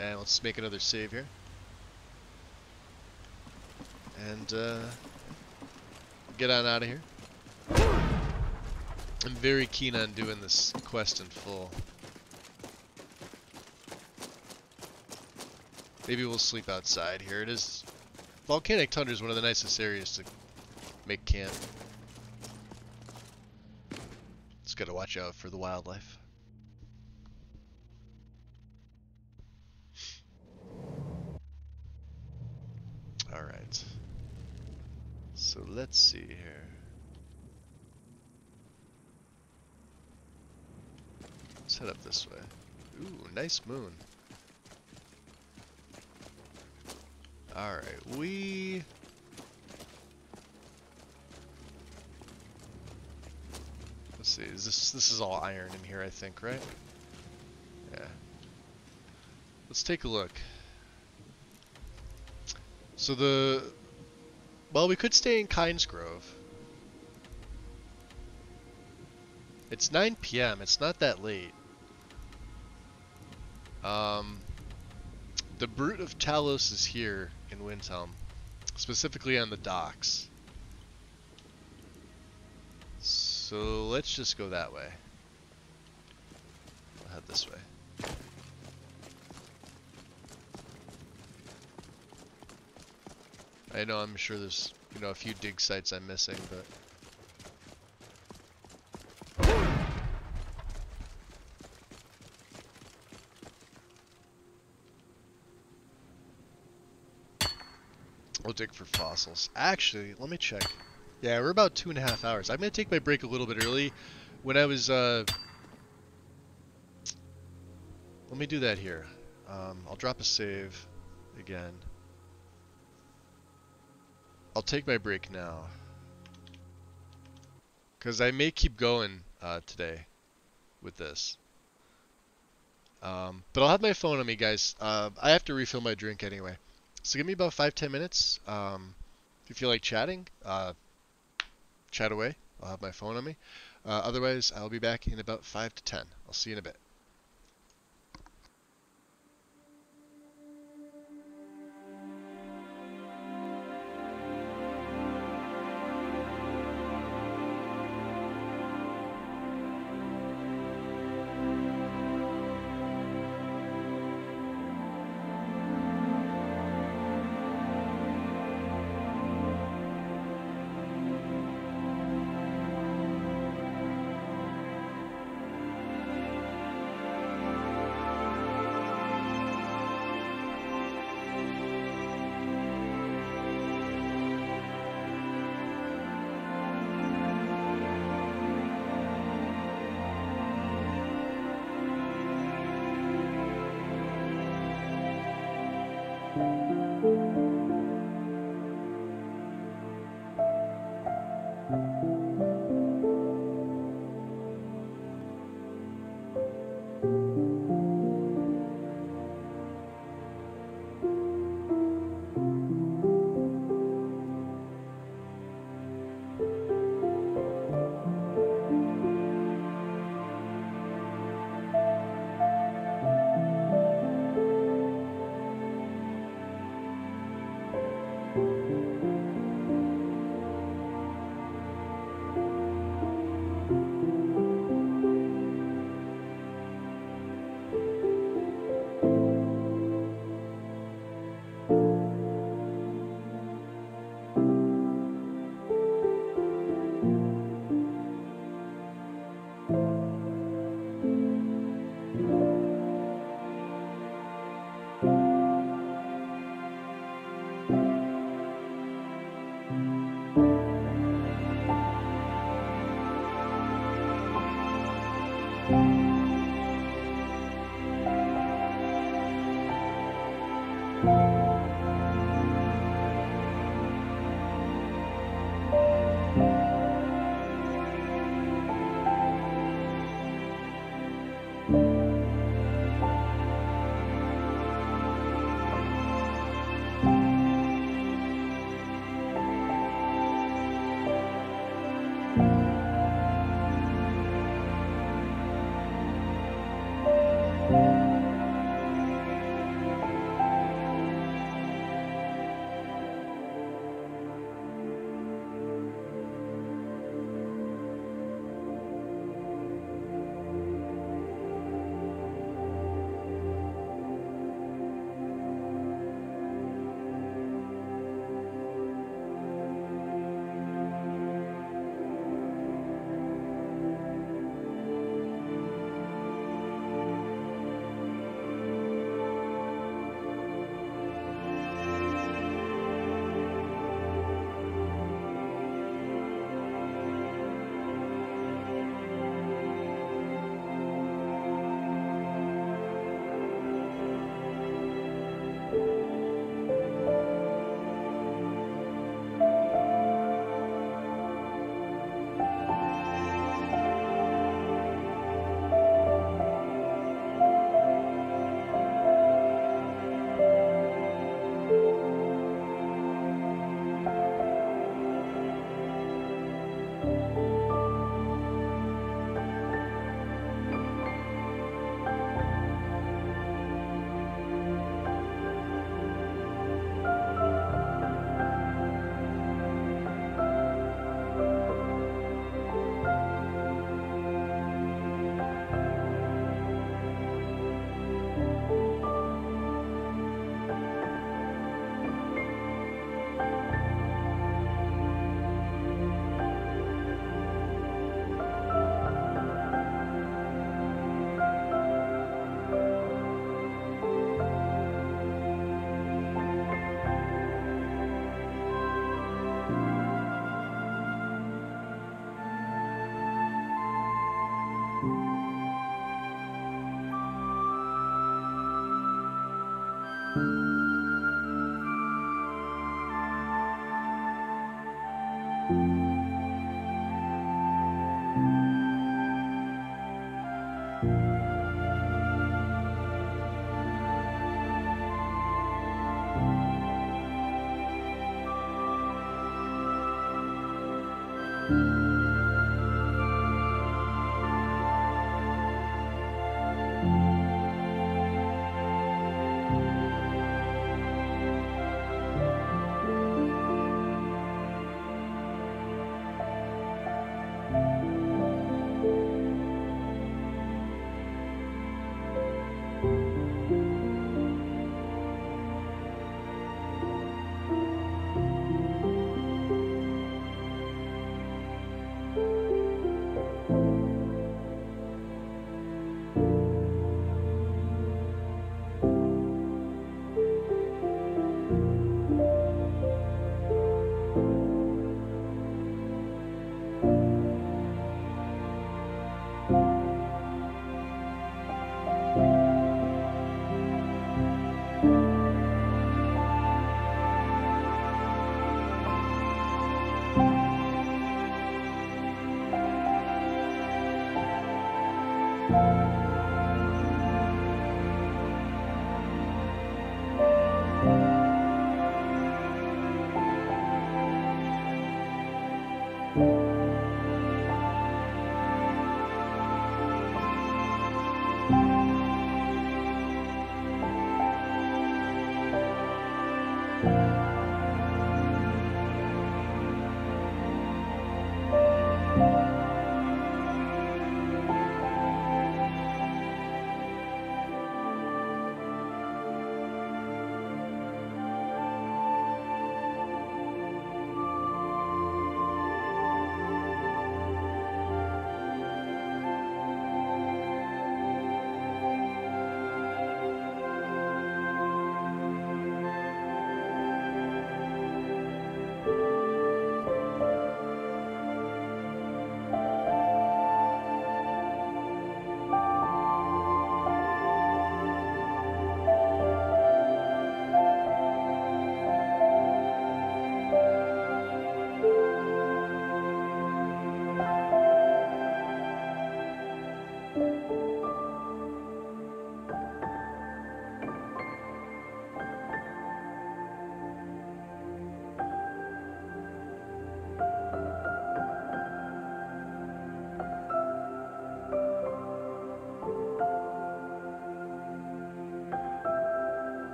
And let's make another save here. And get on out of here. I'm very keen on doing this quest in full. Maybe we'll sleep outside here. It is Volcanic Tundra is one of the nicest areas to make camp. Just gotta watch out for the wildlife. Alright. So let's see here. Let's head up this way. Ooh, nice moon. Alright, let's see, this is all iron in here, I think, right? Yeah. Let's take a look. So well, we could stay in Kynes Grove. It's 9 p.m. It's not that late. The Brute of Talos is here in Windhelm, specifically on the docks. So let's just go that way. I'll head this way. I know, I'm sure there's, a few dig sites I'm missing, but... We'll dig for fossils. Actually, let me check. Yeah, we're about 2.5 hours. I'm gonna take my break a little bit early. When I was, let me do that here. I'll drop a save again. I'll take my break now. Because I may keep going today with this. But I'll have my phone on me, guys. I have to refill my drink anyway. So give me about 5-10 minutes. If you feel like chatting, chat away. I'll have my phone on me. Otherwise, I'll be back in about 5 to 10. I'll see you in a bit.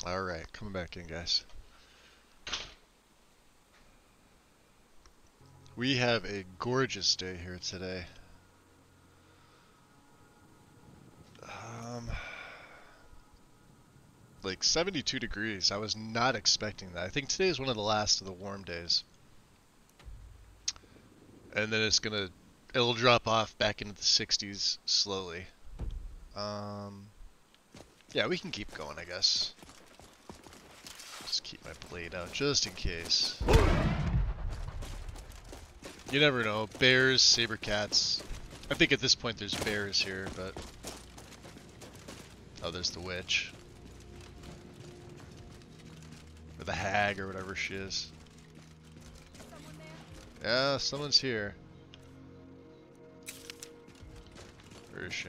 Alright, coming back in, guys. We have a gorgeous day here today. Like 72 degrees. I was not expecting that. I think today is one of the last of the warm days. And then it'll drop off back into the 60s slowly. Yeah, we can keep going, I guess. Just keep my blade out just in case. You never know. Bears, saber cats. I think at this point there's bears here, but... Oh, there's the witch. Or the hag, or whatever she is. Yeah, someone's here. Where is she?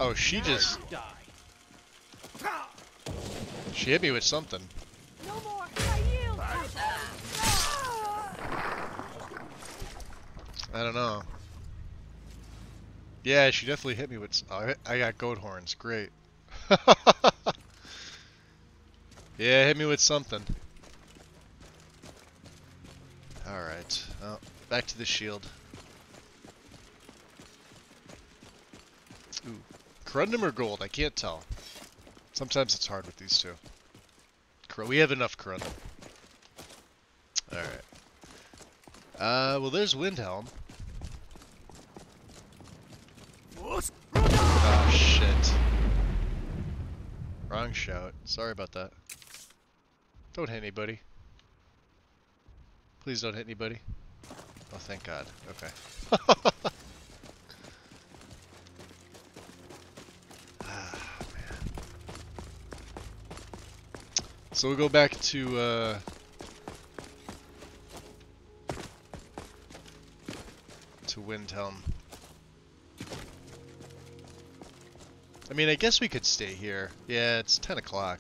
Oh, she just... She hit me with something. No more. I yield. I don't know. Yeah, she definitely hit me with... Oh, I got goat horns. Great. Yeah, hit me with something. Alright. Oh, back to the shield. Ooh. Corundum or gold? I can't tell. Sometimes it's hard with these two. We have enough Corundum. Alright. Well, there's Windhelm. Oh, shit. Wrong shout. Sorry about that. Don't hit anybody. Please don't hit anybody. Oh, thank God. Okay. Ah, man. So we'll go back to, Windhelm. I mean, I guess we could stay here. Yeah, it's 10 o'clock.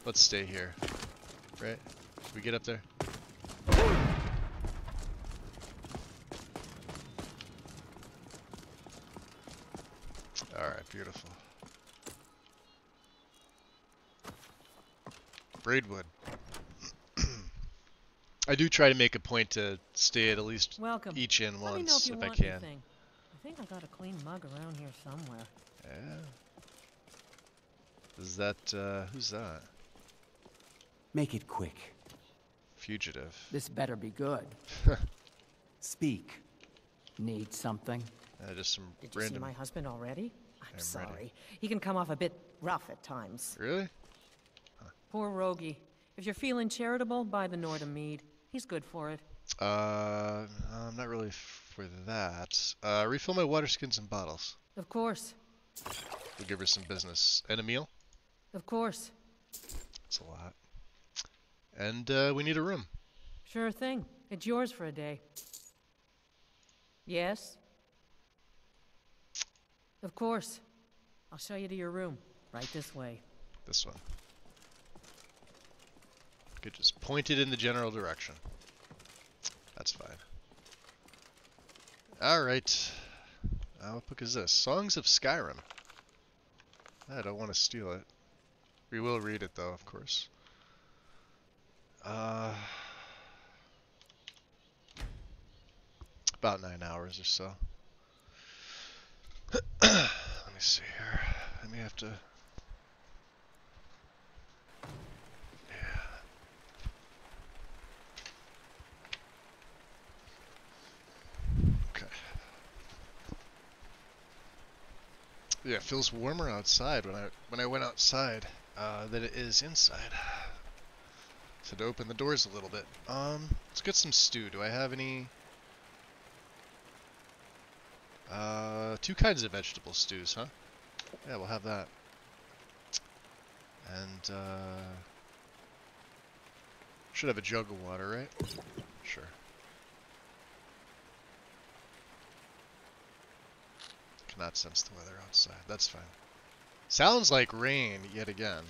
Let's stay here. Right? Should we get up there? Alright, beautiful. Braidwood. I do try to make a point to stay at least Welcome. each inn Let me know once if, you if I want can. anything. I think I got a clean mug around here somewhere. Yeah. Is that, who's that? Make it quick. Fugitive. This better be good. Speak. Need something? Just some Did you random... see my husband already? I'm sorry. ready. He can come off a bit rough at times. Really? Poor Rogie. If you're feeling charitable, buy the Nordham mead. He's good for it. I'm not really for that. Refill my water skins and bottles. Of course. We'll give her some business. And a meal? Of course. That's a lot. And, we need a room. Sure thing. It's yours for a day. Yes? Of course. I'll show you to your room. Right this way. This one. Could just point it in the general direction. That's fine. Alright. What book is this? Songs of Skyrim. I don't want to steal it. We will read it though, of course. About 9 hours or so. Let me see here. I may have to... Yeah, it feels warmer outside when I went outside than it is inside. So to open the doors a little bit. Let's get some stew. Do I have any? 2 kinds of vegetable stews, huh? Yeah, we'll have that. And should have a jug of water, right? Sure. Cannot sense the weather outside. That's fine. Sounds like rain yet again.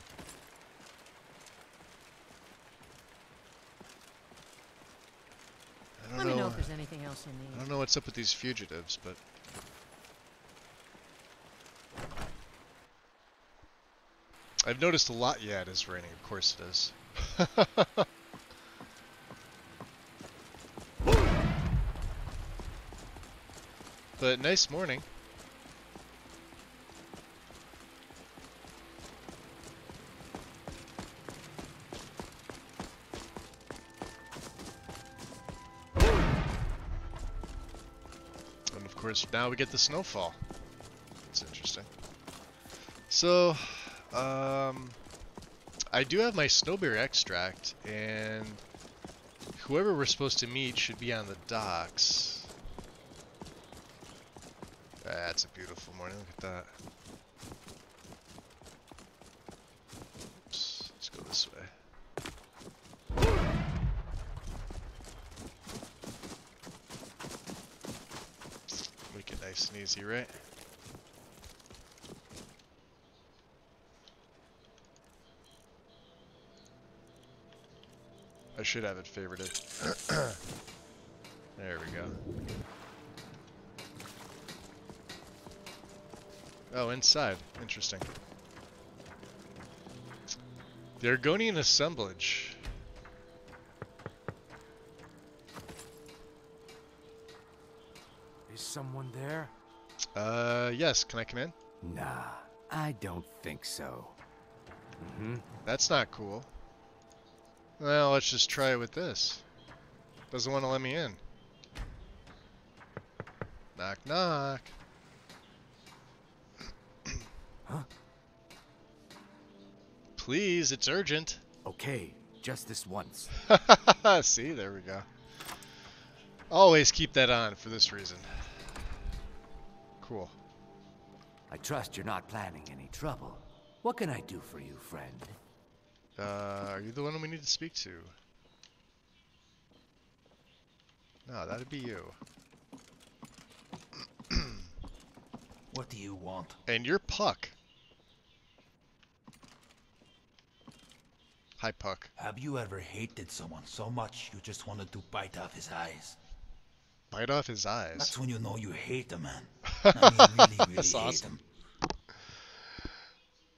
I don't Let me know if there's anything else you need. I don't know what's up with these fugitives, but... I've noticed a lot. Yeah, it is raining. Of course it is. But nice morning. And of course, now we get the snowfall. It's interesting. So, I do have my snowberry extract, and whoever we're supposed to meet should be on the docks. That's a beautiful morning. Look at that. nice and easy, right? I should have it favorited. There we go. Oh, inside. Interesting. The Argonian assemblage. Is someone there? Yes. Can I come in? Nah, I don't think so. That's not cool. Well, let's just try it with this. Doesn't want to let me in. Knock, knock. Huh? Please, it's urgent. Okay, just this once. See, there we go. Always keep that on for this reason. Cool. I trust you're not planning any trouble. What can I do for you, friend? Are you the one we need to speak to? No, that'd be you. What do you want? And you're Puck. Hi, Puck. Have you ever hated someone so much you just wanted to bite off his eyes? Bite off his eyes? That's when you know you hate a man. I mean, really That's hate awesome. him.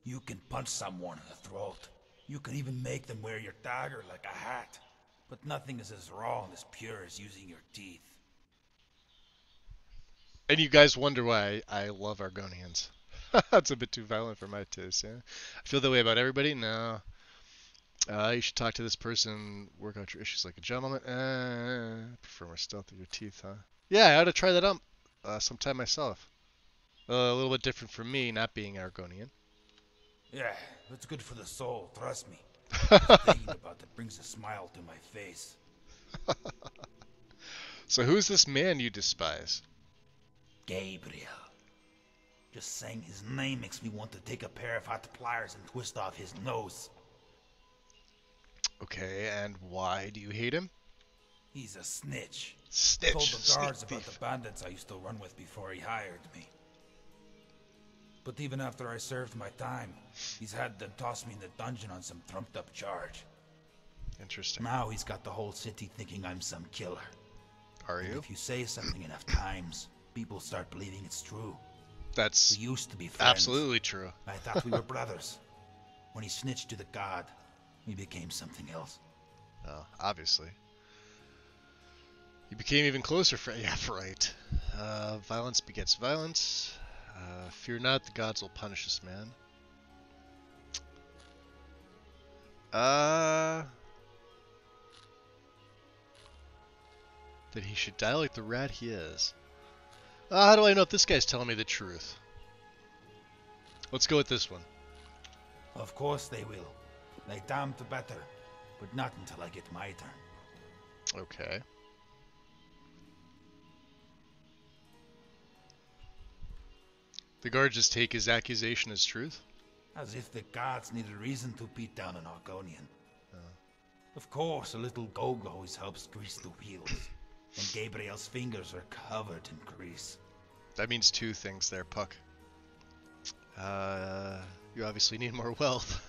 You can punch someone in the throat. You can even make them wear your dagger like a hat. But nothing is as raw and as pure as using your teeth. And you guys wonder why I love Argonians. That's a bit too violent for my taste, yeah? I feel that way about everybody? No. You should talk to this person, work out your issues like a gentleman. Prefer more stealth with your teeth, huh? Yeah, I ought to try that out sometime myself. A little bit different from me, not being Argonian. Yeah, it's good for the soul, trust me. Thinking about it brings a smile to my face. So who's this man you despise? Gabriel. Just saying his name makes me want to take a pair of hot pliers and twist off his nose. Okay, and why do you hate him? He's a snitch. Snitch. Told the guards Sneak about thief. the bandits I used to run with before he hired me. But even after I served my time, he's had them toss me in the dungeon on some trumped up charge. Interesting. Now he's got the whole city thinking I'm some killer. Are And you? if you say something enough times, people start believing it's true. That's We used to be friends. absolutely true. I thought we were brothers. When he snitched to the god, we became something else. Oh, obviously. You became even closer, yeah, right. Violence begets violence. Fear not, the gods will punish this man. That he should die like the rat he is. How do I know if this guy's telling me the truth? Let's go with this one. Of course they will. They damn the better. But not until I get my turn. Okay. The guard just take his accusation as truth? As if the gods need a reason to beat down an Argonian. Of course, a little gold always helps grease the wheels. And Gabriel's fingers are covered in grease. That means two things there, Puck. You obviously need more wealth.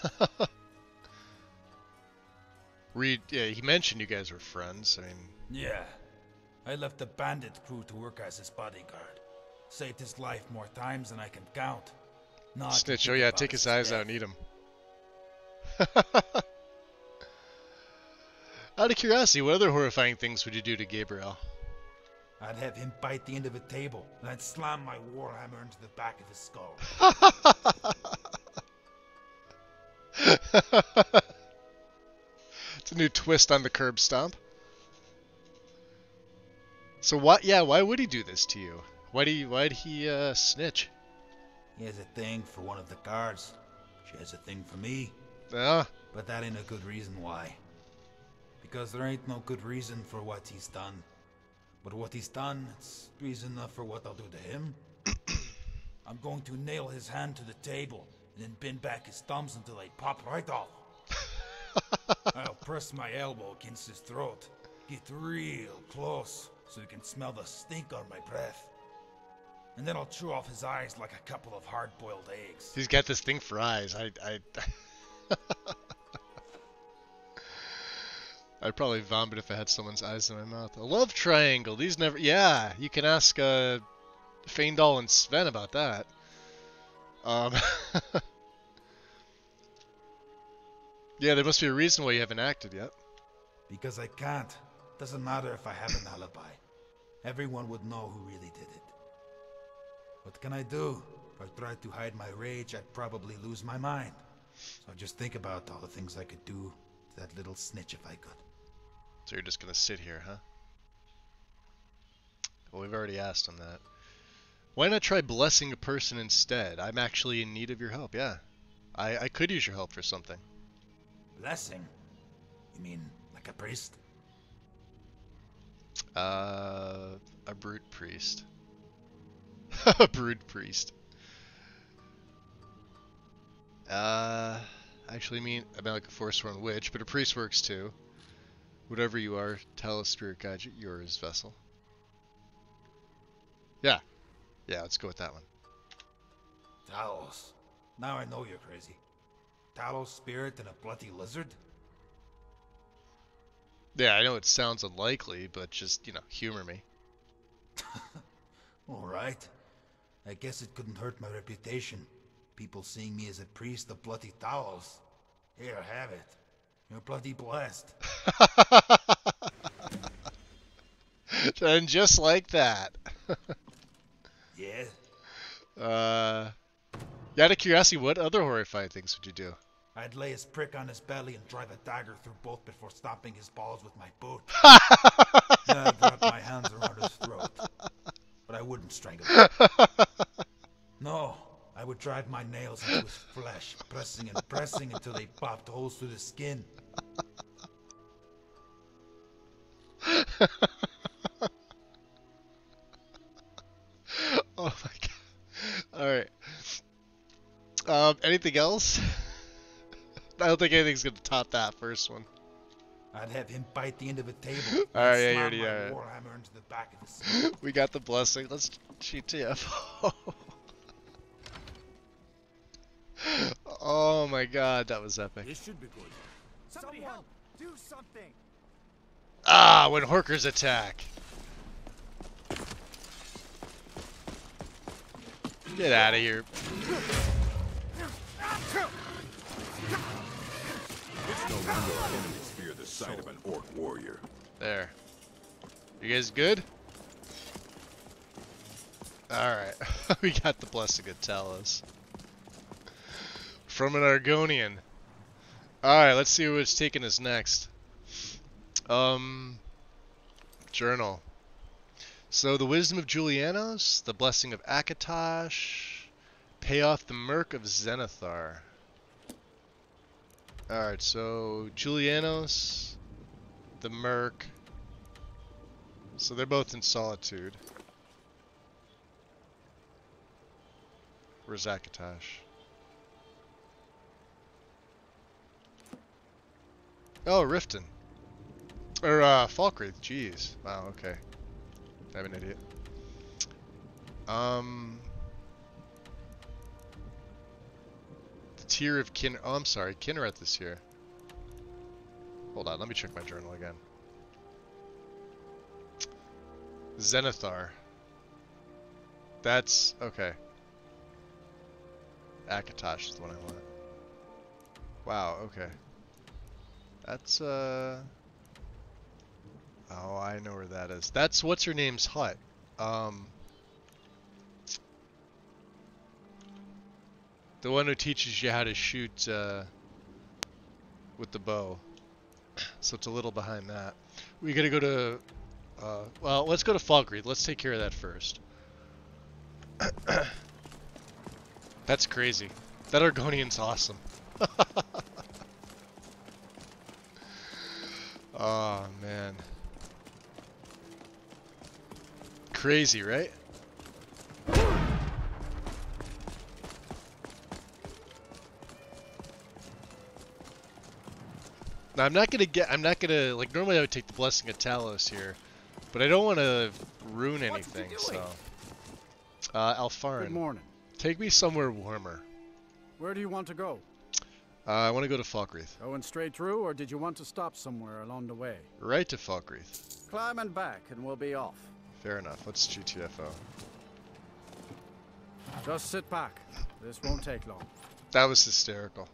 Yeah, he mentioned you guys were friends. I mean... Yeah. I left the bandit crew to work as his bodyguard. Saved his life more times than I can count. Not to Snitch, think oh yeah, about take his eyes death. out and eat him. Out of curiosity, what other horrifying things would you do to Gabriel? I'd have him bite the end of a table, and I'd slam my warhammer into the back of his skull. It's a new twist on the curb stomp. So what? Yeah, why would he do this to you? Why'd he snitch? He has a thing for one of the guards. She has a thing for me. Yeah. But that ain't a good reason why. Because there ain't no good reason for what he's done. But what he's done, it's reason enough for what I'll do to him. I'm going to nail his hand to the table, and then bend back his thumbs until they pop right off. I'll press my elbow against his throat, get real close, so you can smell the stink on my breath. and then I'll chew off his eyes like a couple of hard-boiled eggs. He's got this thing for eyes. I'd probably vomit if I had someone's eyes in my mouth. A love triangle. These never... Yeah, you can ask Feindal and Sven about that. Yeah, there must be a reason why you haven't acted yet. Because I can't. Doesn't matter if I have an alibi. Everyone would know who really did it. What can I do? If I tried to hide my rage, I'd probably lose my mind. So just think about all the things I could do to that little snitch if I could. So you're just gonna sit here, huh? Well, we've already asked him that. Why not try blessing a person instead? I'm actually in need of your help, yeah. I could use your help for something. Blessing? You mean like a priest? A brute priest. A brood priest. Actually, I mean like a forsworn witch, but a priest works too. Whatever you are, tell a spirit guide you're his vessel. Yeah. Yeah, let's go with that one. Talos. Now I know you're crazy. Talos spirit and a bloody lizard? Yeah, I know it sounds unlikely, but just, you know, humor me. Alright. I guess it couldn't hurt my reputation. People seeing me as a priest of bloody Talos. Here, have it. You're bloody blessed. And just like that. Yeah? Out of curiosity, what other horrifying things would you do? I'd lay his prick on his belly and drive a dagger through both before stomping his balls with my boot. Then I'd wrap my hands around his throat. But I wouldn't strangle him. No, I would drive my nails into his flesh, pressing and pressing until they popped holes through the skin. Oh my god. Alright. Anything else? I don't think anything's gonna top that first one. I'd have him bite the end of a table. Alright, yeah, you slam already my are. warhammer into the back of his head. We got the blessing. Let's GTFO. Oh my god, that was epic. This should be good. Somebody help! Do something! Ah, when Horkers attack. Get out of here. It's no wonder our enemies fear the sight of an orc warrior. There. You guys good? Alright. We got the blessing of Talos. From an Argonian. Alright, let's see what's taking us next. Journal. So, the wisdom of Julianos, the blessing of Akatosh, pay off the Merc of Zenithar. Alright, so Julianos, the Merc. So they're both in Solitude. Where's Akatosh? Oh, Riften. Or, Falkreath, jeez. Wow, okay. I'm an idiot. The tier of oh, I'm sorry, Kinnereth is here. Hold on, let me check my journal again. Zenithar. That's, okay. Akatosh is the one I want. Wow, okay. That's, oh, I know where that is. That's what's her name's hut. The one who teaches you how to shoot with the bow. So it's a little behind that. We gotta go to, well, let's go to Falkreath. Let's take care of that first. That's crazy. That Argonian's awesome. Oh, man. Crazy, right? Now I'm not gonna like, normally I would take the blessing of Talos here, but I don't want to ruin anything, so Alfarin. Good morning. Take me somewhere warmer. Where do you want to go? I want to go to Falkreath. Going straight through, or did you want to stop somewhere along the way? Right to Falkreath. Climb and back, and we'll be off. Fair enough. Let's GTFO. Just sit back. This won't take long. That was hysterical.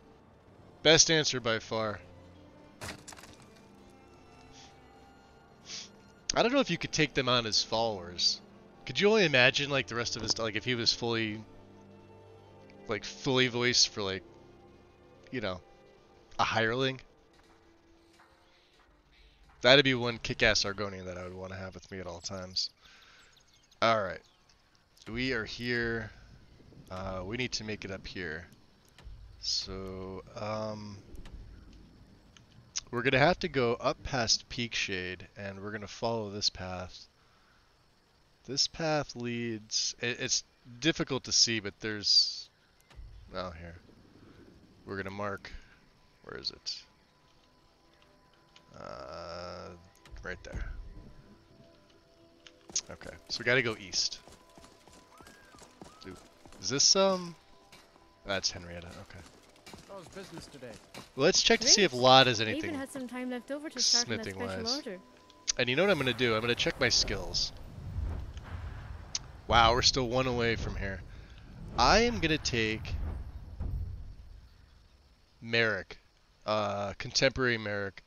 Best answer by far. I don't know if you could take them on as followers. Could you only imagine, like, the rest of his, like, if he was fully voiced for, like, you know, a hireling? That'd be one kick-ass Argonian that I would want to have with me at all times. Alright. We are here. We need to make it up here. So, we're going to have to go up past Peakshade, and we're going to follow this path. This path leads... It's difficult to see, but there's... Oh, here. We're going to mark... Where is it? Right there. Okay, so we got to go east. Dude, is this, That's Henrietta, okay. How's business today? Let's check to see if Lod has I anything even had some time left over to start on that special smithing-wise. order. And you know what I'm going to do? I'm going to check my skills. Wow, we're still one away from here. I am going to take Merrick, contemporary Merrick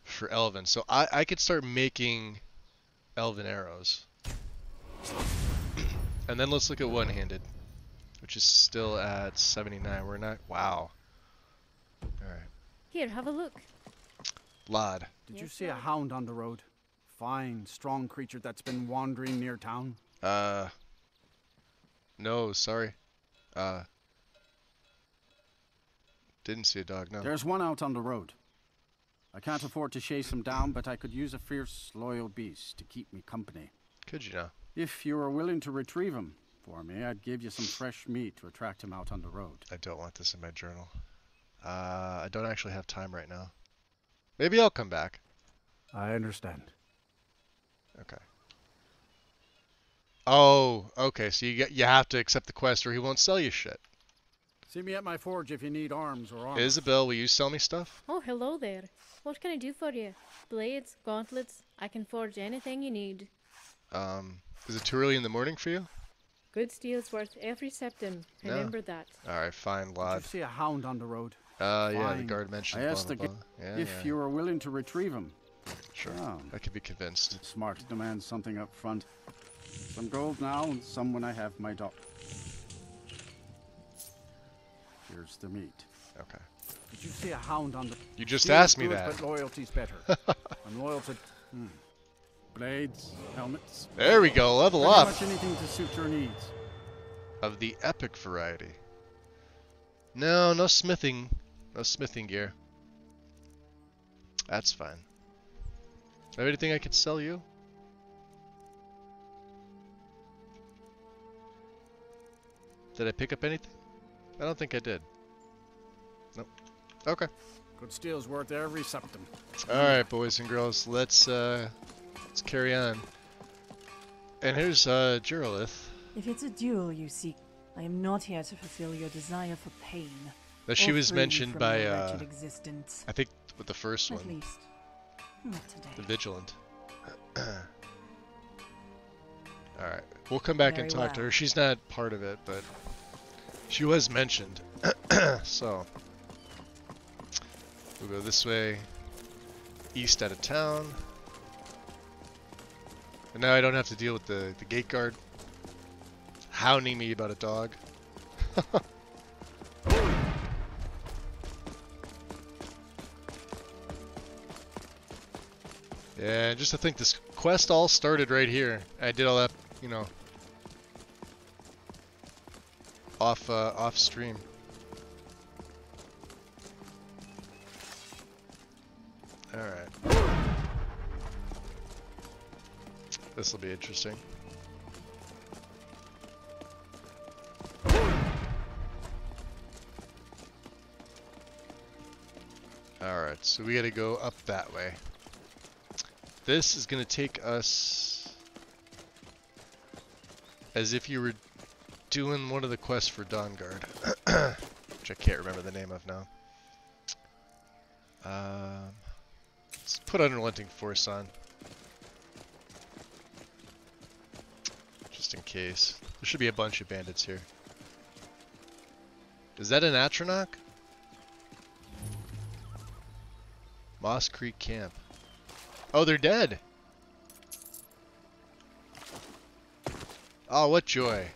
for Elven. So I could start making Elven arrows. And then let's look at one-handed, which is still at 79. We're not... Wow. Alright. Here, have a look. Lod. Did you see a hound on the road? Fine, strong creature that's been wandering near town? No, sorry. Didn't see a dog, no. There's one out on the road. I can't afford to chase him down, but I could use a fierce, loyal beast to keep me company. Could you now? If you were willing to retrieve him for me, I'd give you some fresh meat to attract him out on the road. I don't want this in my journal. I don't actually have time right now. Maybe I'll come back. I understand. Okay. Oh, okay. So you have to accept the quest, or he won't sell you shit. See me at my forge if you need arms or armor. Isabel, will you sell me stuff? Oh, hello there. What can I do for you? Blades, gauntlets, I can forge anything you need. Is it too early in the morning for you? Good steel's worth every septim. No. Remember that. Alright, fine, Lod. Did you see a hound on the road? Yeah, the guard mentioned. I asked blah, blah, blah. Yeah, if you were willing to retrieve him. Sure, Oh. I could be convinced. It's smart to demand something up front. Some gold now, and some when I have my dog. Here's the meat. Okay. Did you see a hound on the... You just Steel's asked me good, that. But loyalty's better. I'm loyal to... Blades, helmets. There we go, level Pretty up. much anything to suit your needs. Of the epic variety. No, no smithing. No smithing gear. That's fine. Have anything I could sell you? Did I pick up anything? I don't think I did. Nope. Okay. Good steel's worth every septim. Alright, boys and girls, let's carry on. And here's Jiralith. If it's a duel you seek, I am not here to fulfill your desire for pain. That she or was free you mentioned from by your wretched existence. I think with the first At one. least, not today. The Vigilant. Alright. We'll come back and Very talk to well. her. She's not part of it, but she was mentioned. So we'll go this way, east out of town. And now I don't have to deal with the gate guard hounding me about a dog. Yeah, just to think this quest all started right here. I did all that, you know, off stream. All right. This will be interesting. All right, so we got to go up that way. This is going to take us as if you were doing one of the quests for Dawnguard, which I can't remember the name of now. Let's put Unrelenting Force on. Just in case. There should be a bunch of bandits here. Is that an Atronach? Moss Creek Camp. Oh, they're dead! Oh, what joy.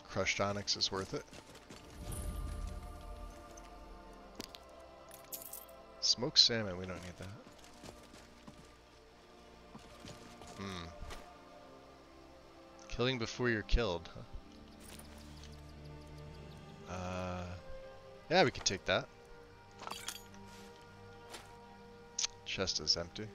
Crushed Onyx is worth it. Smoked salmon, we don't need that. Killing before you're killed, huh? Yeah, we could take that. Chest is empty.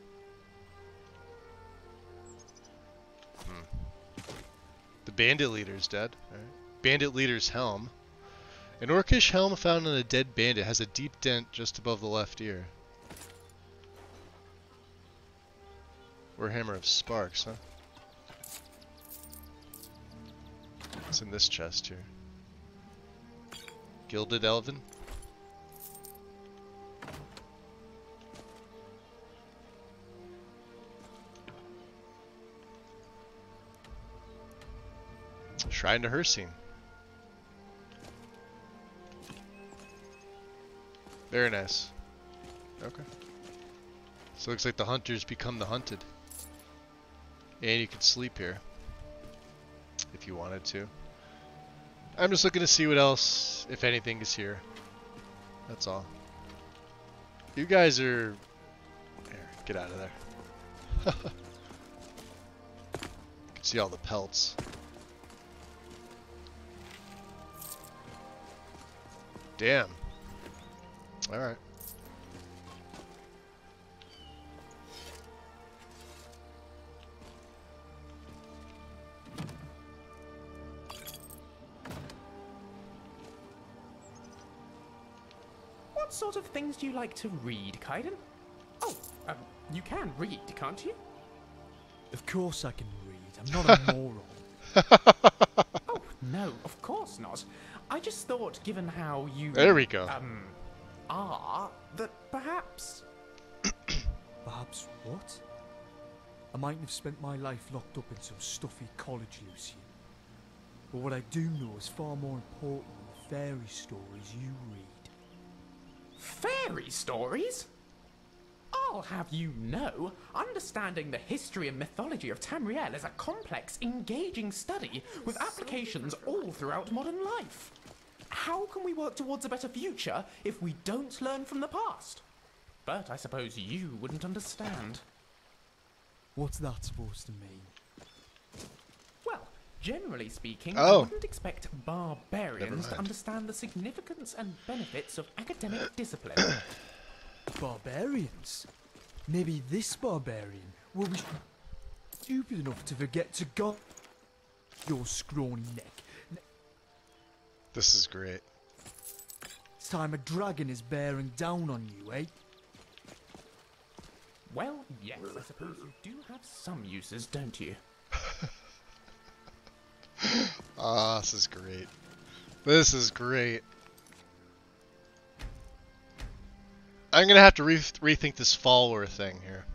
The bandit leader's dead. Right. Bandit leader's helm. An orcish helm found on a dead bandit has a deep dent just above the left ear. Warhammer of Sparks, huh? What's in this chest here? Gilded Elven? Shrine to Hircine. Very nice. Okay. So it looks like the hunters become the hunted. And you can sleep here. If you wanted to. I'm just looking to see what else, if anything, is here. That's all. You guys are... Here, get out of there. You can see all the pelts. Damn. Alright. What sort of things do you like to read, Kaiden? Oh, you can read, can't you? Of course I can read. I'm not a moron. Oh, no, of course not. I just thought, given how you... There we go. Are, that perhaps... Perhaps what? I mightn't have spent my life locked up in some stuffy college, Lucian. But what I do know is far more important than the fairy stories you read. Fairy stories? I'll have you know, understanding the history and mythology of Tamriel is a complex, engaging study with applications all throughout modern life. How can we work towards a better future if we don't learn from the past? But I suppose you wouldn't understand. What's that supposed to mean? Well, generally speaking, Oh. I wouldn't expect barbarians to understand the significance and benefits of academic discipline. Barbarians? Maybe this barbarian will be stupid enough to forget to go your scrawny neck. This is great. It's time a dragon is bearing down on you, eh? Well, yes, I suppose you do have some uses, don't you? Ah, this is great. This is great. I'm gonna have to rethink this follower thing here.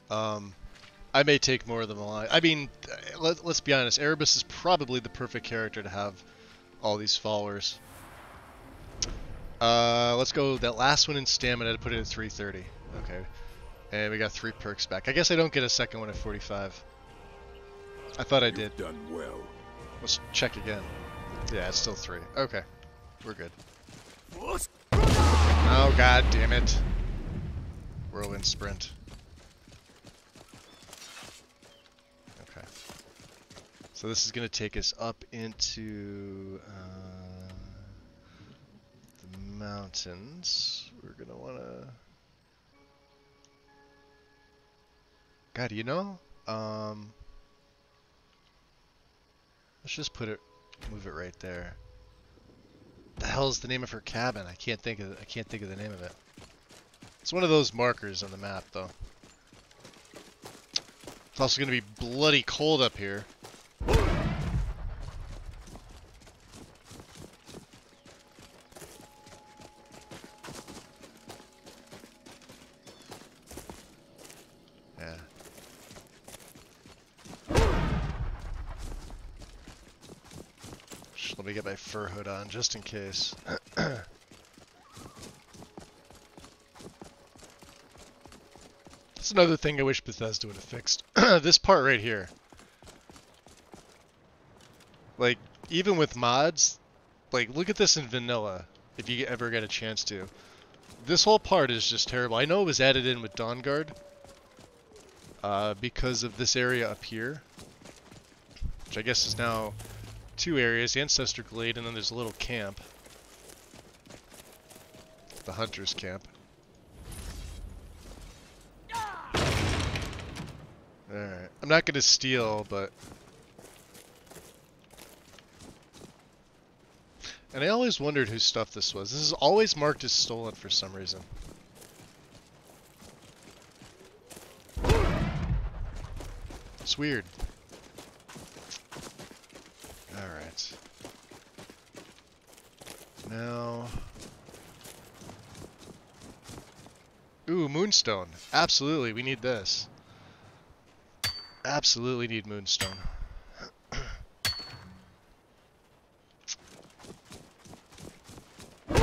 I may take more of them alive. I mean, let's be honest. Erebus is probably the perfect character to have all these followers. Let's go that last one in stamina to put it at 330. Okay. And we got 3 perks back. I guess I don't get a second one at 45. I thought I did. Done well. Let's check again. Yeah, it's still 3. Okay. We're good. Oh, god damn it. Whirlwind sprint. Okay. So this is going to take us up into the mountains. We're going to want to... God, you know? Let's just put it, move it right there. The hell is the name of her cabin? I can't think of the name of it. It's one of those markers on the map, though. It's also going to be bloody cold up here. Yeah. Just let me get my fur hood on, just in case. That's another thing I wish Bethesda would have fixed. This part right here. Like, even with mods, like, look at this in vanilla, if you ever get a chance to. This whole part is just terrible. I know it was added in with Dawnguard, because of this area up here, which I guess is now 2 areas, the Ancestor Glade, and then there's a little camp. The Hunter's Camp. Alright, I'm not gonna steal, but... And I always wondered whose stuff this was. This is always marked as stolen for some reason. It's weird. Alright. Now... Ooh, Moonstone. Absolutely, we need this. Absolutely need Moonstone. I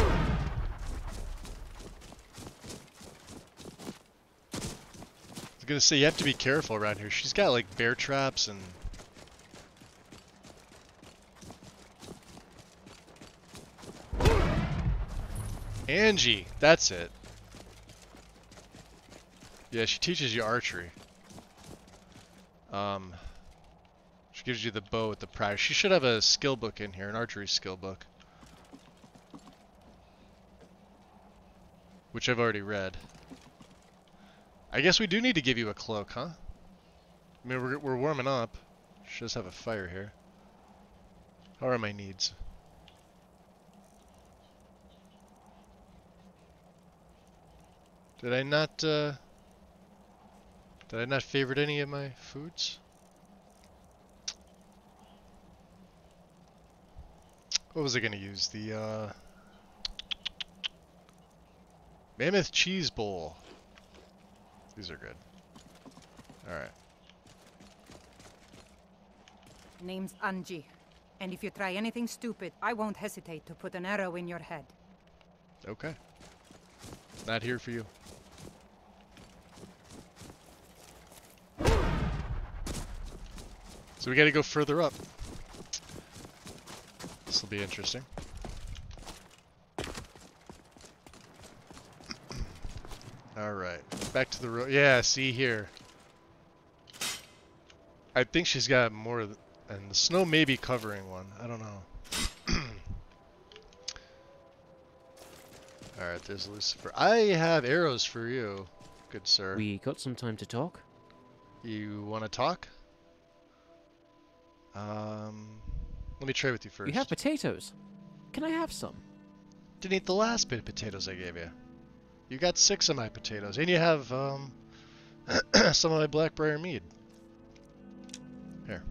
was gonna say, you have to be careful around here. She's got like bear traps and... Angie, that's it. Yeah, she teaches you archery. She gives you the bow with the prize. She should have a skill book in here, an archery skill book. Which I've already read. I guess we do need to give you a cloak, huh? I mean, we're warming up. She does have a fire here. How are my needs? Did I not favorite any of my foods? What was I gonna use? The Mammoth Cheese Bowl. These are good. Alright. Name's Angie. And if you try anything stupid, I won't hesitate to put an arrow in your head. Okay. Not here for you. So we gotta go further up. This will be interesting. Alright, back to the road. Yeah, see here. I think she's got more, and the snow may be covering one. I don't know. Alright, there's Lucifer. I have arrows for you, good sir. We got some time to talk? You want to talk? Let me trade with you first. You have potatoes. Can I have some? Didn't eat the last bit of potatoes I gave you. You got 6 of my potatoes, and you have some of my Blackbriar mead. Here.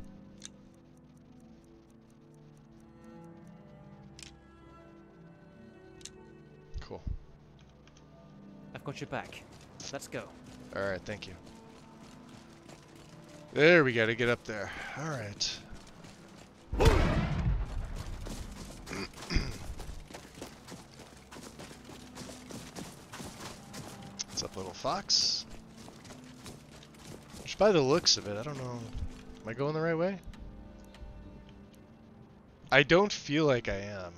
Cool. I've got your back. Let's go. Alright, thank you. There, we gotta get up there. Alright. What's up, little fox? Just by the looks of it, I don't know. Am I going the right way? I don't feel like I am.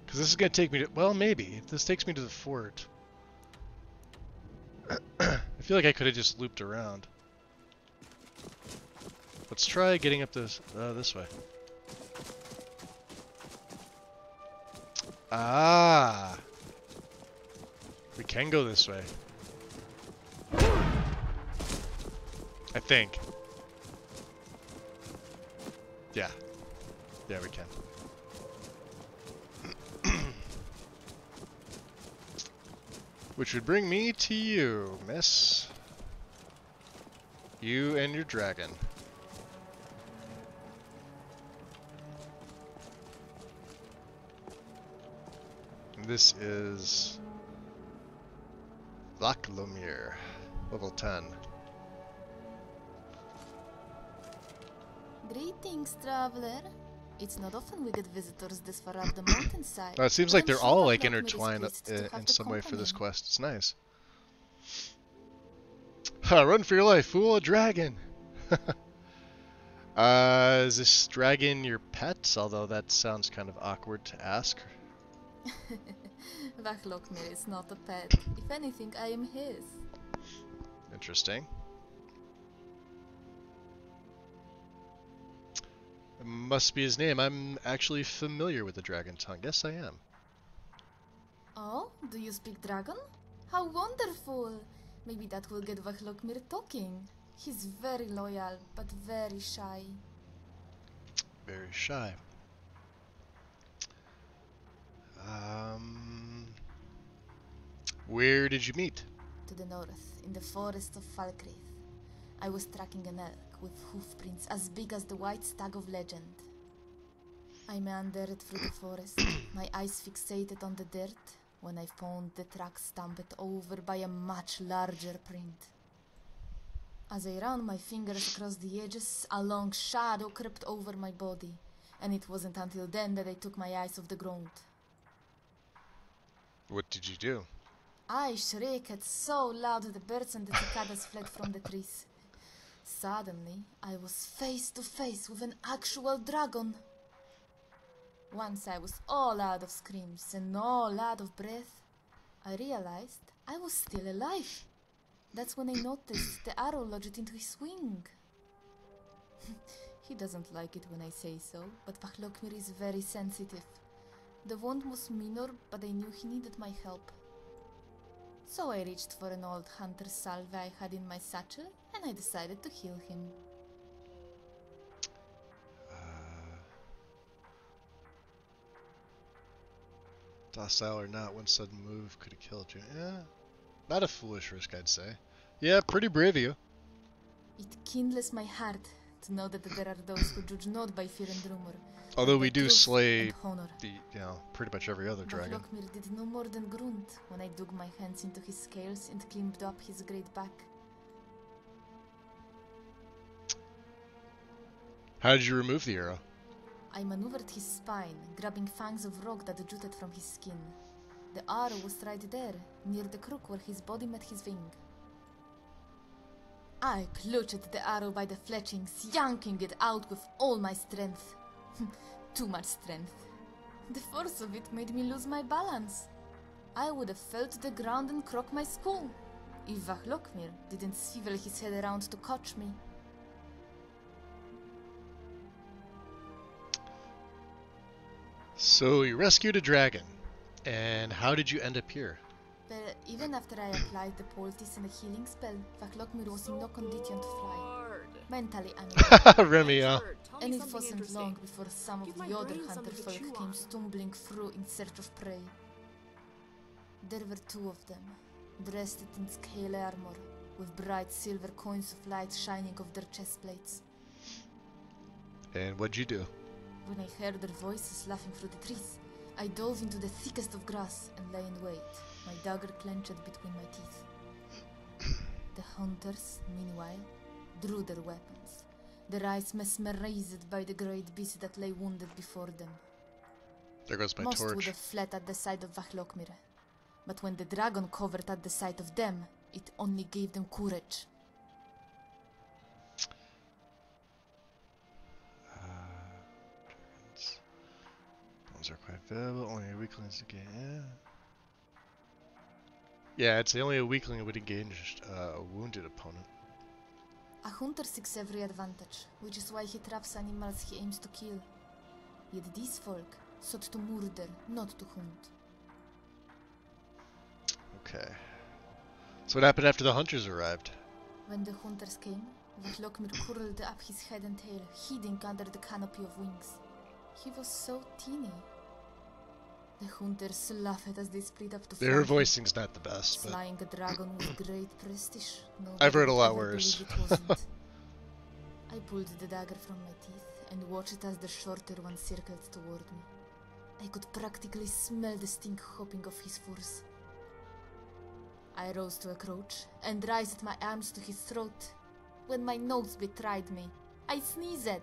Because this is going to take me to... Well, maybe. This takes me to the fort. I feel like I could have just looped around. Let's try getting up this way. Ah! We can go this way. I think. Yeah. Yeah, we can. Which would bring me to you, miss. You and your dragon. This is Vaclomir, level 10. Greetings, traveler. It's not often we get visitors this far up the mountainside. It seems but like I'm they're sure all like Vaclomir is intertwined pleased to have in the some way for this company. quest. It's nice. Ha, run for your life, fool! A dragon! Is this dragon your pet? Although that sounds kind of awkward to ask. Vaclomir is not a pet. If anything, I am his. Interesting. Must be his name. I'm actually familiar with the dragon tongue. Yes, I am. Oh, do you speak dragon? How wonderful! Maybe that will get Vaclomir talking. He's very loyal, but very shy. Very shy. Where did you meet? To the north, in the forest of Falkreath. I was tracking an elk with hoofprints as big as the white stag of legend. I meandered through the forest, my eyes fixated on the dirt, when I found the track stamped over by a much larger print. As I ran my fingers across the edges, a long shadow crept over my body, and it wasn't until then that I took my eyes off the ground. What did you do? I shrieked so loud the birds and the cicadas fled from the trees. Suddenly, I was face to face with an actual dragon. Once I was all out of screams and all out of breath, I realized I was still alive. That's when I noticed the arrow lodged into his wing. He doesn't like it when I say so, but Vaclomir is very sensitive. The wound was minor, but I knew he needed my help. So I reached for an old hunter's salve I had in my satchel, and I decided to heal him. Docile or not, one sudden move could have killed you. Yeah, not a foolish risk, I'd say. Yeah, pretty brave of you. It kindles my heart to know that there are those who judge not by fear and rumor. Although but by we do truth slay and honor. pretty much every other dragon. Vaclomir did no more than grunt when I dug my hands into his scales and climbed up his great back. How did you remove the arrow? I maneuvered his spine, grabbing fangs of rock that jutted from his skin. The arrow was right there, near the crook where his body met his wing. I clutched the arrow by the fletchings, yanking it out with all my strength. Too much strength. The force of it made me lose my balance. I would have fell to the ground and croaked my skull, if Vaclomir didn't swivel his head around to catch me. So you rescued a dragon, and how did you end up here? But even after I applied the poultice and the healing spell, Vaclomir was in no condition to fly. Mentally, I mean. Remy, And it wasn't long before some of the other hunter folk came stumbling through in search of prey. There were two of them, dressed in scale armor, with bright silver coins of light shining off their chest plates. And what'd you do? When I heard their voices laughing through the trees, I dove into the thickest of grass and lay in wait, my dagger clenched between my teeth. The hunters, meanwhile, drew their weapons, their eyes mesmerized by the great beast that lay wounded before them. There goes my Most torch. would have fled at the sight of Vaclomir, but when the dragon covered at the sight of them, it only gave them courage. Dragons. Bones are quite valuable, only a weaklings to gain. Yeah, it's only a weakling would engage a wounded opponent. A hunter seeks every advantage, which is why he traps animals he aims to kill. Yet these folk sought to murder, not to hunt. Okay. So what happened after the hunters arrived? When the hunters came, Vaclomir curled up his head and tail, hiding under the canopy of wings. He was so teeny. The hunters laughed as they split up to Their fight. voicing's not the best, but Slaying a dragon with great prestige. I've heard a Nobody lot would ever worse. believe it wasn't. I pulled the dagger from my teeth and watched as the shorter one circled toward me. I could practically smell the stink hopping off his furs. I rose to a crouch and raised my arms to his throat. When my nose betrayed me, I sneezed.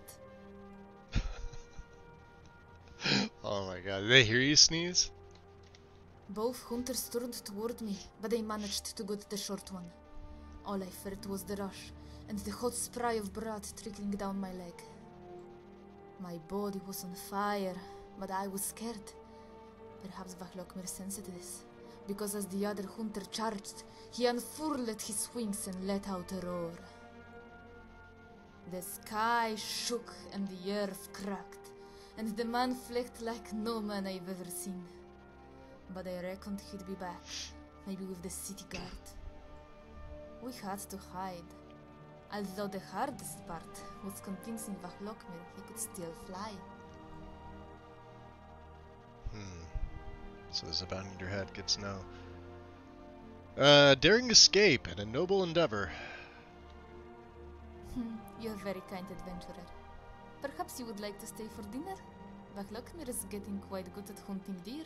oh my god, did they hear you sneeze? Both hunters turned toward me, but I managed to get the short one. All I felt was the rush and the hot spray of blood trickling down my leg. My body was on fire, but I was scared. Perhaps Vachlokmir sensed this, because as the other hunter charged, he unfurled his wings and let out a roar. The sky shook and the earth cracked, and the man flaked like no man I've ever seen. But I reckoned he'd be back, maybe with the city guard. We had to hide, although the hardest part was convincing Vachlokmir he could still fly. So there's a bounty in your head, good to know. Daring escape and a noble endeavor. You're a very kind adventurer. Perhaps you would like to stay for dinner? Vachlokmir is getting quite good at hunting deer.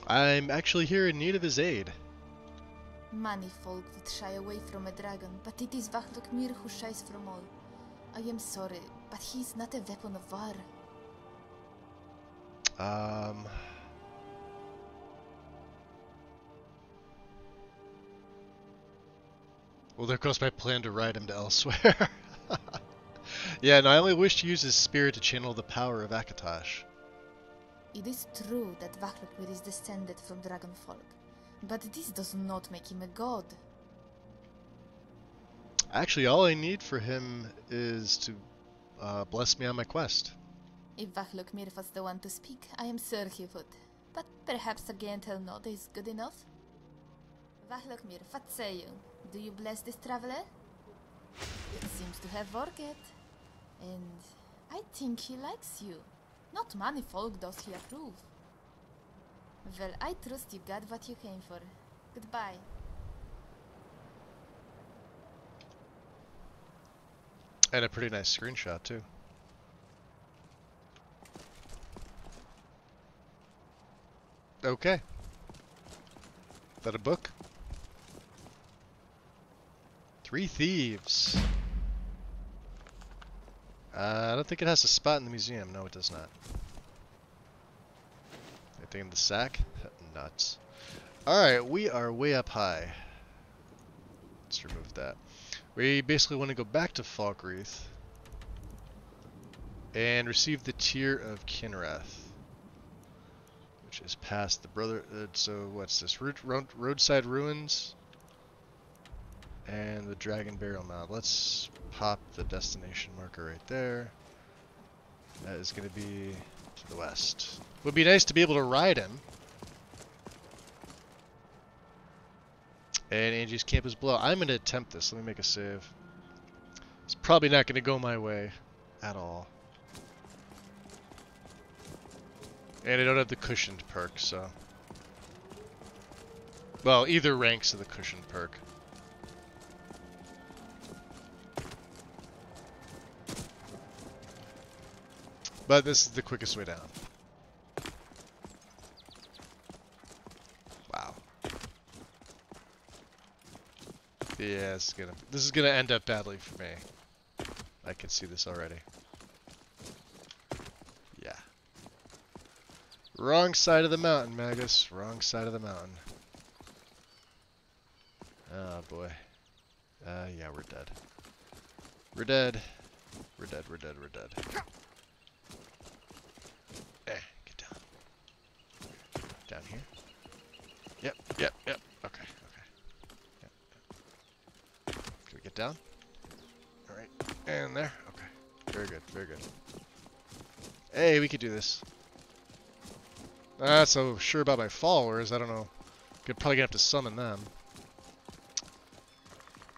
I'm actually here in need of his aid. Many folk would shy away from a dragon, but it is Vachlokmir who shies from all. I am sorry, but he is not a weapon of war. Well, there goes my plan to ride him to elsewhere. Yeah, and I only wish to use his spirit to channel the power of Akatosh. It is true that Vachlokmir is descended from dragon folk, but this does not make him a god. Actually, all I need for him is to bless me on my quest. If Vachlokmir was the one to speak, I am sure he would. But perhaps a gentle nod is good enough? Vachlokmir, what say you? Do you bless this traveler? It seems to have worked. And I think he likes you. Not many folk does he approve. Well, I trust you got what you came for. Goodbye. And a pretty nice screenshot, too. Okay. Is that a book? 3 Thieves. I don't think it has a spot in the museum. No, it does not. Anything in the sack? Nuts. Alright, we are way up high. Let's remove that. We basically want to go back to Falkreath and receive the Tear of Kinrath, which is past the so what's this? Roadside Ruins and the Dragon Burial Mound. Let's pop the destination marker right there. That is going to be to the west. Would be nice to be able to ride him. And Angie's camp is below. I'm going to attempt this. Let me make a save. It's probably not going to go my way at all. And I don't have the cushioned perk, so... Well, either ranks of the cushioned perk. But this is the quickest way down. Wow. Yeah, this is gonna end up badly for me. I can see this already. Yeah. Wrong side of the mountain, Magus. Wrong side of the mountain. Oh boy. Yeah, we're dead. We're dead. We're dead, we're dead, we're dead. Get down. Down here? Yep. Okay. Yep. Can we get down? Alright. And there. Okay. Very good. Hey, we could do this. Not so sure about my followers. I don't know. Probably gonna have to summon them.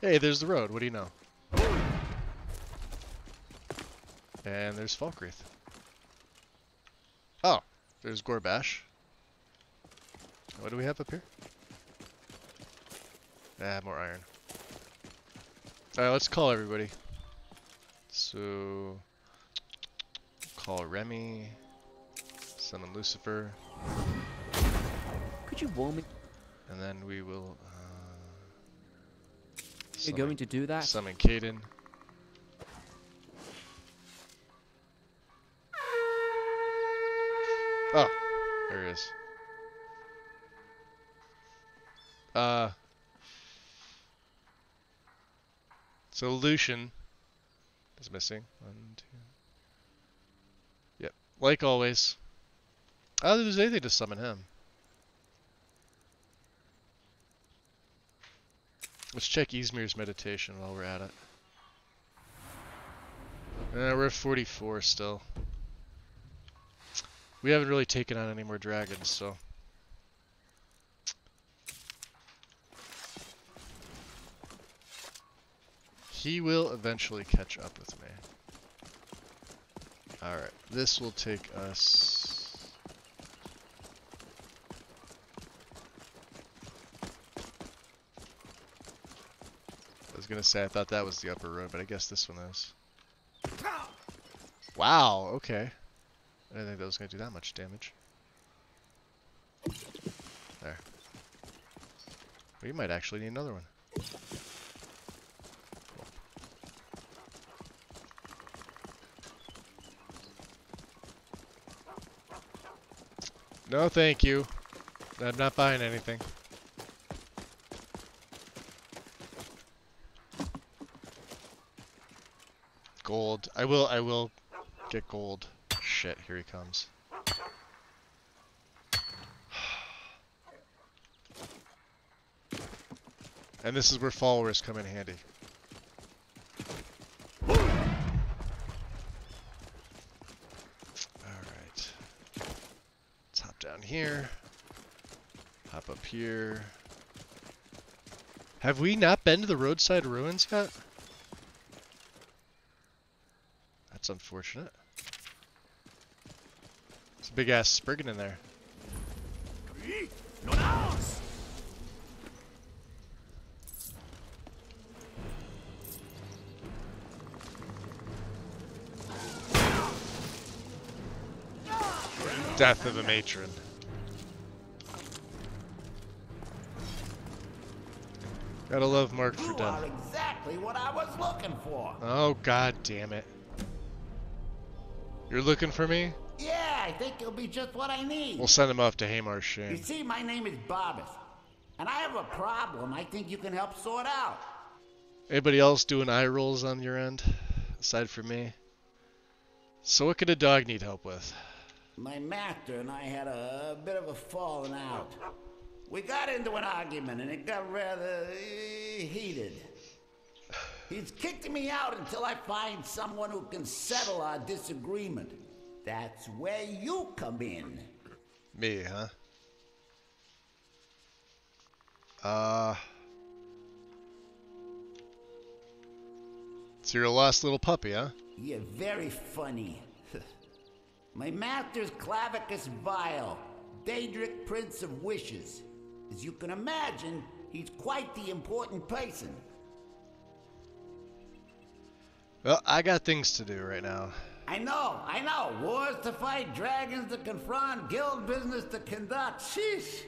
Hey, there's the road. What do you know? And there's Falkreath. Oh, There's Gorbash. What do we have up here? Ah, more iron. Alright, let's call everybody. So, call Remy. Summon Lucifer. Could you warn me? And then we will. You're going to do that? Summon Caden. Oh, there he is. So Lucian is missing. 1, 2. Yep, like always. I don't think there's anything to summon him. Let's check Ysmir's meditation while we're at it. We're at 44 still. We haven't really taken on any more dragons, so. He will eventually catch up with me. Alright, this will take us... I was gonna say I thought that was the upper road, but I guess this one is. Wow, okay. I didn't think that was gonna do that much damage. There. We might actually need another one. No, thank you. I'm not buying anything. Gold. I will get gold. Shit, here he comes. And this is where followers come in handy. Here, hop up here. Have we not been to the roadside ruins yet? That's unfortunate. There's a big ass Spriggan in there. Death of a matron. Gotta love Mark for You death. are exactly what I was looking for. Oh, god damn it. You're looking for me? Yeah, I think you'll be just what I need. We'll send him off to Hamar's You shame. see, my name is Barbas, and I have a problem I think you can help sort out. Anybody else doing eye rolls on your end? Aside from me? So what could a dog need help with? My master and I had a bit of a falling out. We got into an argument and it got rather heated. He's kicked me out until I find someone who can settle our disagreement. That's where you come in. Me, huh? So you're a lost little puppy, huh? You're very funny. My master's Clavicus Vile, Daedric Prince of Wishes. As you can imagine, he's quite the important person. Well, I got things to do right now. I know. Wars to fight, dragons to confront, guild business to conduct. Sheesh.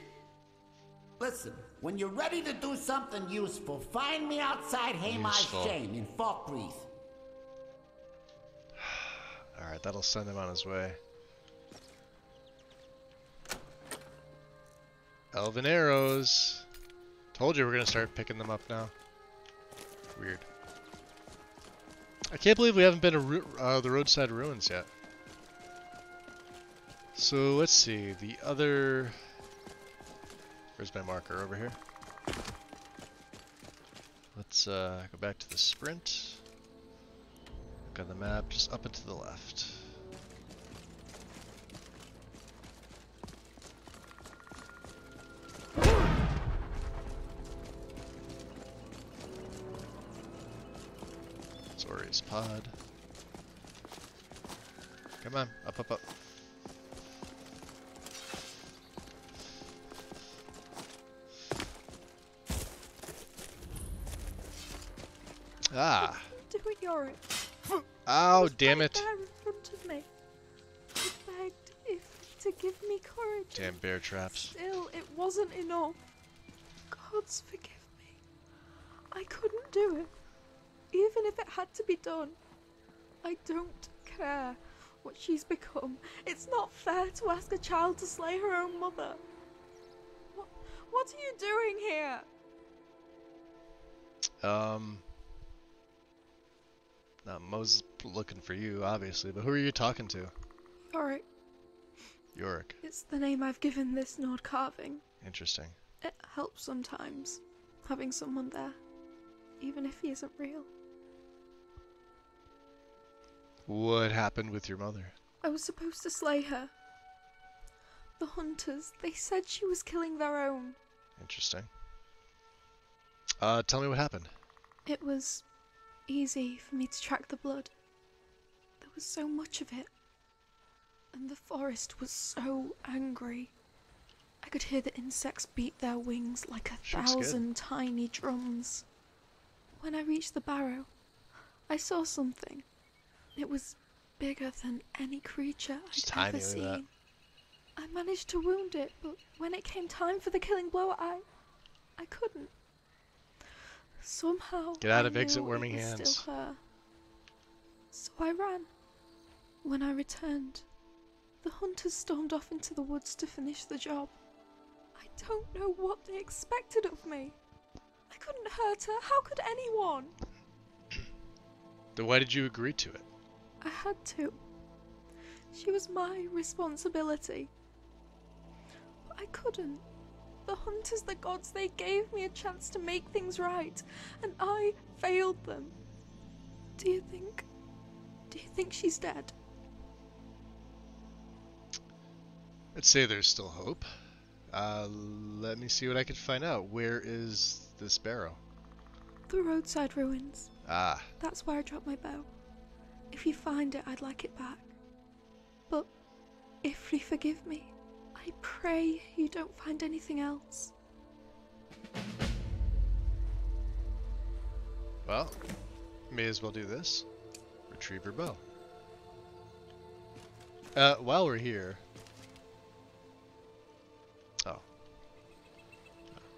Listen, when you're ready to do something useful, find me outside Hamar's Shame in Falkreath. Alright, that'll send him on his way. Elven arrows. Told you we're gonna start picking them up now. Weird. I can't believe we haven't been to the roadside ruins yet. So let's see, the other... Where's my marker? Over here. Let's go back to the sprint. Look on the map, just up and to the left. Zori's pod. Come on, up, up, up. Ah. Do it, Yorick. Oh, damn it. There in front of me. I begged if to give me courage. Damn bear traps. Still, it wasn't enough. Gods forgive me. I couldn't do it. Even if it had to be done. I don't care what she's become. It's not fair to ask a child to slay her own mother. What are you doing here? Now Mo's looking for you, obviously, but who are you talking to? Yorick. Yorick. It's the name I've given this Nord carving. Interesting. It helps sometimes, having someone there, even if he isn't real. What happened with your mother? I was supposed to slay her. The hunters, they said she was killing their own. Interesting. Tell me what happened. It was easy for me to track the blood. There was so much of it. And the forest was so angry. I could hear the insects beat their wings like 1,000 tiny drums. When I reached the barrow, I saw something. It was bigger than any creature I'd ever seen. I managed to wound it, but when it came time for the killing blow, I couldn't. Somehow, get out of I exit knew warming it was hands. Still her. So I ran. When I returned, the hunters stormed off into the woods to finish the job. I don't know what they expected of me. I couldn't hurt her. How could anyone? Then why did you agree to it? I had to. She was my responsibility. But I couldn't. The hunters, the gods, they gave me a chance to make things right, and I failed them. Do you think she's dead? I'd say there's still hope. Let me see what I can find out. Where is this barrow? The roadside ruins. Ah. That's where I dropped my bow. If you find it, I'd like it back. But if you forgive me, I pray you don't find anything else. Well, may as well do this. Retrieve her bow. While we're here... Oh.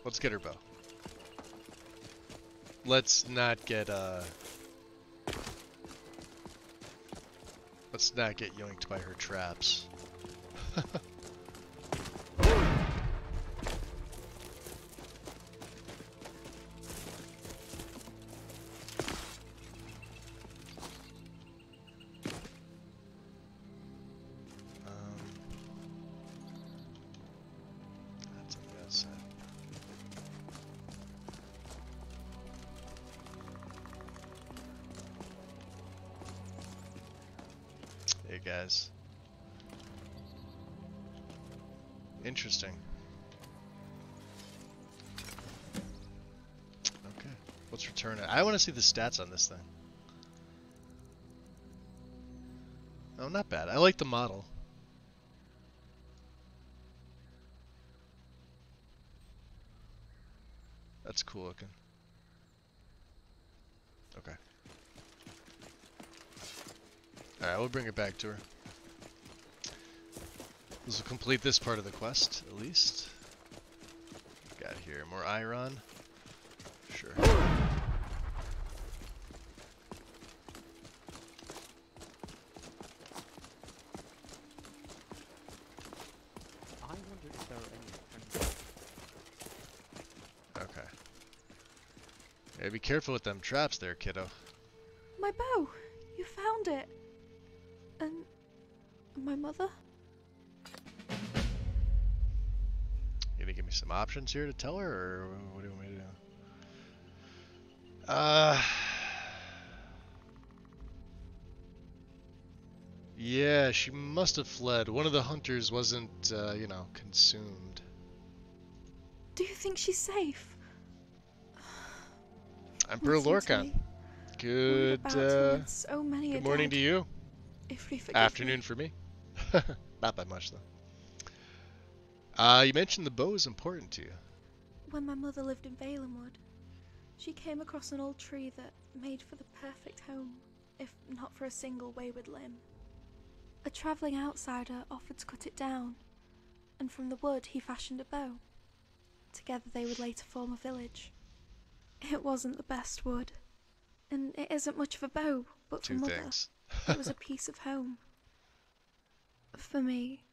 Let's get her bow. Let's not get, let's not get yoinked by her traps. That's on the outside. Hey guys. Interesting. Okay, let's return it. I want to see the stats on this thing. Oh, not bad. I like the model. That's cool looking. Okay. Alright, we'll bring it back to her. This will complete this part of the quest, at least. Got here more iron. Sure. I wonder if there are any. Okay. Yeah, be careful with them traps there, kiddo. My bow! You found it! And my mother? You gonna give me some options here to tell her, or what do you want me to do? Yeah, she must have fled. One of the hunters wasn't, you know, consumed. Do you think she's safe? Emperor Lorcan. Good, so many good morning to you. If we forgive Afternoon me. for me. Not by much, though. You mentioned the bow is important to you. When my mother lived in Valenwood, She came across an old tree that made for the perfect home, if not for a single wayward limb. A travelling outsider offered to cut it down, and from the wood he fashioned a bow. Together they would later form a village. It wasn't the best wood, and it isn't much of a bow, but for Mother, it was a piece of home. For me,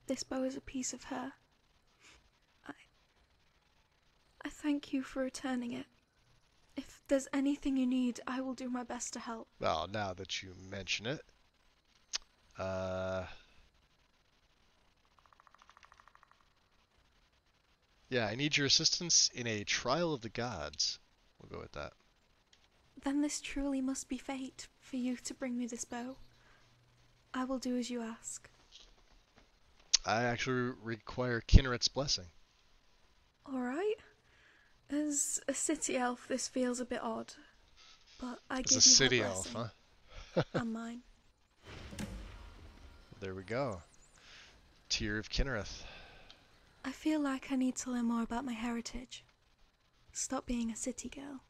this bow is a piece of her. I thank you for returning it. If there's anything you need, I will do my best to help. Well, now that you mention it. Yeah, I need your assistance in a trial of the gods. We'll go with that. Then this truly must be fate, for you to bring me this bow. I will do as you ask. I actually require Kinneret's blessing. Alright. As a city elf, this feels a bit odd. But I give you As a city her elf, blessing. huh? And mine. There we go. Tear of Kinnereth. I feel like I need to learn more about my heritage. Stop being a city girl.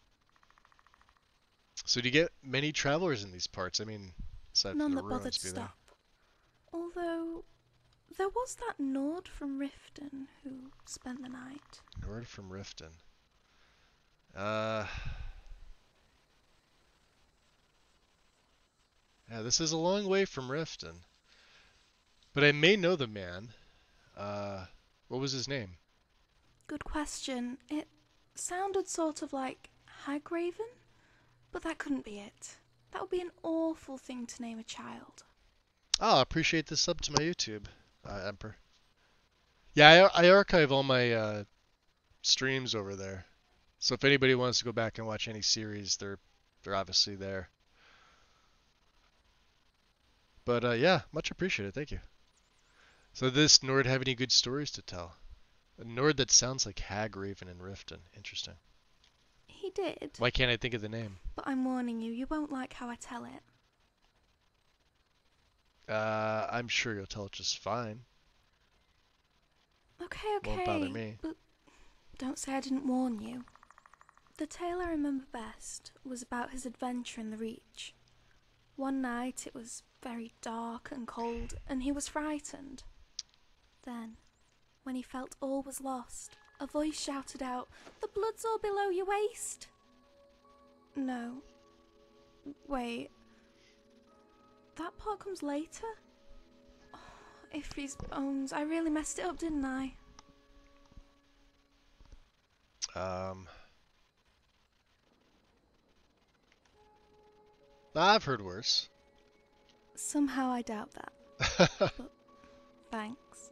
So do you get many travelers in these parts? I mean, aside None from the that bothered ruins to be there. stop. Although, there was that Nord from Riften who spent the night. Nord from Riften. Yeah, this is a long way from Riften. But I may know the man. What was his name? Good question. It sounded sort of like Hagraven, but that couldn't be it. That would be an awful thing to name a child. Oh, I appreciate the sub to my YouTube, Emperor. Yeah, I archive all my streams over there. So if anybody wants to go back and watch any series, they're obviously there. But yeah, much appreciated. Thank you. So does this Nord have any good stories to tell? A Nord that sounds like Hagraven and Riften. Interesting. He did. Why can't I think of the name? But I'm warning you, you won't like how I tell it. I'm sure you'll tell it just fine. Okay. Won't bother me. But don't say I didn't warn you. The tale I remember best was about his adventure in the Reach. One night it was very dark and cold, and he was frightened. Then, when he felt all was lost, a voice shouted out, "The blood's all below your waist!" No. Wait. That part comes later? Oh, Ifri's bones. I really messed it up, didn't I? I've heard worse. Somehow I doubt that. But thanks.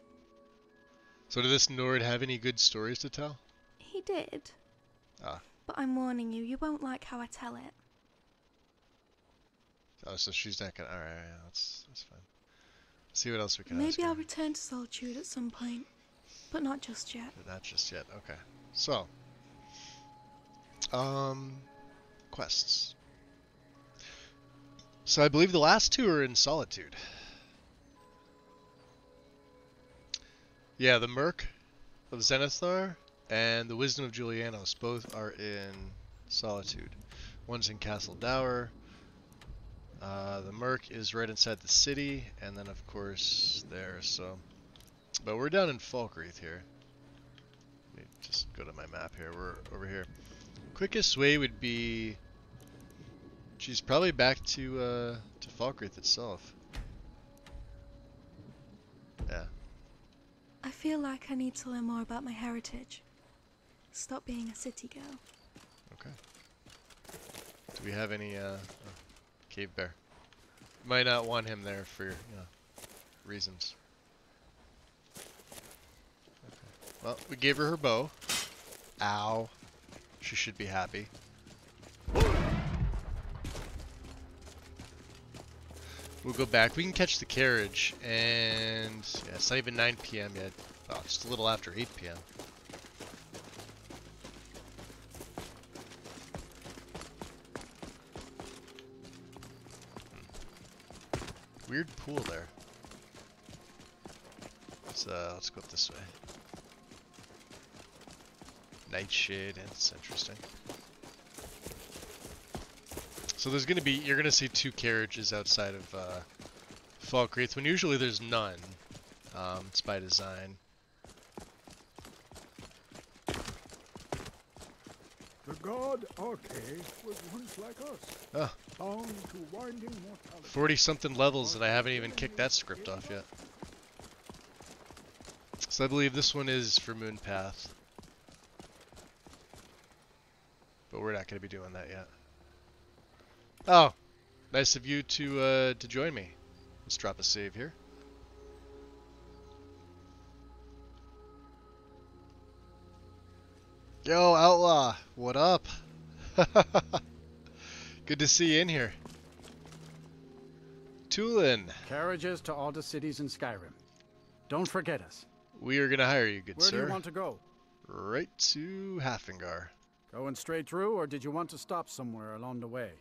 So did this Nord have any good stories to tell? He did. Ah. But I'm warning you, you won't like how I tell it. Oh, so she's not gonna. Alright, yeah, that's fine. Let's see what else we can ask Maybe her. I'll return to Solitude at some point, but not just yet. Not just yet. Okay. So, quests. So I believe the last two are in Solitude. Yeah, the Merc of Zenithar and the Wisdom of Julianos both are in Solitude. One's in Castle Dour. The Merc is right inside the city, and then of course there. So, but we're down in Falkreath here. Let me just go to my map here. We're over here. Quickest way would be. She's probably back to Falkreath itself. Yeah. I feel like I need to learn more about my heritage. Stop being a city girl. Okay. Do we have any cave bear? Might not want him there for reasons. Okay. Well, we gave her bow. Ow. She should be happy. We'll go back. We can catch the carriage, and yeah, it's not even 9 p.m. yet. Oh, just a little after 8 p.m. Weird pool there. Let's go this way. Nightshade, and it's interesting. So there's gonna be, you're gonna see 2 carriages outside of Falkreath, when usually there's none. It's by design. The god Arche was once like us, Oh. bound to winding mortality. 40-something levels and I haven't even kicked that script off yet. So I believe this one is for Moonpath. But we're not going to be doing that yet. Oh, nice of you to join me. Let's drop a save here. Yo, Outlaw, what up? Good to see you in here. Tulin. Carriages to all the cities in Skyrim. Don't forget us. We are going to hire you, good Where sir. do you want to go? Right to Hafengar. Going straight through, or did you want to stop somewhere along the way?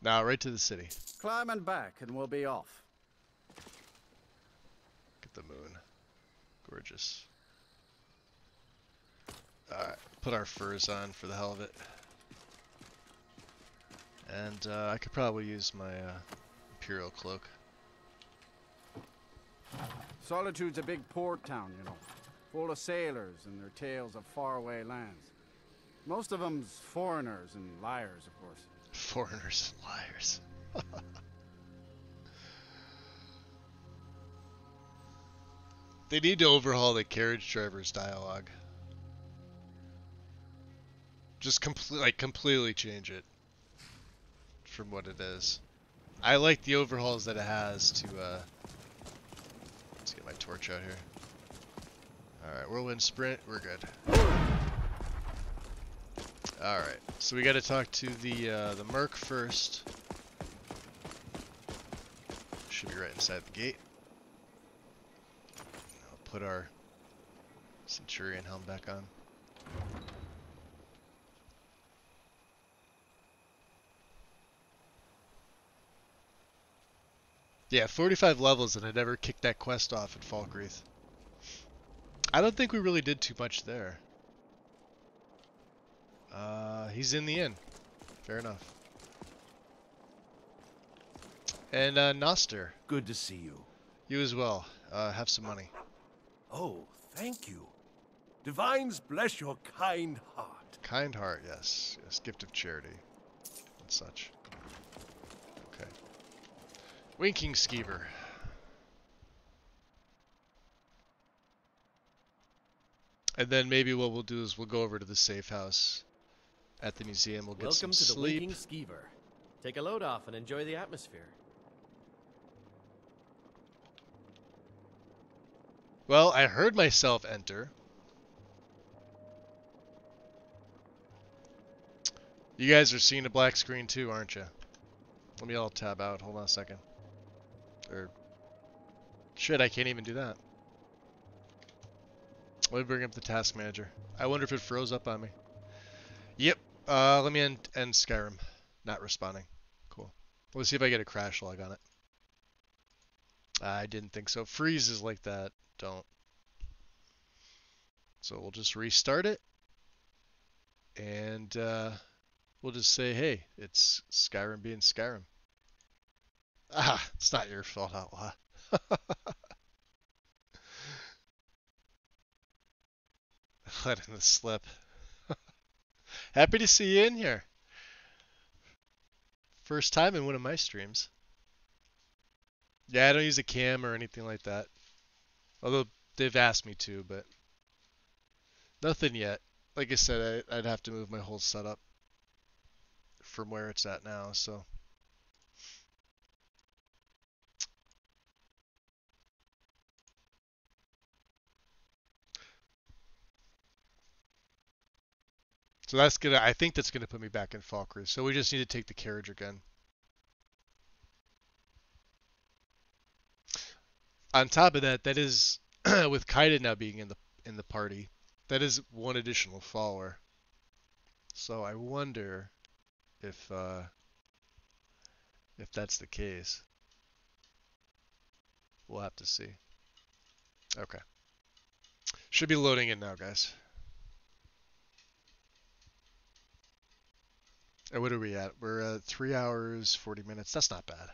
Now, right to the city. Climb and back, and we'll be off. Get the moon. Gorgeous. Alright, put our furs on for the hell of it. And I could probably use my Imperial cloak. Solitude's a big port town, you know. Full of sailors and their tales of faraway lands. Most of them's foreigners and liars, of course. Foreigners and liars. They need to overhaul the carriage driver's dialogue. Just completely change it from what it is. I like the overhauls that it has to, let's get my torch out here. Alright, whirlwind sprint, we're good. Alright, so we gotta talk to the merc first. Should be right inside the gate. I'll put our Centurion helm back on. Yeah, 45 levels and I never kicked that quest off at Falkreath. I don't think we really did too much there. He's in the inn. Fair enough. And Noster. Good to see you. You as well. Have some money. Oh, thank you. Divines bless your kind heart. Kind heart, yes. Yes, gift of charity. And such. Okay. Winking Skeever. And then maybe what we'll do is we'll go over to the safe house at the museum. We'll get Welcome some to the sleep. Winking Skeever. Take a load off and enjoy the atmosphere. Well, I heard myself enter. You guys are seeing a black screen too, aren't you? Let me all tab out. Hold on a second. Or shit, I can't even do that. Let me bring up the task manager. I wonder if it froze up on me. Yep. Let me end Skyrim. Not responding. Cool. Let's see if I get a crash log on it. I didn't think so. Freezes like that don't. So we'll just restart it. And we'll just say, hey, it's Skyrim being Skyrim. Ah, it's not your fault, Outlaw. Letting this slip. Happy to see you in here. First time in one of my streams. Yeah, I don't use a cam or anything like that. Although they've asked me to, but nothing yet. Like I said, I'd have to move my whole setup from where it's at now, so. So that's gonna, I think that's gonna put me back in Falkreath. So we just need to take the carriage again. On top of that, that is with Kaida now being in the party, that is one additional follower. So I wonder if that's the case. We'll have to see. Okay. Should be loading in now, guys. And what are we at? We're at 3 hours, 40 minutes. That's not bad.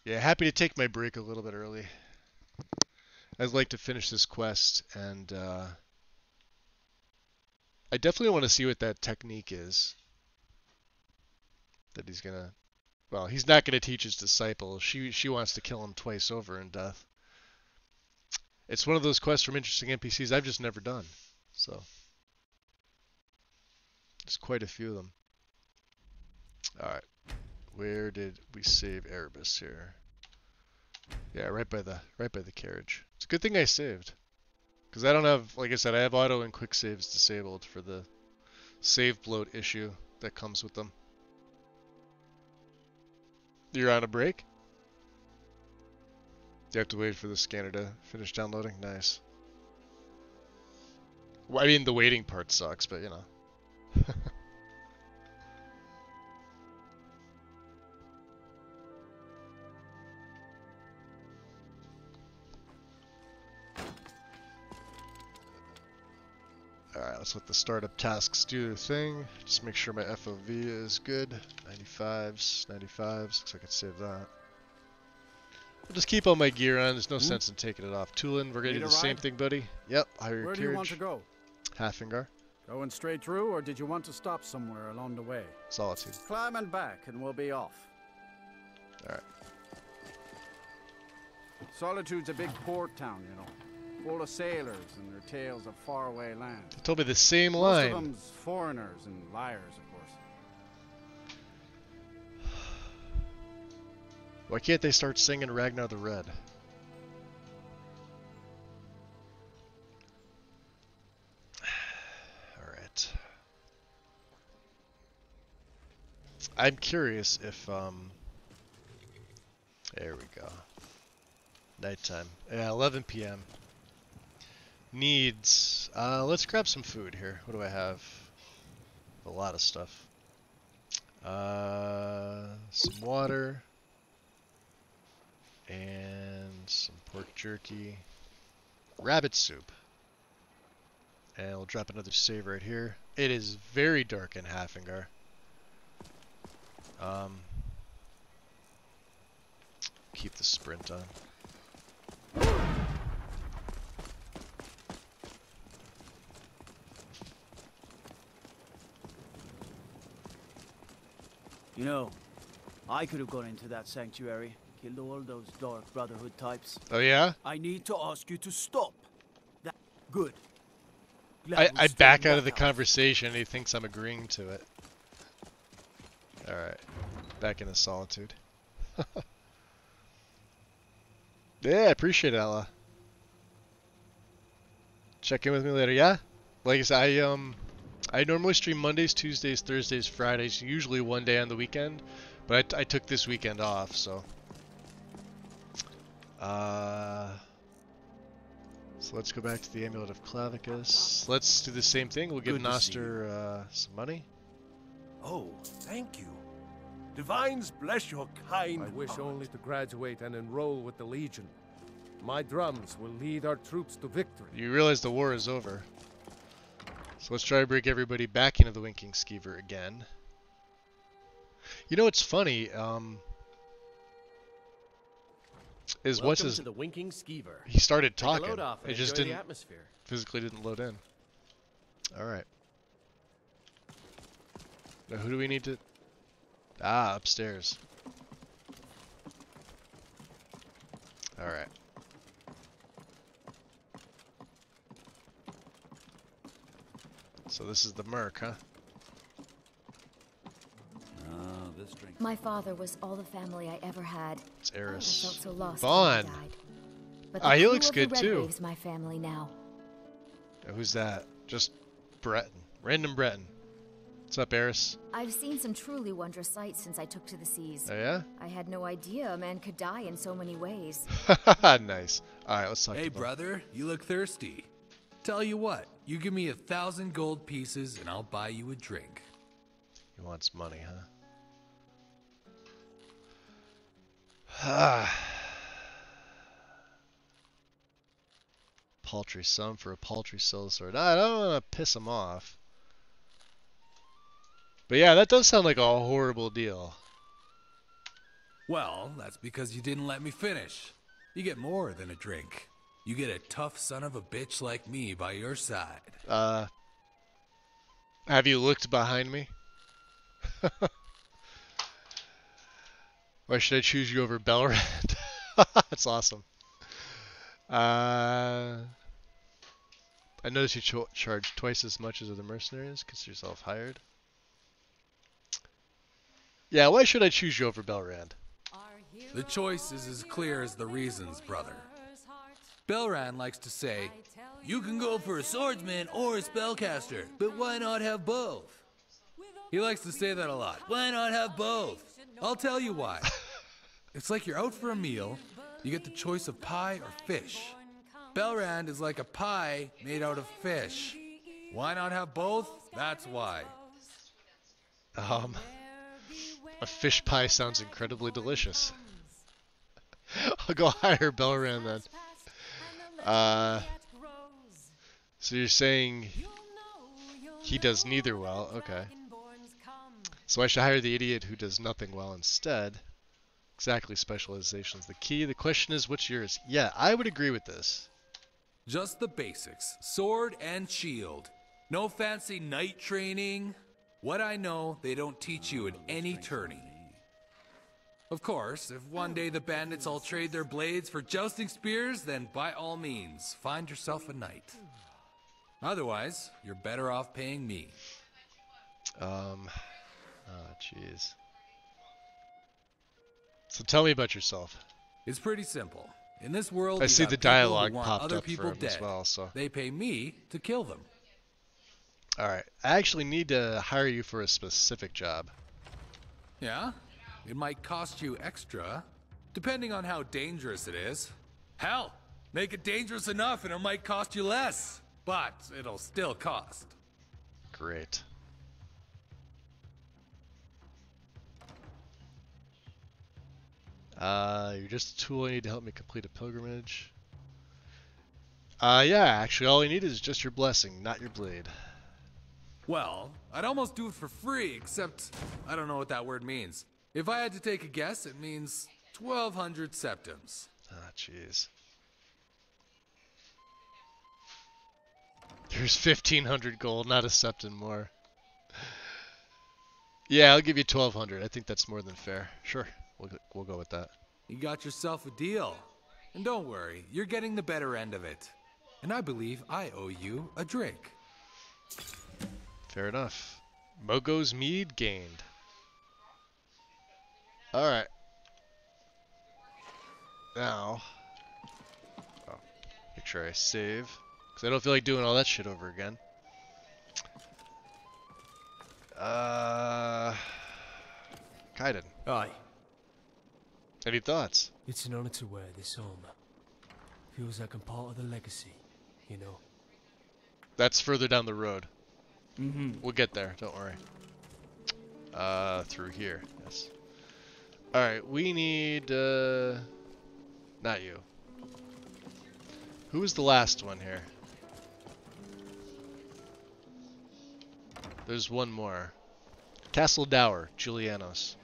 Yeah, happy to take my break a little bit early. I'd like to finish this quest, and I definitely want to see what that technique is. That he's gonna... Well, he's not gonna teach his disciple. She wants to kill him twice over in death. It's one of those quests from interesting NPCs I've just never done. So... There's quite a few of them. Alright. Where did we save Erebus here? Yeah, right by the carriage. It's a good thing I saved. Because I don't have, like I said, I have auto and quick saves disabled for the save bloat issue that comes with them. You're on a break? You have to wait for the scanner to finish downloading? Nice. Well, I mean, the waiting part sucks, but you know. Alright, let's let the startup tasks do their thing. Just make sure my FOV is good. 95s, 95s. Looks like I saved that. I'll just keep all my gear on. There's no sense in taking it off. Tulin, we're going to do the same thing, buddy. Yep, hire your Where carriage. do you want to go? Halfingar. Going straight through, or did you want to stop somewhere along the way? Solitude. Climb and back, and we'll be off. Alright. Solitude's a big port town, you know. Full of sailors and their tales of faraway lands. They told me the same line. Most of them's foreigners and liars, of course. Why can't they start singing Ragnar the Red? Alright. I'm curious if, there we go. Nighttime. Yeah, 11 p.m. Needs, let's grab some food here. What do I have? A lot of stuff. Some water. And some pork jerky. Rabbit soup. And we'll drop another save right here. It is very dark in Halfingar. Keep the sprint on. You know, I could have gone into that sanctuary, killed all those Dark Brotherhood types. Oh yeah? I need to ask you to stop. That good. I back out of the conversation and he thinks I'm agreeing to it. Alright. Back into Solitude. Yeah, I appreciate it, Ella. Check in with me later, yeah? Like I said, I normally stream Mondays, Tuesdays, Thursdays, Fridays, usually one day on the weekend, but I took this weekend off, so. So let's go back to the Amulet of Clavicus. Let's do the same thing. We'll give Noster some money. Oh, thank you. Divines bless your kind. I wish only to graduate and enroll with the Legion. My drums will lead our troops to victory. You realize the war is over. So let's try to bring everybody back into the Winking Skeever again. You know what's funny? Is what's his? To the Winking Skeever. He started Take a talking. load off and It just enjoy the didn't. atmosphere. Physically didn't load in. All right. Now who do we need to? Ah, upstairs. All right. So this is the Merc, huh? This drink. My father was all the family I ever had. It's Eris. I felt so lost Vaughn. when he died. But Ah, he crew looks of the good too. Redgrave's my family now. Who's that? Just Breton. Random Breton. What's up, Eris? I've seen some truly wondrous sights since I took to the seas. Oh yeah? I had no idea a man could die in so many ways. Nice. Alright, let's talk Hey, about brother, you look thirsty. Tell you what, you give me 1,000 gold pieces and I'll buy you a drink. He wants money, huh? Ah. Paltry sum for a paltry soul sword. I don't want to piss him off. But yeah, that does sound like a horrible deal. Well, that's because you didn't let me finish. You get more than a drink. You get a tough son of a bitch like me by your side. Have you looked behind me? Why should I choose you over Belrand? That's awesome. I noticed you charge twice as much as other mercenaries. Consider yourself hired. Yeah, why should I choose you over Belrand? The choice is as clear as the reasons, brother. Belrand likes to say, you can go for a swordsman or a spellcaster, but why not have both? He likes to say that a lot. Why not have both? I'll tell you why. It's like you're out for a meal, you get the choice of pie or fish. Belrand is like a pie made out of fish. Why not have both? That's why. A fish pie sounds incredibly delicious. I'll go hire Belrand then. So you're saying he does neither well, okay. So I should hire the idiot who does nothing well instead. Exactly, specialization's the key. The question is, what's yours? Yeah, I would agree with this. Just the basics. Sword and shield. No fancy knight training. What I know, they don't teach you in any tourney. Of course, if one day the bandits all trade their blades for jousting spears, then by all means, find yourself a knight. Otherwise, you're better off paying me. Oh, jeez. So tell me about yourself. It's pretty simple. In this world, I see the dialogue want popped other up people for him dead. as well, so. They pay me to kill them. Alright, I actually need to hire you for a specific job. Yeah? It might cost you extra, depending on how dangerous it is. Hell, make it dangerous enough and it might cost you less, but it'll still cost. Great. You're just a tool I need to help me complete a pilgrimage. Yeah, actually all I need is just your blessing, not your blade. Well, I'd almost do it for free, except I don't know what that word means. If I had to take a guess, it means 1,200 septims. Ah, jeez. There's 1,500 gold, not a septim more. Yeah, I'll give you 1,200. I think that's more than fair. Sure, we'll go with that. You got yourself a deal. And don't worry, you're getting the better end of it. And I believe I owe you a drink. Fair enough. Mogo's mead gained. Alright. Now. Oh, make sure I save. Because I don't feel like doing all that shit over again. Kaiden. Aye. Any thoughts? It's an honor to wear this armor. Feels like I'm part of the legacy, you know. That's further down the road. Mm-hmm. We'll get there, don't worry. Through here, yes. Alright, we need, not you. Who was the last one here? There's one more. Castle Dower, Julianos.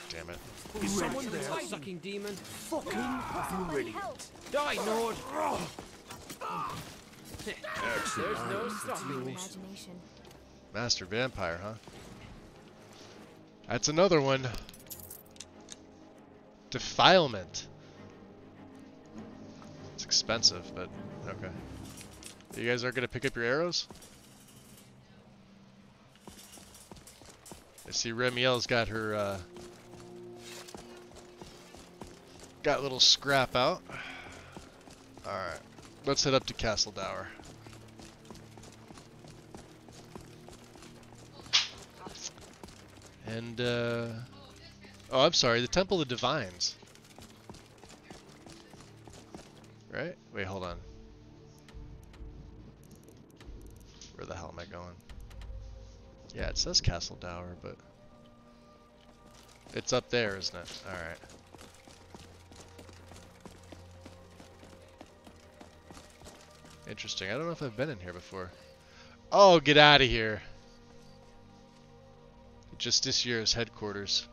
Damn it. Is someone there? Sucking demon. Fucking brilliant. Die, Nord! Excellent. There's no stopping me. Imagination. Master Vampire, huh? That's another one. Defilement. It's expensive, but okay. You guys are gonna pick up your arrows? I see Remiel's got her, got a little scrap out. Alright. Let's head up to Castle Dower. And, oh, I'm sorry, the Temple of the Divines. Right? Wait, hold on. Where the hell am I going? Yeah, it says Castle Dower, but it's up there, isn't it? Alright. Interesting. I don't know if I've been in here before. Oh, get out of here. Justicier's headquarters.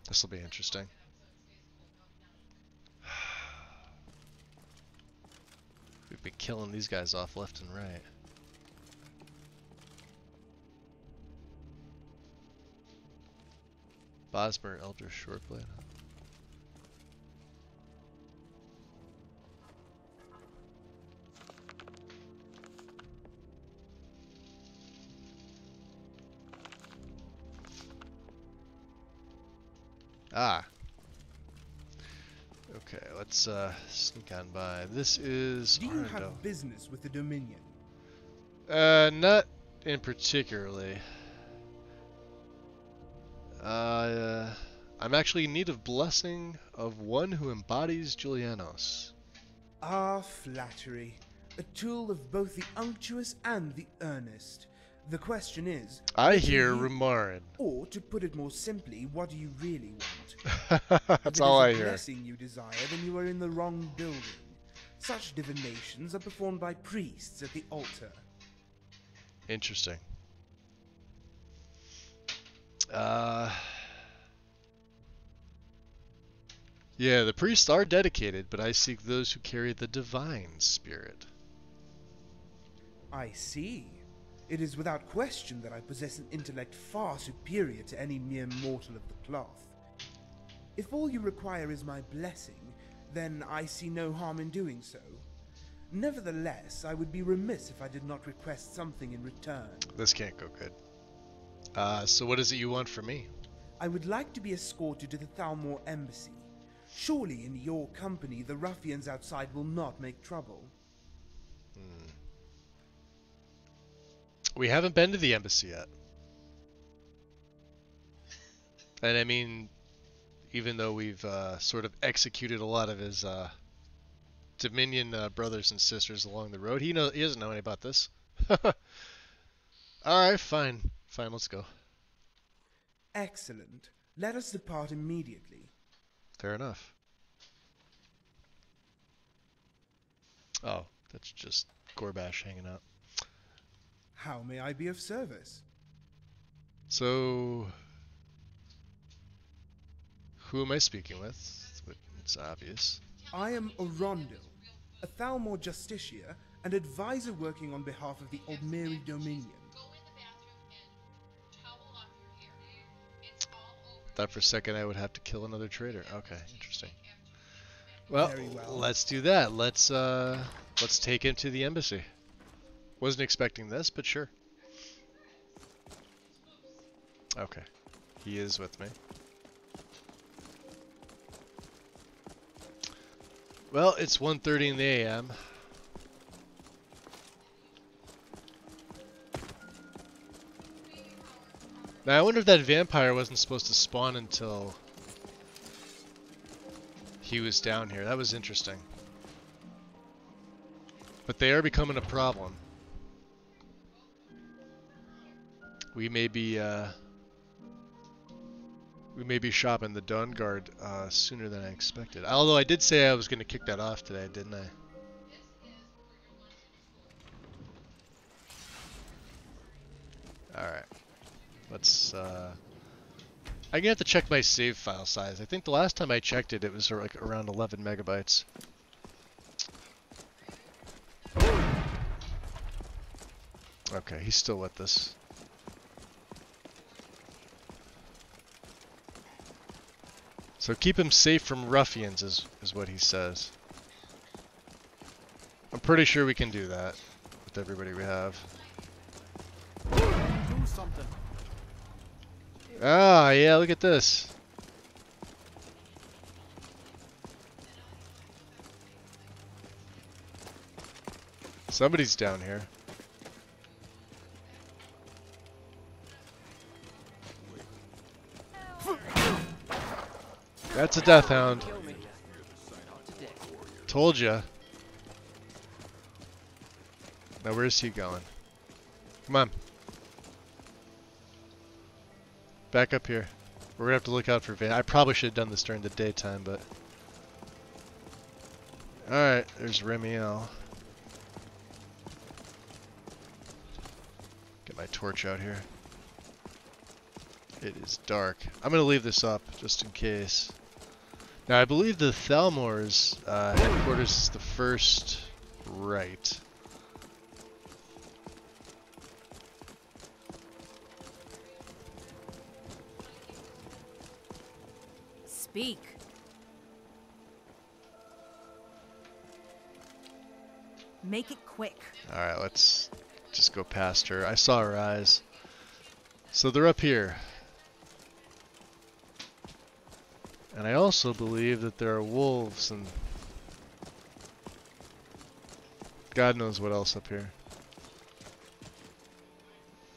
This will be interesting. We've been killing these guys off left and right. Bosmer Elder Shortblade. Ah. Okay, let's sneak on by. This is Do you Arndo. have business with the Dominion? Not in particularly. I'm actually in need of blessing of one who embodies Julianos. Ah, flattery. A tool of both the unctuous and the earnest. The question is... I what do hear you- Remarin. Or, to put it more simply, what do you really want? That's all I If it is a hear. blessing you desire, then you are in the wrong building. Such divinations are performed by priests at the altar. Interesting. Yeah, the priests are dedicated, but I seek those who carry the divine spirit. I see. It is without question that I possess an intellect far superior to any mere mortal of the cloth. If all you require is my blessing, then I see no harm in doing so. Nevertheless, I would be remiss if I did not request something in return. This can't go good. So what is it you want from me? I would like to be escorted to the Thalmor embassy. Surely in your company, the ruffians outside will not make trouble. We haven't been to the embassy yet. And I mean, even though we've sort of executed a lot of his Dominion brothers and sisters along the road, he doesn't know anything about this. Alright, fine. Fine, let's go. Excellent. Let us depart immediately. Fair enough. Oh, that's just Gorbash hanging out. How may I be of service? So, who am I speaking with? It's obvious. I am Orondil, a Thalmor Justiciar and advisor working on behalf of the Aldmeri Dominion. Thought for a second I would have to kill another traitor. Okay, interesting. Well, Very well. let's do that. Let's take him to the embassy. Wasn't expecting this, but sure. Okay, he is with me. Well, it's 1:30 in the a.m. Now I wonder if that vampire wasn't supposed to spawn until he was down here. That was interesting. But they are becoming a problem. We may be shopping the Dawn Guard sooner than I expected. Although I did say I was going to kick that off today, didn't I? Alright. Let's, I'm gonna have to check my save file size. I think the last time I checked it, it was like around 11 megabytes. Okay, he's still with us. So keep him safe from ruffians is what he says. I'm pretty sure we can do that with everybody we have. Do something. Ah, yeah, look at this. Somebody's down here. That's a death hound. Told ya. Now where's he going? Come on. Back up here. We're gonna have to look out for Van. I probably should have done this during the daytime, but... Alright, there's Remiel. Get my torch out here. It is dark. I'm gonna leave this up just in case. Now I believe the Thalmor's headquarters is the first right. Speak. Make it quick. Alright, let's just go past her. I saw her eyes. So they're up here. And I also believe that there are wolves and God knows what else up here.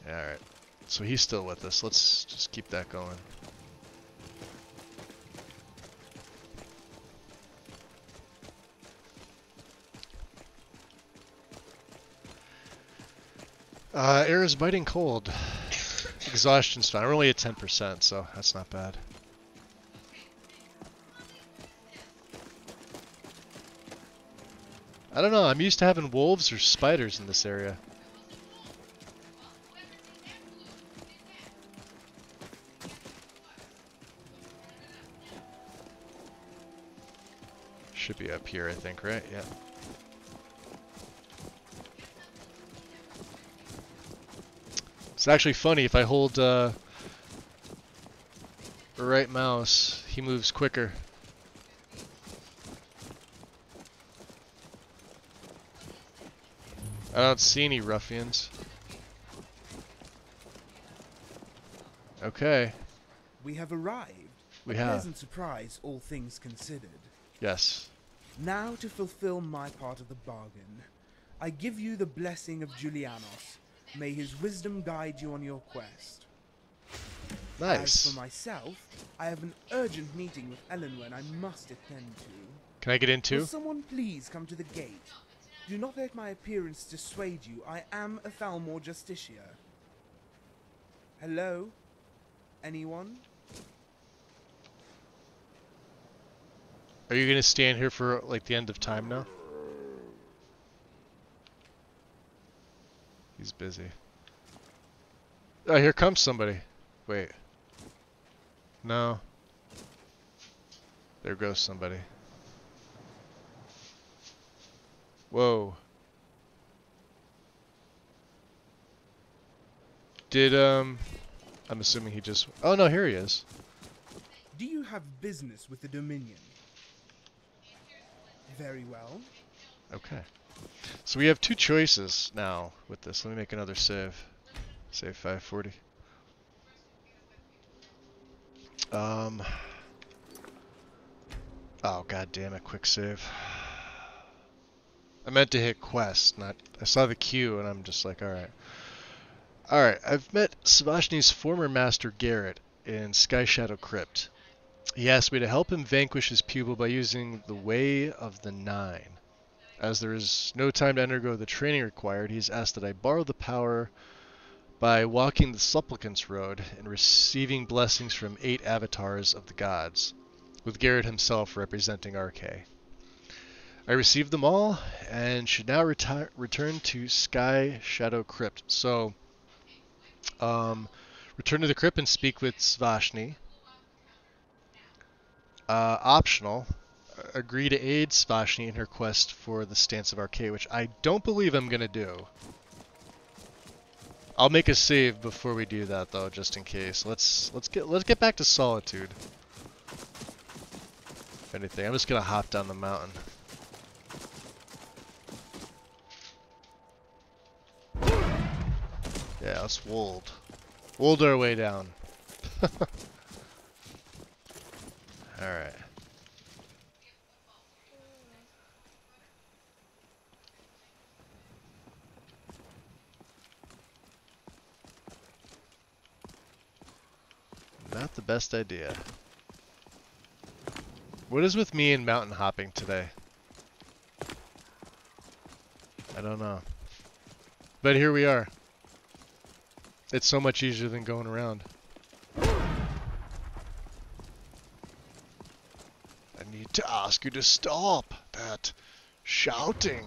Alright, so he's still with us. Let's just keep that going. Air is biting cold. Exhaustion's fine. We're only at 10%, so that's not bad. I don't know, I'm used to having wolves or spiders in this area. Should be up here, I think, right? Yeah. It's actually funny, if I hold right mouse, he moves quicker. I don't see any ruffians. Okay. We have arrived. We A have. pleasant surprise, all things considered. Yes. Now to fulfill my part of the bargain, I give you the blessing of Julianos. May his wisdom guide you on your quest. Nice. As for myself, I have an urgent meeting with Elenwen I must attend to. Can I get in too? Will someone please come to the gate? Do not let my appearance dissuade you. I am a Thalmor Justicia. Hello? Anyone? Are you gonna stand here for like the end of time now? He's busy. Oh, here comes somebody. Wait. No. There goes somebody. Whoa. Did, I'm assuming he just... Oh, no, here he is. Do you have business with the Dominion? Very well. Okay. So we have two choices now with this. Let me make another save. Save 540. Oh, god damn it, quick save. I meant to hit quest, not... I saw the queue and I'm just like, alright. Alright, I've met Savashni's former master Garrett in Sky Shadow Crypt. He asked me to help him vanquish his pupil by using the Way of the Nine. As there is no time to undergo the training required, he's asked that I borrow the power by walking the Supplicant's Road and receiving blessings from 8 avatars of the gods, with Garrett himself representing RK. I received them all, and should now return to Sky Shadow Crypt. So, return to the crypt and speak with Savashni. Optional, agree to aid Savashni in her quest for the Stance of RK, which I don't believe I'm gonna do. I'll make a save before we do that, though, just in case. Let's get back to Solitude. If anything, I'm just gonna hop down the mountain. Yeah, let's wold. Wold our way down. Alright. Not the best idea. What is with me and mountain hopping today? I don't know. But here we are. It's so much easier than going around. I need to ask you to stop that. Shouting.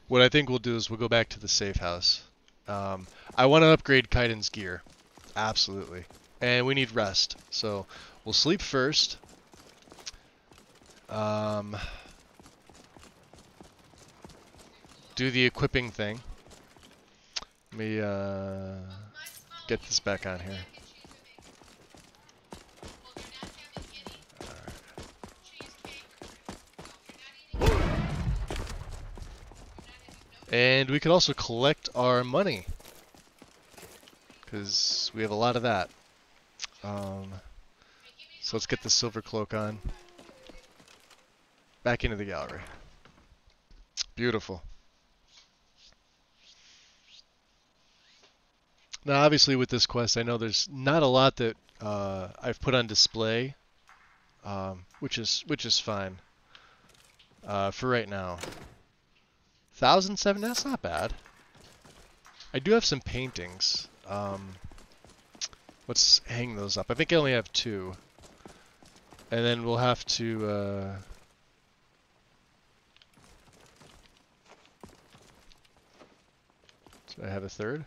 What I think we'll do is we'll go back to the safe house. I want to upgrade Kaiden's gear. Absolutely. And we need rest. So we'll sleep first. Do the equipping thing. Let me get this back on here. And we can also collect our money, because we have a lot of that. So let's get the silver cloak on. Back into the gallery. Beautiful. Now obviously with this quest I know there's not a lot that I've put on display, which is fine for right now. 1,007, that's not bad. I do have some paintings. Let's hang those up. I think I only have 2. And then we'll have to... do I have a 3rd?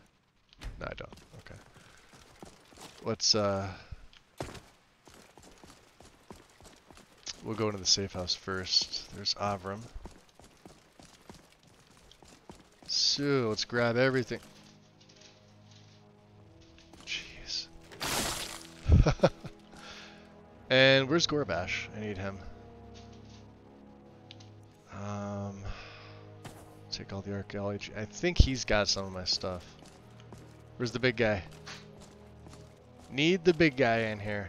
No, I don't. Okay. Let's, we'll go into the safe house first. There's Avram. So, let's grab everything. Jeez. And where's Gorbash? I need him. Take all the archaeology. I think he's got some of my stuff. Where's the big guy? Need the big guy in here.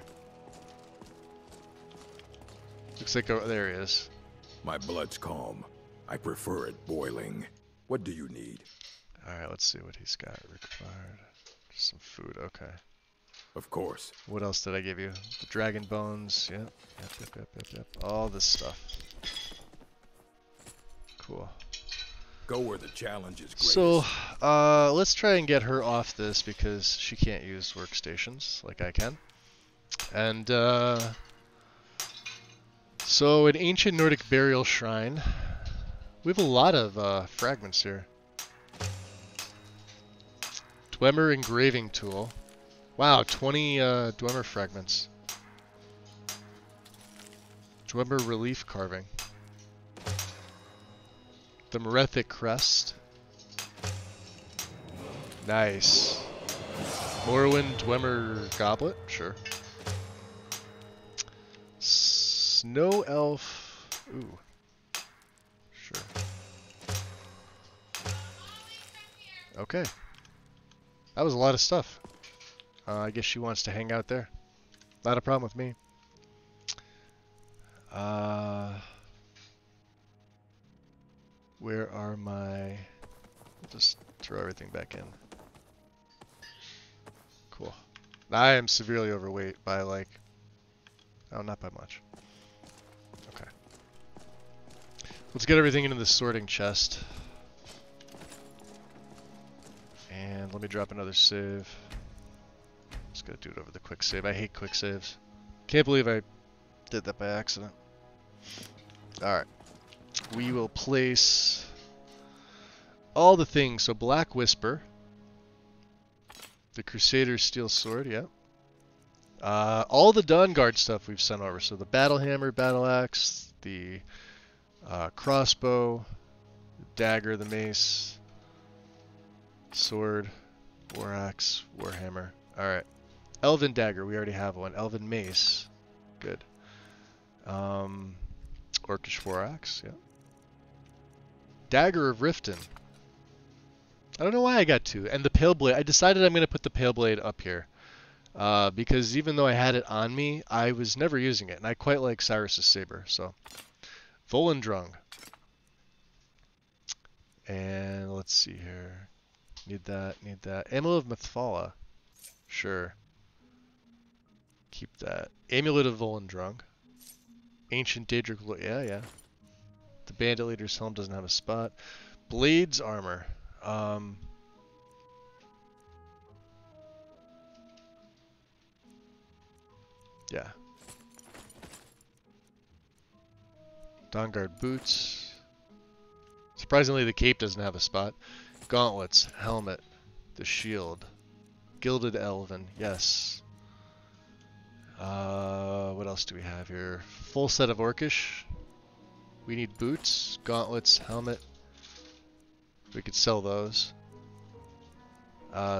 Looks like, oh, there he is. My blood's calm. I prefer it boiling. What do you need? Alright, let's see what he's got required. Just some food, okay. Of course. What else did I give you? The dragon bones, yep. Yep. All this stuff. Cool. Go where the challenge is greatest. So, let's try and get her off this because she can't use workstations like I can. And, so an ancient Nordic burial shrine. We have a lot of fragments here. Dwemer engraving tool. Wow, 20 Dwemer fragments. Dwemer relief carving. The Merethic crest. Nice. Morrowind Dwemer goblet? Sure. Snow elf. Ooh. Sure. Okay. That was a lot of stuff. I guess she wants to hang out there. Not a problem with me. Where are my... Just throw everything back in. Cool. I am severely overweight by like... Oh, not by much. Okay. Let's get everything into the sorting chest. And let me drop another save. Just gotta do it over the quick save. I hate quick saves. Can't believe I did that by accident. Alright. We will place all the things. So Black Whisper. The Crusader's Steel Sword, yeah. All the Dawnguard stuff we've sent over. So the Battle Hammer, Battle Axe, the crossbow, the dagger, the mace, sword, war axe, warhammer. Alright. Elven dagger, we already have one. Elven mace. Good. Orcish war axe, yeah. Dagger of Riften. I don't know why I got 2. And the Pale Blade. I decided I'm going to put the Pale Blade up here. Because even though I had it on me, I was never using it. And I quite like Cyrus's Saber. So, Volendrung. And let's see here. Need that, need that. Amulet of Mithfala. Sure. Keep that. Amulet of Volendrung. Ancient Daedric... Yeah. The Bandit Leader's Helm doesn't have a spot. Blades Armor. Yeah. Dawnguard boots. Surprisingly, the cape doesn't have a spot. Gauntlets, helmet, the shield. Gilded Elven, yes. What else do we have here? Full set of Orcish. We need boots, gauntlets, helmet. We could sell those.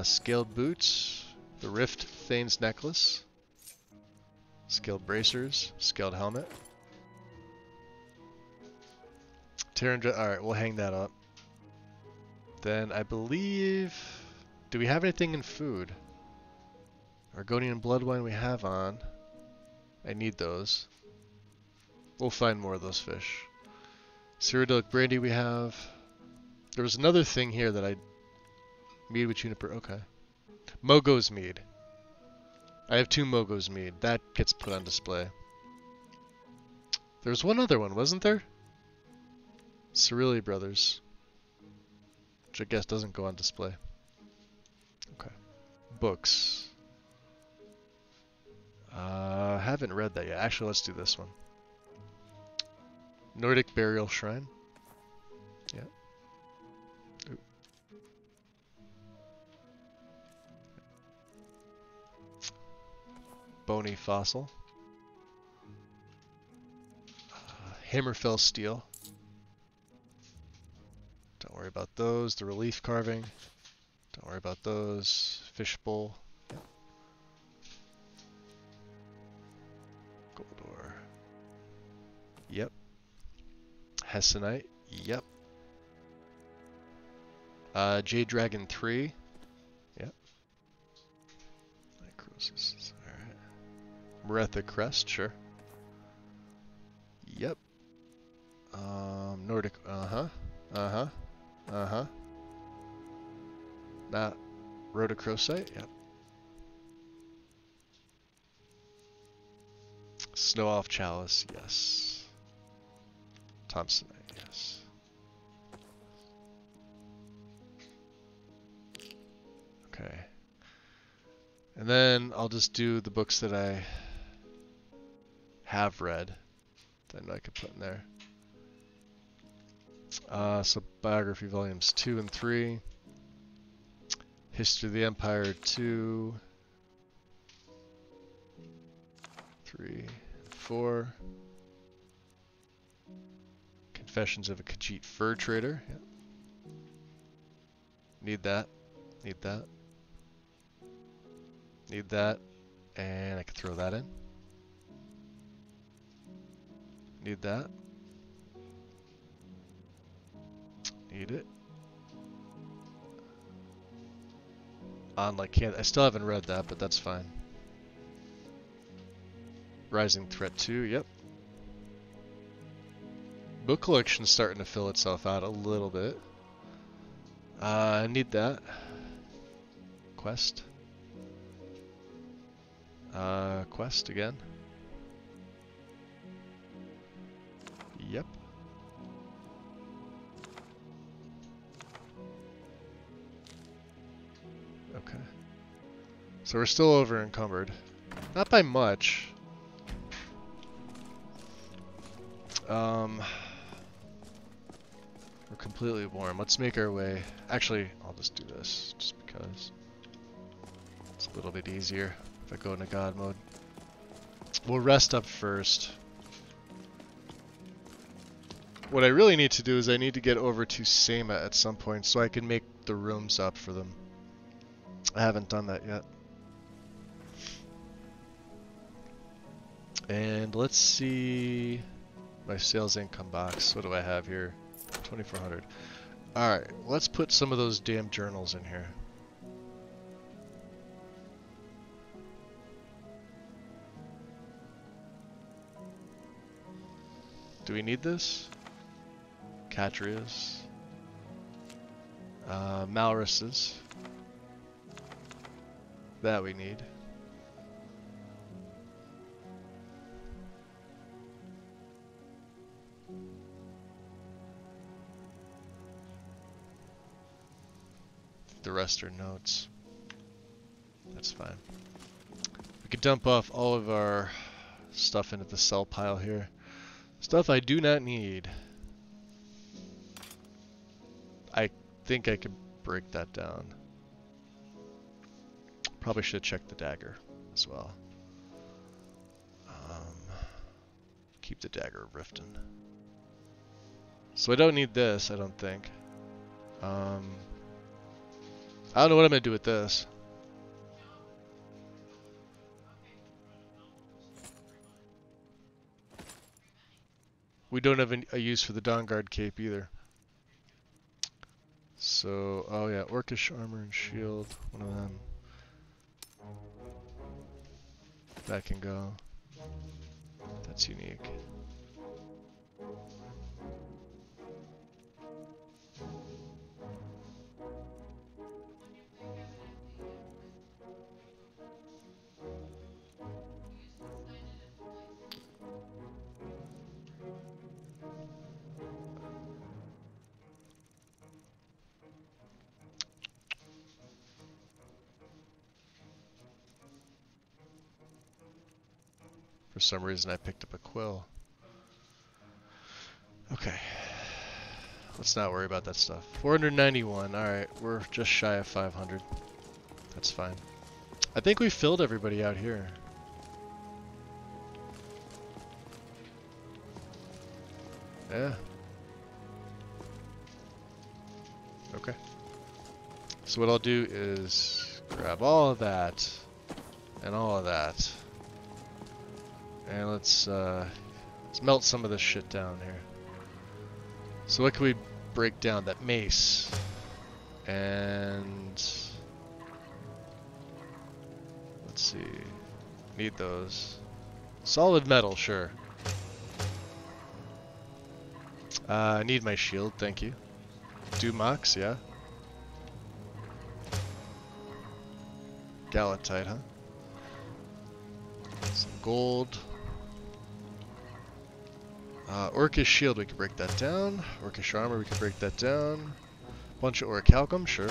Scaled boots, the Rift Thane's necklace. Scaled bracers, scaled helmet. Alright, we'll hang that up. Then I believe... Do we have anything in food? Argonian blood wine we have on. I need those. We'll find more of those fish. Cyrodiilic brandy we have. There was another thing here that I... Mead with juniper, okay. Mogo's mead. I have 2 Mogo's mead. That gets put on display. There was one other one, wasn't there? Cerilli Brothers. Which I guess doesn't go on display. Okay. Books. Haven't read that yet. Actually, let's do this one. Nordic Burial Shrine. Yeah. Ooh. Bony Fossil. Hammerfell Steel. Don't worry about those. The relief carving. Don't worry about those. Fishbowl. Yep. Gold ore. Yep. Hessonite. Yep. Jade Dragon 3. Yep. Necrosis. Alright. Meretha Crest, sure. Yep. Nordic. Uh-huh. Uh-huh. Uh-huh. Not Rhodochrosite, yep. Snow Elf Chalice, yes. Thompsonite, yes. Okay. And then I'll just do the books that I have read. That I could put in there. So biography volumes 2 and 3. History of the Empire 2, 3, 4. Confessions of a Khajiit Fur Trader. Yep. Need that. Need that. Need that. And I can throw that in. Need that. Need it. I still haven't read that, but that's fine. Rising Threat 2, yep. Book collection's starting to fill itself out a little bit. I need that. Quest. Quest again. Yep. Okay. So we're still over encumbered. Not by much. We're completely warm. Let's make our way. Actually, I'll just do this just because it's a little bit easier if I go into God mode. We'll rest up first. What I really need to do is I need to get over to Sema at some point so I can make the rooms up for them. I haven't done that yet. And let's see my sales income box. What do I have here? 2,400. Alright, let's put some of those damn journals in here. Do we need this? Catrias. Malruses. That we need. The rest are notes. That's fine. We could dump off all of our stuff into the sell pile here. Stuff I do not need. I think I could break that down. Probably should check the dagger as well. Keep the dagger of Riften. So I don't need this, I don't think. I don't know what I'm gonna do with this. We don't have a use for the Dawnguard cape either. So, oh yeah, Orcish armor and shield, one of them. That can go. That's unique. For some reason I picked up a quill. Okay. Let's not worry about that stuff. 491. Alright, we're just shy of 500. That's fine. I think we filled everybody out here. Yeah. Okay. So what I'll do is grab all of that and all of that. And let's melt some of this shit down here. So what can we break down? That mace. And let's see. Need those. Solid metal, sure. I need my shield, thank you. Dumox, yeah. Galatite, huh? Some gold. Orcish shield, we can break that down. Orcish armor, we can break that down. Bunch of orichalcum, sure.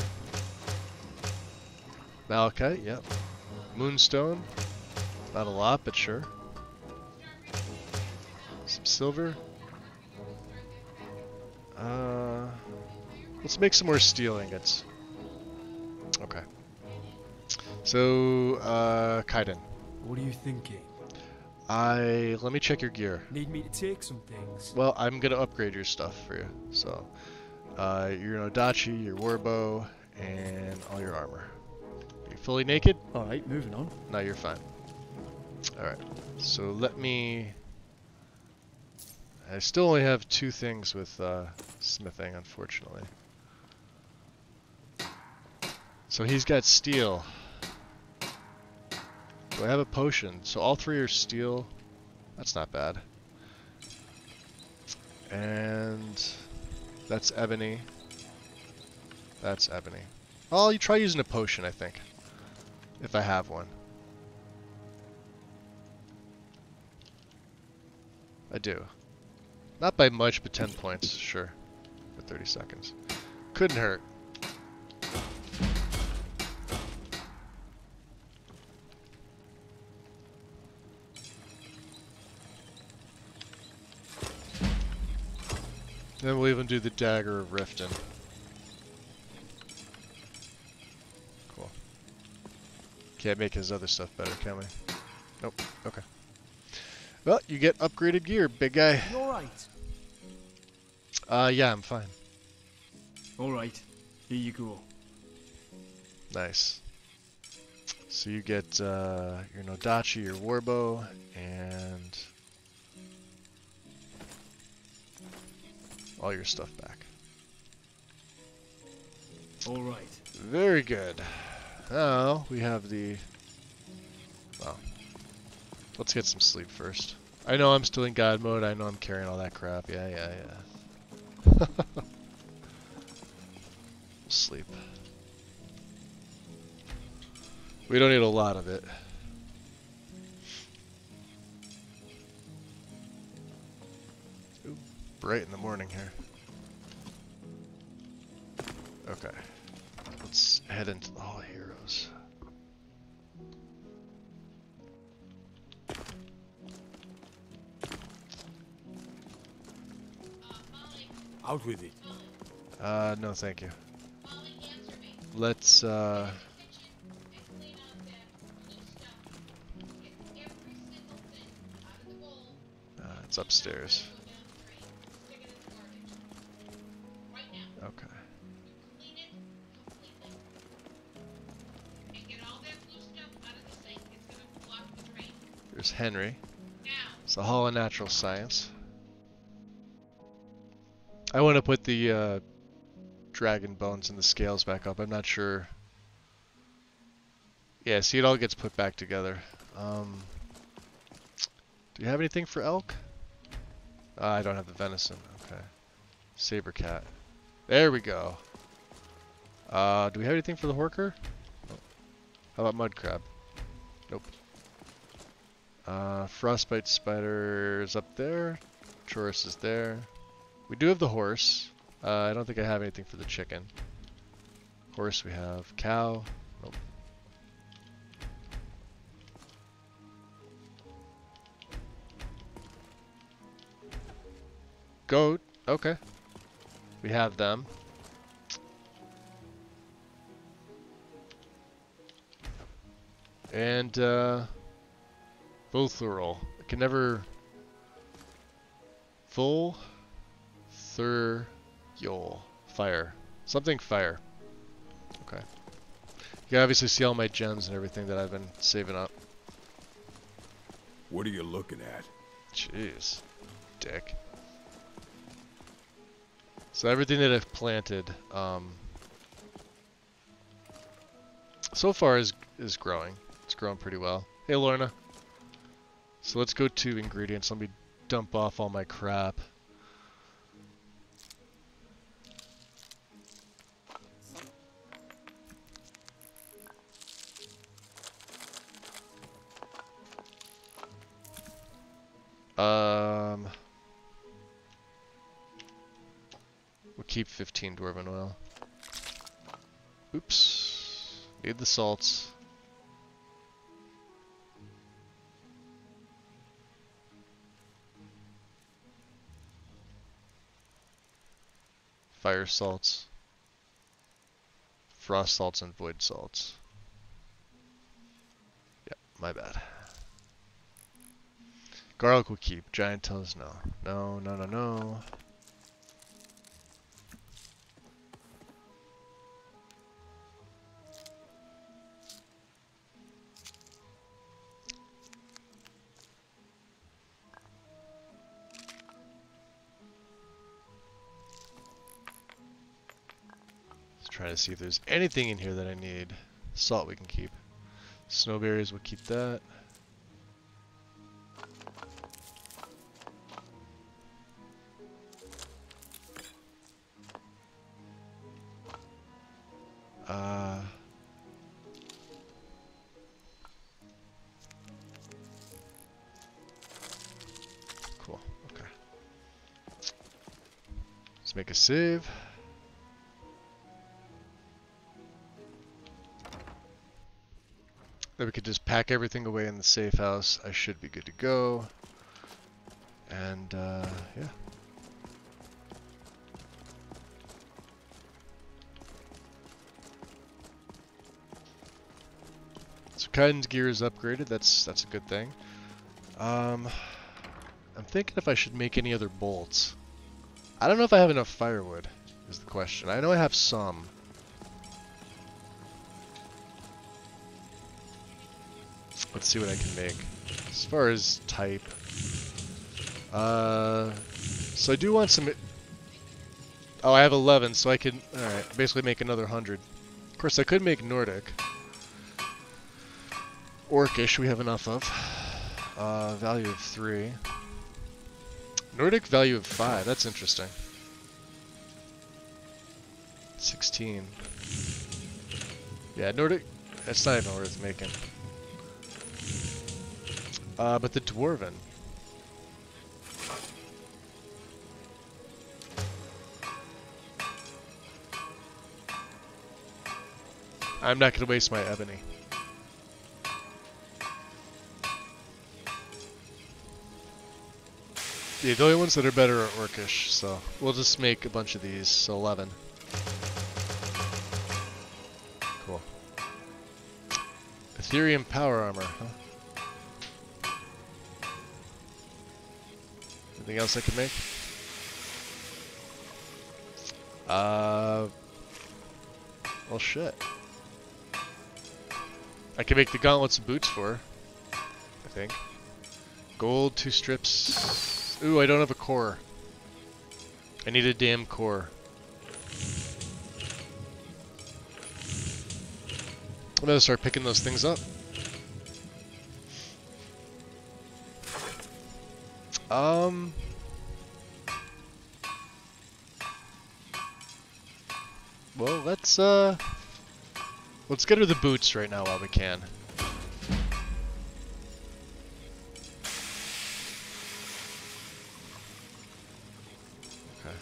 Malachite, yep. Moonstone, not a lot, but sure. Some silver. Let's make some more steel ingots. Okay. So, Kaiden. What are you thinking? Let me check your gear. Need me to take some things? Well, I'm gonna upgrade your stuff for you. So, your Nodachi, your warbow, and all your armor. Are you fully naked? Alright, moving on. No, you're fine. Alright, so let me... I still only have 2 things with smithing, unfortunately. So he's got steel. Do I have a potion? So all 3 are steel. That's not bad. And that's ebony. That's ebony. I'll try using a potion, I think. If I have one. I do. Not by much, but 10 points, sure. For 30 seconds. Couldn't hurt. Then we'll even do the Dagger of Riften. Cool. Can't make his other stuff better, can we? Nope. Okay. Well, you get upgraded gear, big guy. You alright? Yeah, I'm fine. Alright. Here you go. Nice. So you get your Nodachi, your warbow, and all your stuff back. Alright. Very good. Now we have the... Well, let's get some sleep first. I know I'm still in God mode. I know I'm carrying all that crap. Yeah. Sleep. We don't need a lot of it. Ooh, bright in the morning here. Okay. Let's head into the Hall of Heroes. Out with it. No, thank you. Let's, it's upstairs. Okay. There's Henry. It's the Hall of Natural Science. I want to put the dragon bones and the scales back up. I'm not sure. Yeah, see, it all gets put back together. Do you have anything for elk? I don't have the venison. Okay. Saber cat. There we go. Do we have anything for the horker? Nope. How about mud crab? Nope. Frostbite spider is up there. Chorus is there. We do have the horse. I don't think I have anything for the chicken. Horse we have. Cow. Nope. Goat. Okay. We have them. And, Vothural. I can never... Full... Thur-yol. Fire. Something fire. Okay. You can obviously see all my gems and everything that I've been saving up. What are you looking at? Jeez. Dick. So everything that I've planted, so far is growing. It's growing pretty well. Hey, Lorna. So let's go to ingredients. Let me dump off all my crap. We'll keep 15 dwarven oil. Oops. Need the salts. Fire salts. Frost salts and void salts. Yep, my bad. Garlic will keep. Giant toes, no. No, no, no, no. Let's try to see if there's anything in here that I need. Salt we can keep. Snowberries, we'll keep that. Cool, okay. Let's make a save. Then we could just pack everything away in the safe house. I should be good to go. And, yeah. So Kaiden's gear is upgraded. That's a good thing. I'm thinking if I should make any other bolts. I don't know if I have enough firewood, is the question. I know I have some. Let's see what I can make. As far as type. So I do want some... Oh, I have 11, so I can... Alright, basically make another 100. Of course, I could make Nordic. Orcish we have enough of. Value of 3. Nordic value of 5, that's interesting. 16. Yeah, Nordic, that's not even worth making. But the Dwarven. I'm not going to waste my ebony. Yeah, the only ones that are better are Orcish, so we'll just make a bunch of these, so 11. Cool. Ethereum power armor, huh? Anything else I can make? Well, shit. I can make the gauntlets and boots for her, I think. Gold, 2 strips. Ooh, I don't have a core. I need a damn core. I'm gonna start picking those things up. Well, let's get her the boots right now while we can. Okay.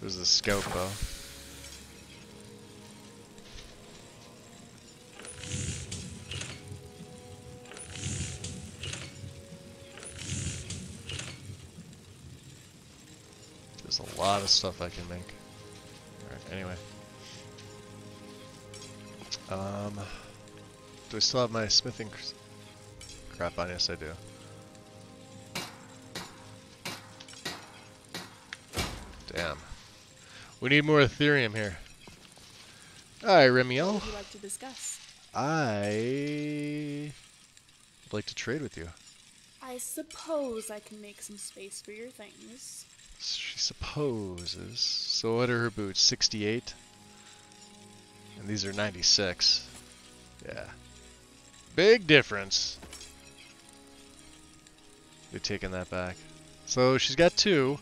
There's the scout bow. There's a lot of stuff I can make. Alright, anyway. Do I still have my smithing crap on? Yes, I do. Damn. We need more Ethereum here. Alright, Remiel. What would you like to discuss? I would like to trade with you. I suppose I can make some space for your things. She supposes. So what are her boots? 68? And these are 96. Yeah. Big difference. You're taking that back. So she's got 2.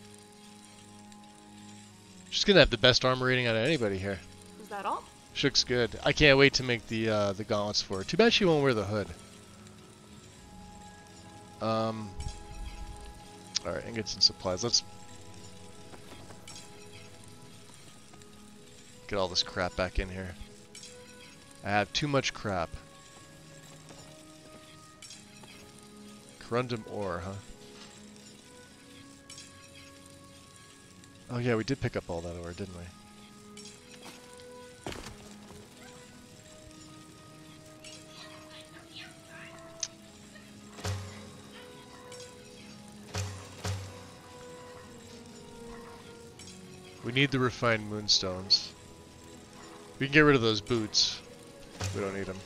She's gonna have the best armor rating out of anybody here. Is that all? She looks good. I can't wait to make the gauntlets for her. Too bad she won't wear the hood. Alright, ingots and supplies. Let's get all this crap back in here. I have too much crap. Corundum ore, huh? Oh yeah, we did pick up all that ore, didn't we? We need the refined moonstones. We can get rid of those boots. We don't need them.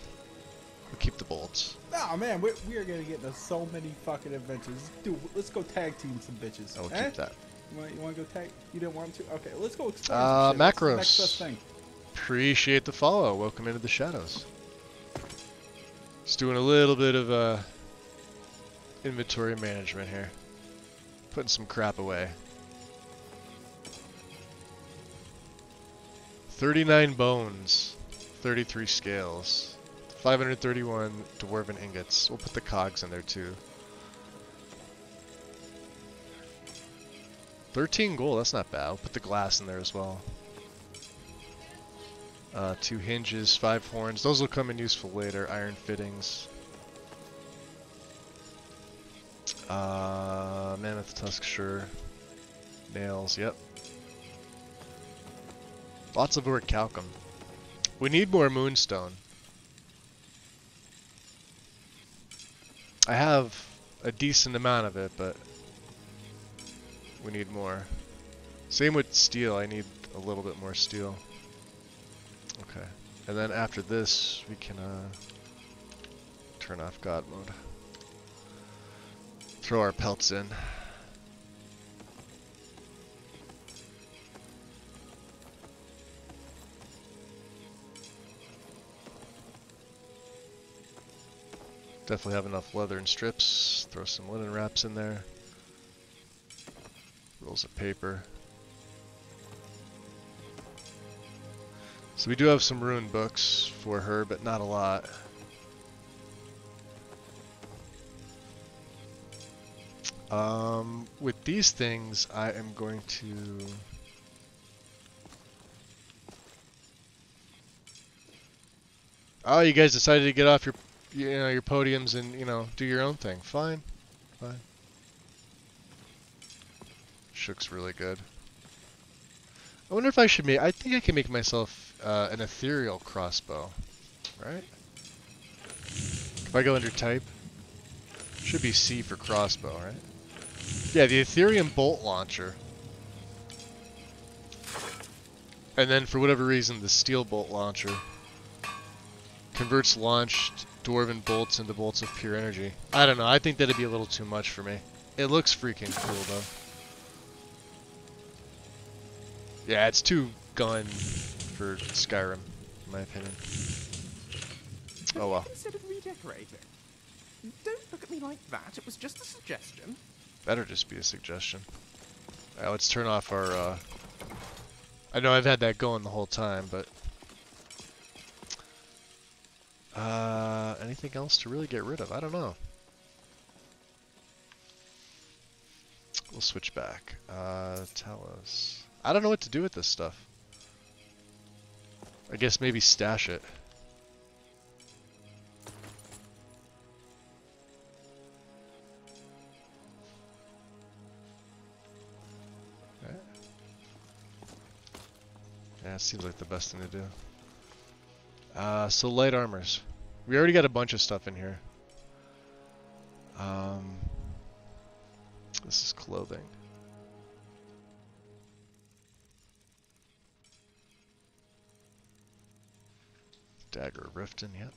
We'll keep the bolts. Oh man, we are gonna get into so many fucking adventures. Dude, let's go tag team some bitches. I will keep that. You want to go tag? You didn't want to? Okay, let's go explore some shit. What's the next best Macros. thing? Appreciate the follow. Welcome into the shadows. Just doing a little bit of inventory management here. Putting some crap away. 39 bones, 33 scales, 531 dwarven ingots. We'll put the cogs in there too. 13 gold, that's not bad. We'll put the glass in there as well. 2 hinges, 5 horns. Those will come in useful later. Iron fittings. Mammoth tusk, sure. Nails, yep. Lots of orichalcum. We need more moonstone. I have a decent amount of it, but we need more. Same with steel. I need a little bit more steel. Okay. And then after this, we can turn off God mode. Throw our pelts in. Definitely have enough leather and strips. Throw some linen wraps in there. Rolls of paper. So we do have some rune books for her, but not a lot. With these things, I am going to Oh, you guys decided to get off your, your podiums and, do your own thing. Fine. Fine. Shook's really good. I wonder if I should make... I think I can make myself an ethereal crossbow. Right? If I go under type, should be C for crossbow, right? Yeah, the Ethereum bolt launcher. And then for whatever reason, the steel bolt launcher converts launched dwarven bolts into bolts of pure energy. I don't know, I think that'd be a little too much for me. It looks freaking cool though. Yeah, it's too gun for Skyrim, in my opinion. Oh well. Considered redecorating. Don't look at me like that. It was just a suggestion. Better just be a suggestion. Alright, let's turn off our, I know I've had that going the whole time, but... anything else to really get rid of? I don't know. We'll switch back. Talos. I don't know what to do with this stuff. I guess maybe stash it. Yeah, it seems like the best thing to do. So light armors. We already got a bunch of stuff in here. This is clothing. Dagger of Riften, yep.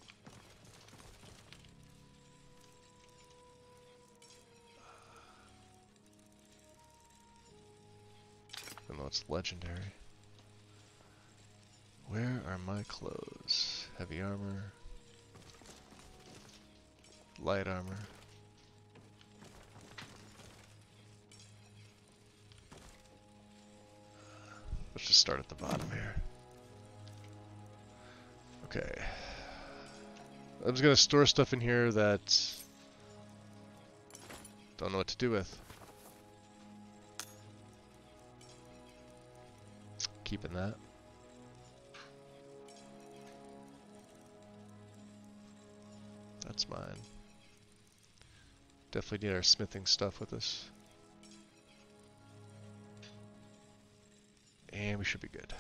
Even though it's legendary. Where are my clothes? Heavy armor. Light armor. Let's just start at the bottom here. Okay. I'm just gonna store stuff in here that don't know what to do with. Keeping that. That's mine. Definitely need our smithing stuff with us. And we should be good.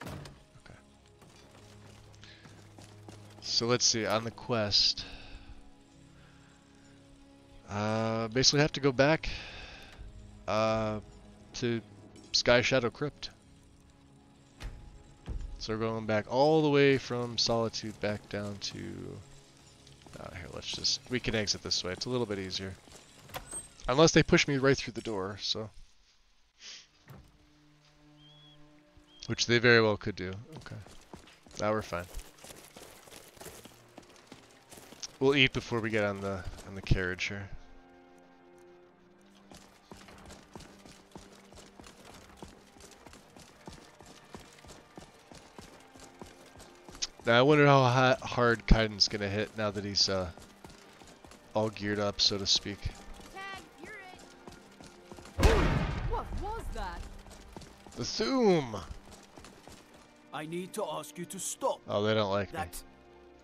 Okay. So let's see, on the quest. Basically have to go back to Sky Shadow Crypt. So we're going back all the way from Solitude back down to... here, let's just... We can exit this way. It's a little bit easier. Unless they push me right through the door, so... Which they very well could do. Okay. Now we're fine. We'll eat before we get on the carriage here. Now I wonder how hard Kaiden's gonna hit now that he's all geared up, so to speak. What was that? The Zoom! I need to ask you to stop. Oh, they don't like me. That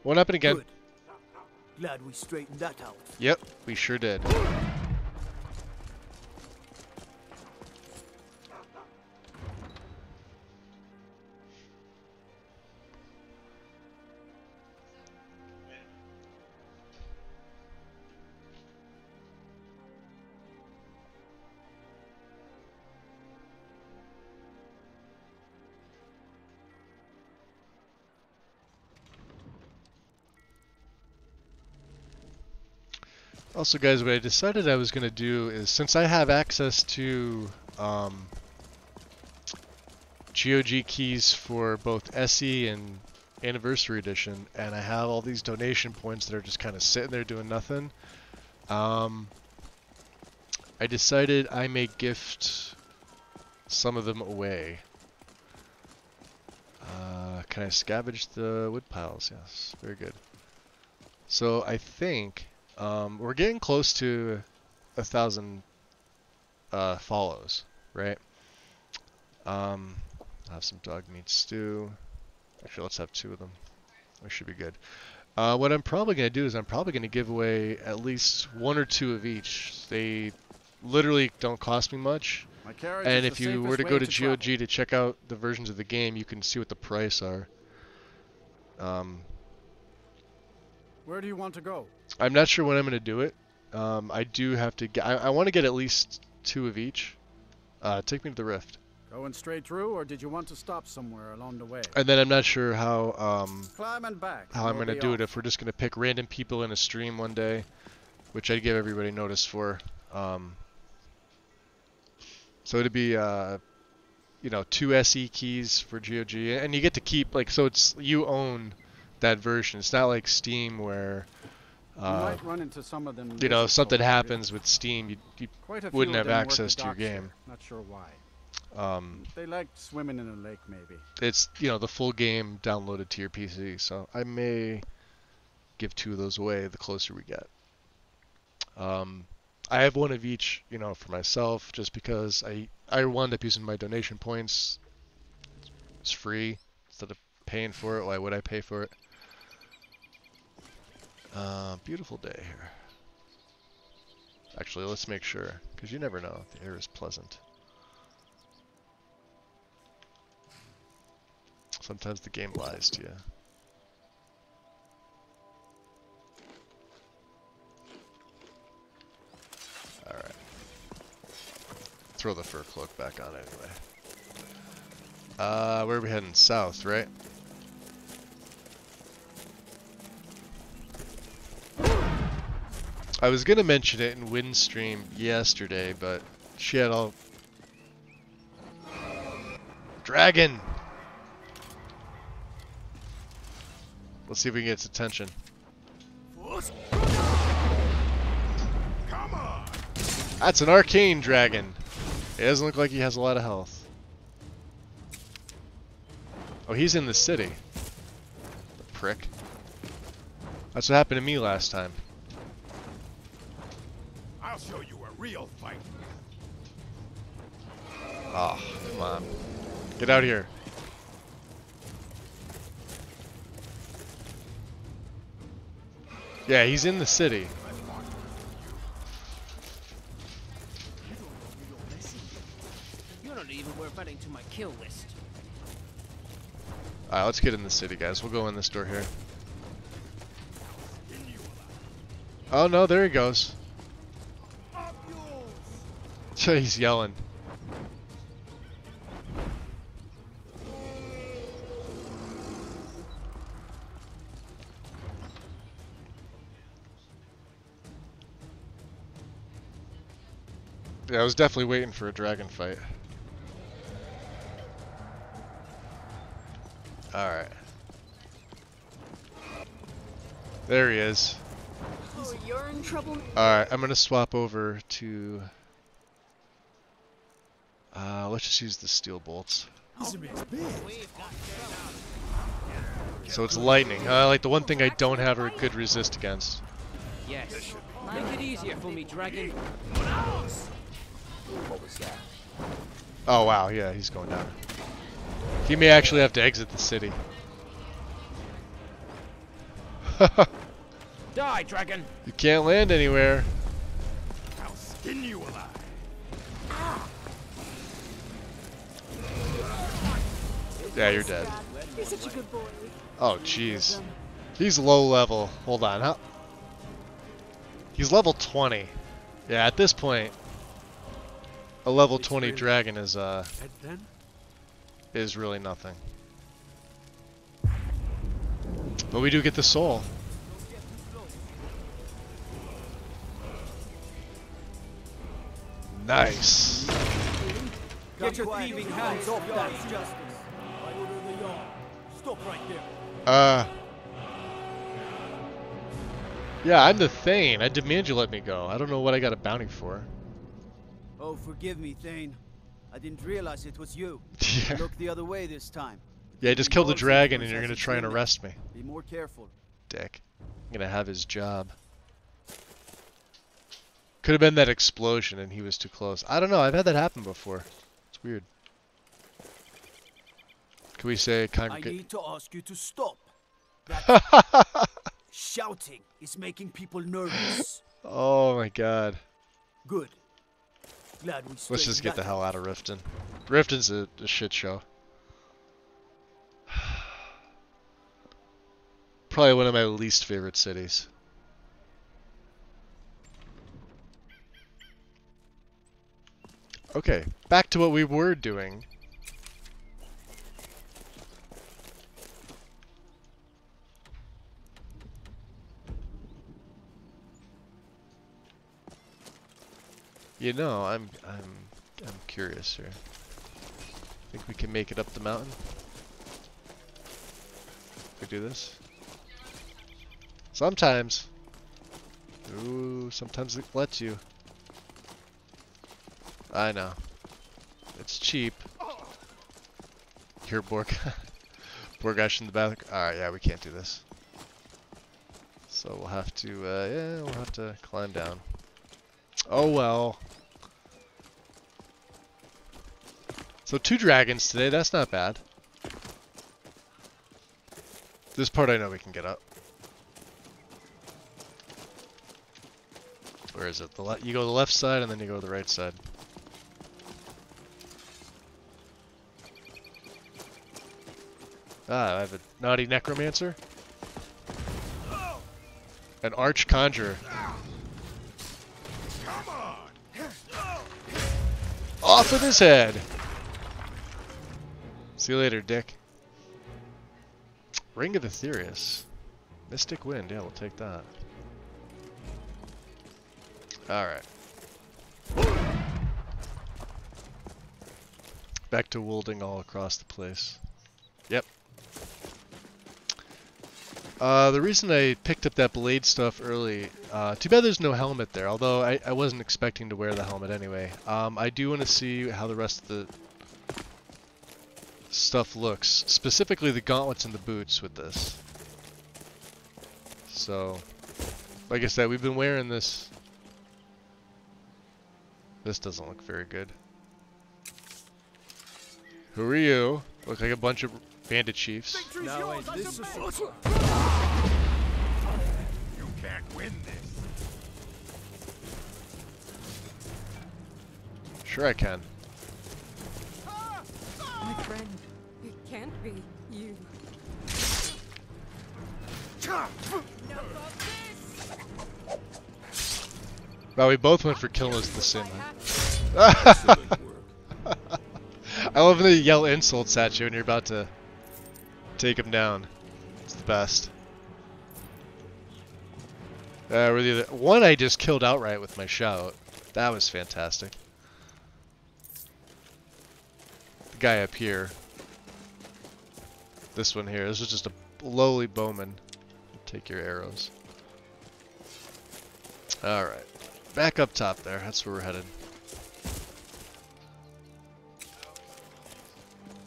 Won't happen again. good. Glad we straightened that out. Yep, we sure did. Also, guys, what I decided I was going to do is, since I have access to GOG keys for both SE and Anniversary Edition, and I have all these donation points that are just kind of sitting there doing nothing, I decided I may gift some of them away. Can I scavenge the wood piles? Yes, very good. So I think... we're getting close to 1,000 follows, right? I'll have some dog meat stew. Actually, let's have 2 of them. We should be good. What I'm probably going to do is I'm probably going to give away at least 1 or 2 of each. They literally don't cost me much. And if you were to go to GOG to check out the versions of the game, you can see what the price are. Where do you want to go? I'm not sure when I'm going to do it. I do have to get... I want to get at least 2 of each. Take me to the Rift. Going straight through, or did you want to stop somewhere along the way? And then I'm not sure how Climb and back. how I'm going to do it. If we're just going to pick random people in a stream one day, which I'd give everybody notice for. So it'd be, you know, 2 SE keys for GOG, and you get to keep, like, so it's, you own that version. It's not like Steam where, you might run into some of them. You know, if something happens with Steam, you wouldn't have access to your game. Not sure why. They like swimming in a lake, maybe. It's, you know, the full game downloaded to your PC, so I may give 2 of those away the closer we get. I have 1 of each, you know, for myself, just because I wound up using my donation points. It's free. Instead of paying for it, why would I pay for it? Beautiful day here. Actually, let's make sure, because you never know. The air is pleasant. Sometimes the game lies to you. Alright. Throw the fur cloak back on anyway. Where are we heading? South, right? I was gonna mention it in Windstream yesterday, but she had all... Dragon! Let's see if we can get its attention. That's an arcane dragon. It doesn't look like he has a lot of health. Oh, he's in the city. The prick. That's what happened to me last time. I'll show you a real fight. Oh, come on. Get out here. Yeah, he's in the city. You're not even worth adding to my kill list. Alright, let's get in the city, guys. We'll go in this door here. Oh no, there he goes. He's yelling. Yeah, I was definitely waiting for a dragon fight. Alright. There he is. Oh, you're in trouble. Alright, I'm gonna swap over to... let's just use the steel bolts. So it's lightning. Like the one thing I don't have a good resist against. Yes. Make it easier for me, dragon. What was that? Oh wow, yeah, he's going down. He may actually have to exit the city. Die, dragon. You can't land anywhere. I'll skin you alive. Yeah, you're dead. You're such a good boy. Oh jeez. He's low level. Hold on, huh? He's level 20. Yeah, at this point, a level 20 dragon is really nothing. But we do get the soul. Nice. Get your thieving hands off that justice. I order the yard. Stop right there. Yeah, I'm the Thane. I demand you let me go. I don't know what I got a bounty for. Oh, forgive me, Thane. I didn't realize it was you. Yeah. Look the other way this time. Yeah, I just killed the dragon and you're gonna try and arrest me. Be more careful. Dick. I'm gonna have his job. Could have been that explosion and he was too close. I don't know, I've had that happen before. It's weird. Can we say I need to ask you to stop. Shouting is making people nervous. Oh my god. Good. Glad we Let's just straightened get the that hell out of Riften. Riften's a shit show. Probably one of my least favorite cities. Okay, back to what we were doing. You know, I'm curious here. Think we can make it up the mountain? We do this? Sometimes. Ooh, sometimes it lets you. I know. It's cheap. Here, Borgash in the back. Alright, yeah, we can't do this. So we'll have to, yeah, we'll have to climb down. Oh well. So 2 dragons today, that's not bad. This part I know we can get up. Where is it? You go to the left side and then you go to the right side. Ah, I have a naughty necromancer. An arch conjurer. Off with his head! See you later, Dick. Ring of Aetherius. Mystic Wind, yeah, we'll take that. Alright. Back to wielding all across the place. Yep. The reason I picked up that blade stuff early, too bad there's no helmet there, although I wasn't expecting to wear the helmet anyway. I do want to see how the rest of the stuff looks, specifically the gauntlets and the boots with this. So, like I said, we've been wearing this. This doesn't look very good. Who are you? Look like a bunch of bandit chiefs. No, wait, this is... You can't win this. Sure I can. My friend, it can't be you. Well, we both went for killing us at the same time. I love when they yell insults at you when you're about to take him down. It's the best. One I just killed outright with my shout. That was fantastic. The guy up here. This one here. This was just a lowly bowman. Take your arrows. Alright. Back up top there. That's where we're headed.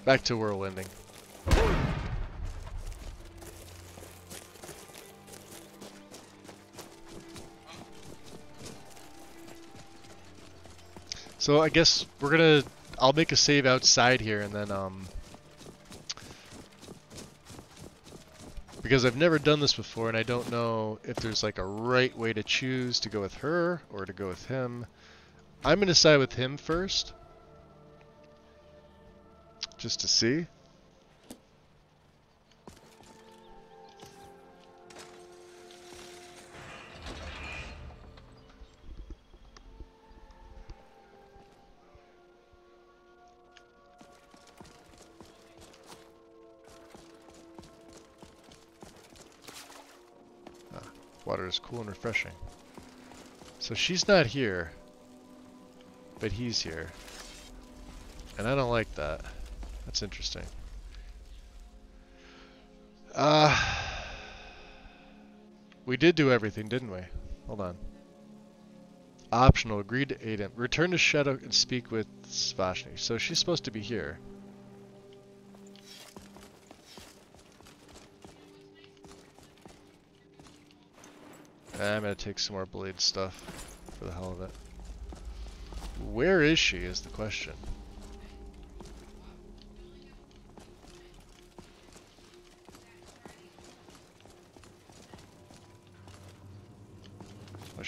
Back to whirlwinding. So I guess we're gonna... I'll make a save outside here and then because I've never done this before and I don't know if there's like a right way to choose to go with her or to go with him. I'm gonna side with him first. Just to see. Water is cool and refreshing. So she's not here, but he's here. And I don't like that. That's interesting. We did do everything, didn't we? Hold on. Optional, agreed to aid him. Return to Shadow and speak with Svashni. So she's supposed to be here. I'm gonna take some more blade stuff for the hell of it. Where is she is the question.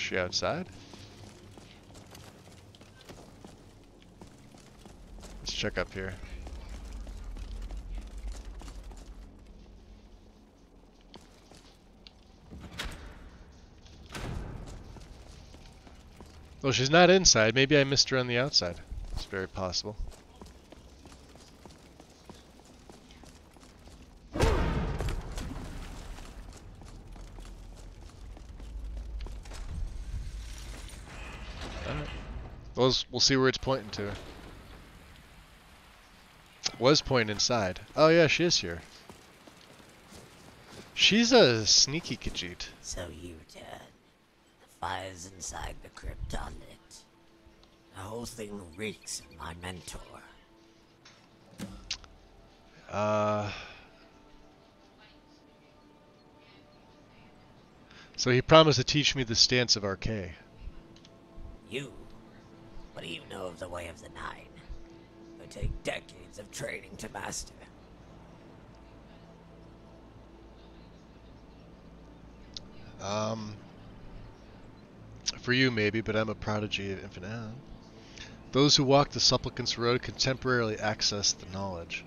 she outside? Let's check up here. Well, she's not inside. Maybe I missed her on the outside. It's very possible. We'll see where it's pointing to. Was pointing inside. Oh yeah, she is here. She's a sneaky Khajiit. So you return. The fire's inside the crypt unlit. The whole thing reeks of my mentor. So he promised to teach me the stance of Arkay. You? What do you know of the Way of the Nine? It would take decades of training to master. For you maybe, but I'm a prodigy of Infinite. Those who walk the Supplicant's Road can temporarily access the knowledge.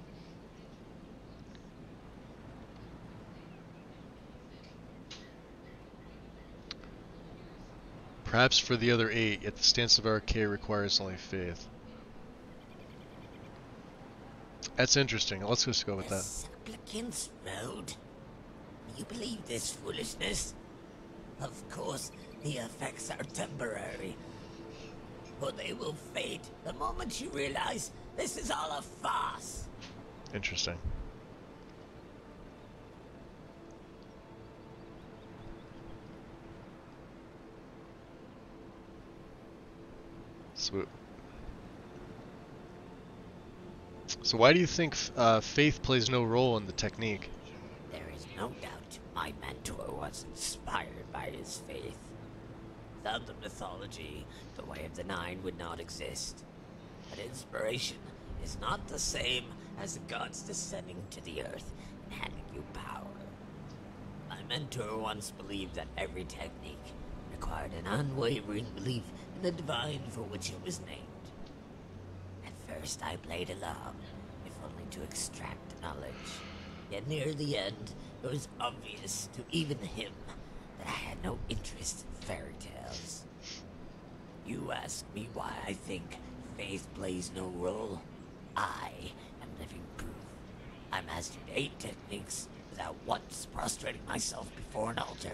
Perhaps for the other 8, yet the stance of Arkay requires only faith. That's interesting. Let's just go with that. Supplicant's Road? You believe this foolishness? Of course, the effects are temporary. But they will fade the moment you realize this is all a farce. Interesting. So why do you think faith plays no role in the technique? There is no doubt my mentor was inspired by his faith. Without the mythology, the Way of the Nine would not exist. But inspiration is not the same as the gods descending to the earth and handing you power. My mentor once believed that every technique required an unwavering belief in the divine for which it was named. At first I played along, if only to extract knowledge. Yet near the end, it was obvious to even him that I had no interest in fairy tales. You ask me why I think faith plays no role? I am living proof. I mastered 8 techniques without once prostrating myself before an altar.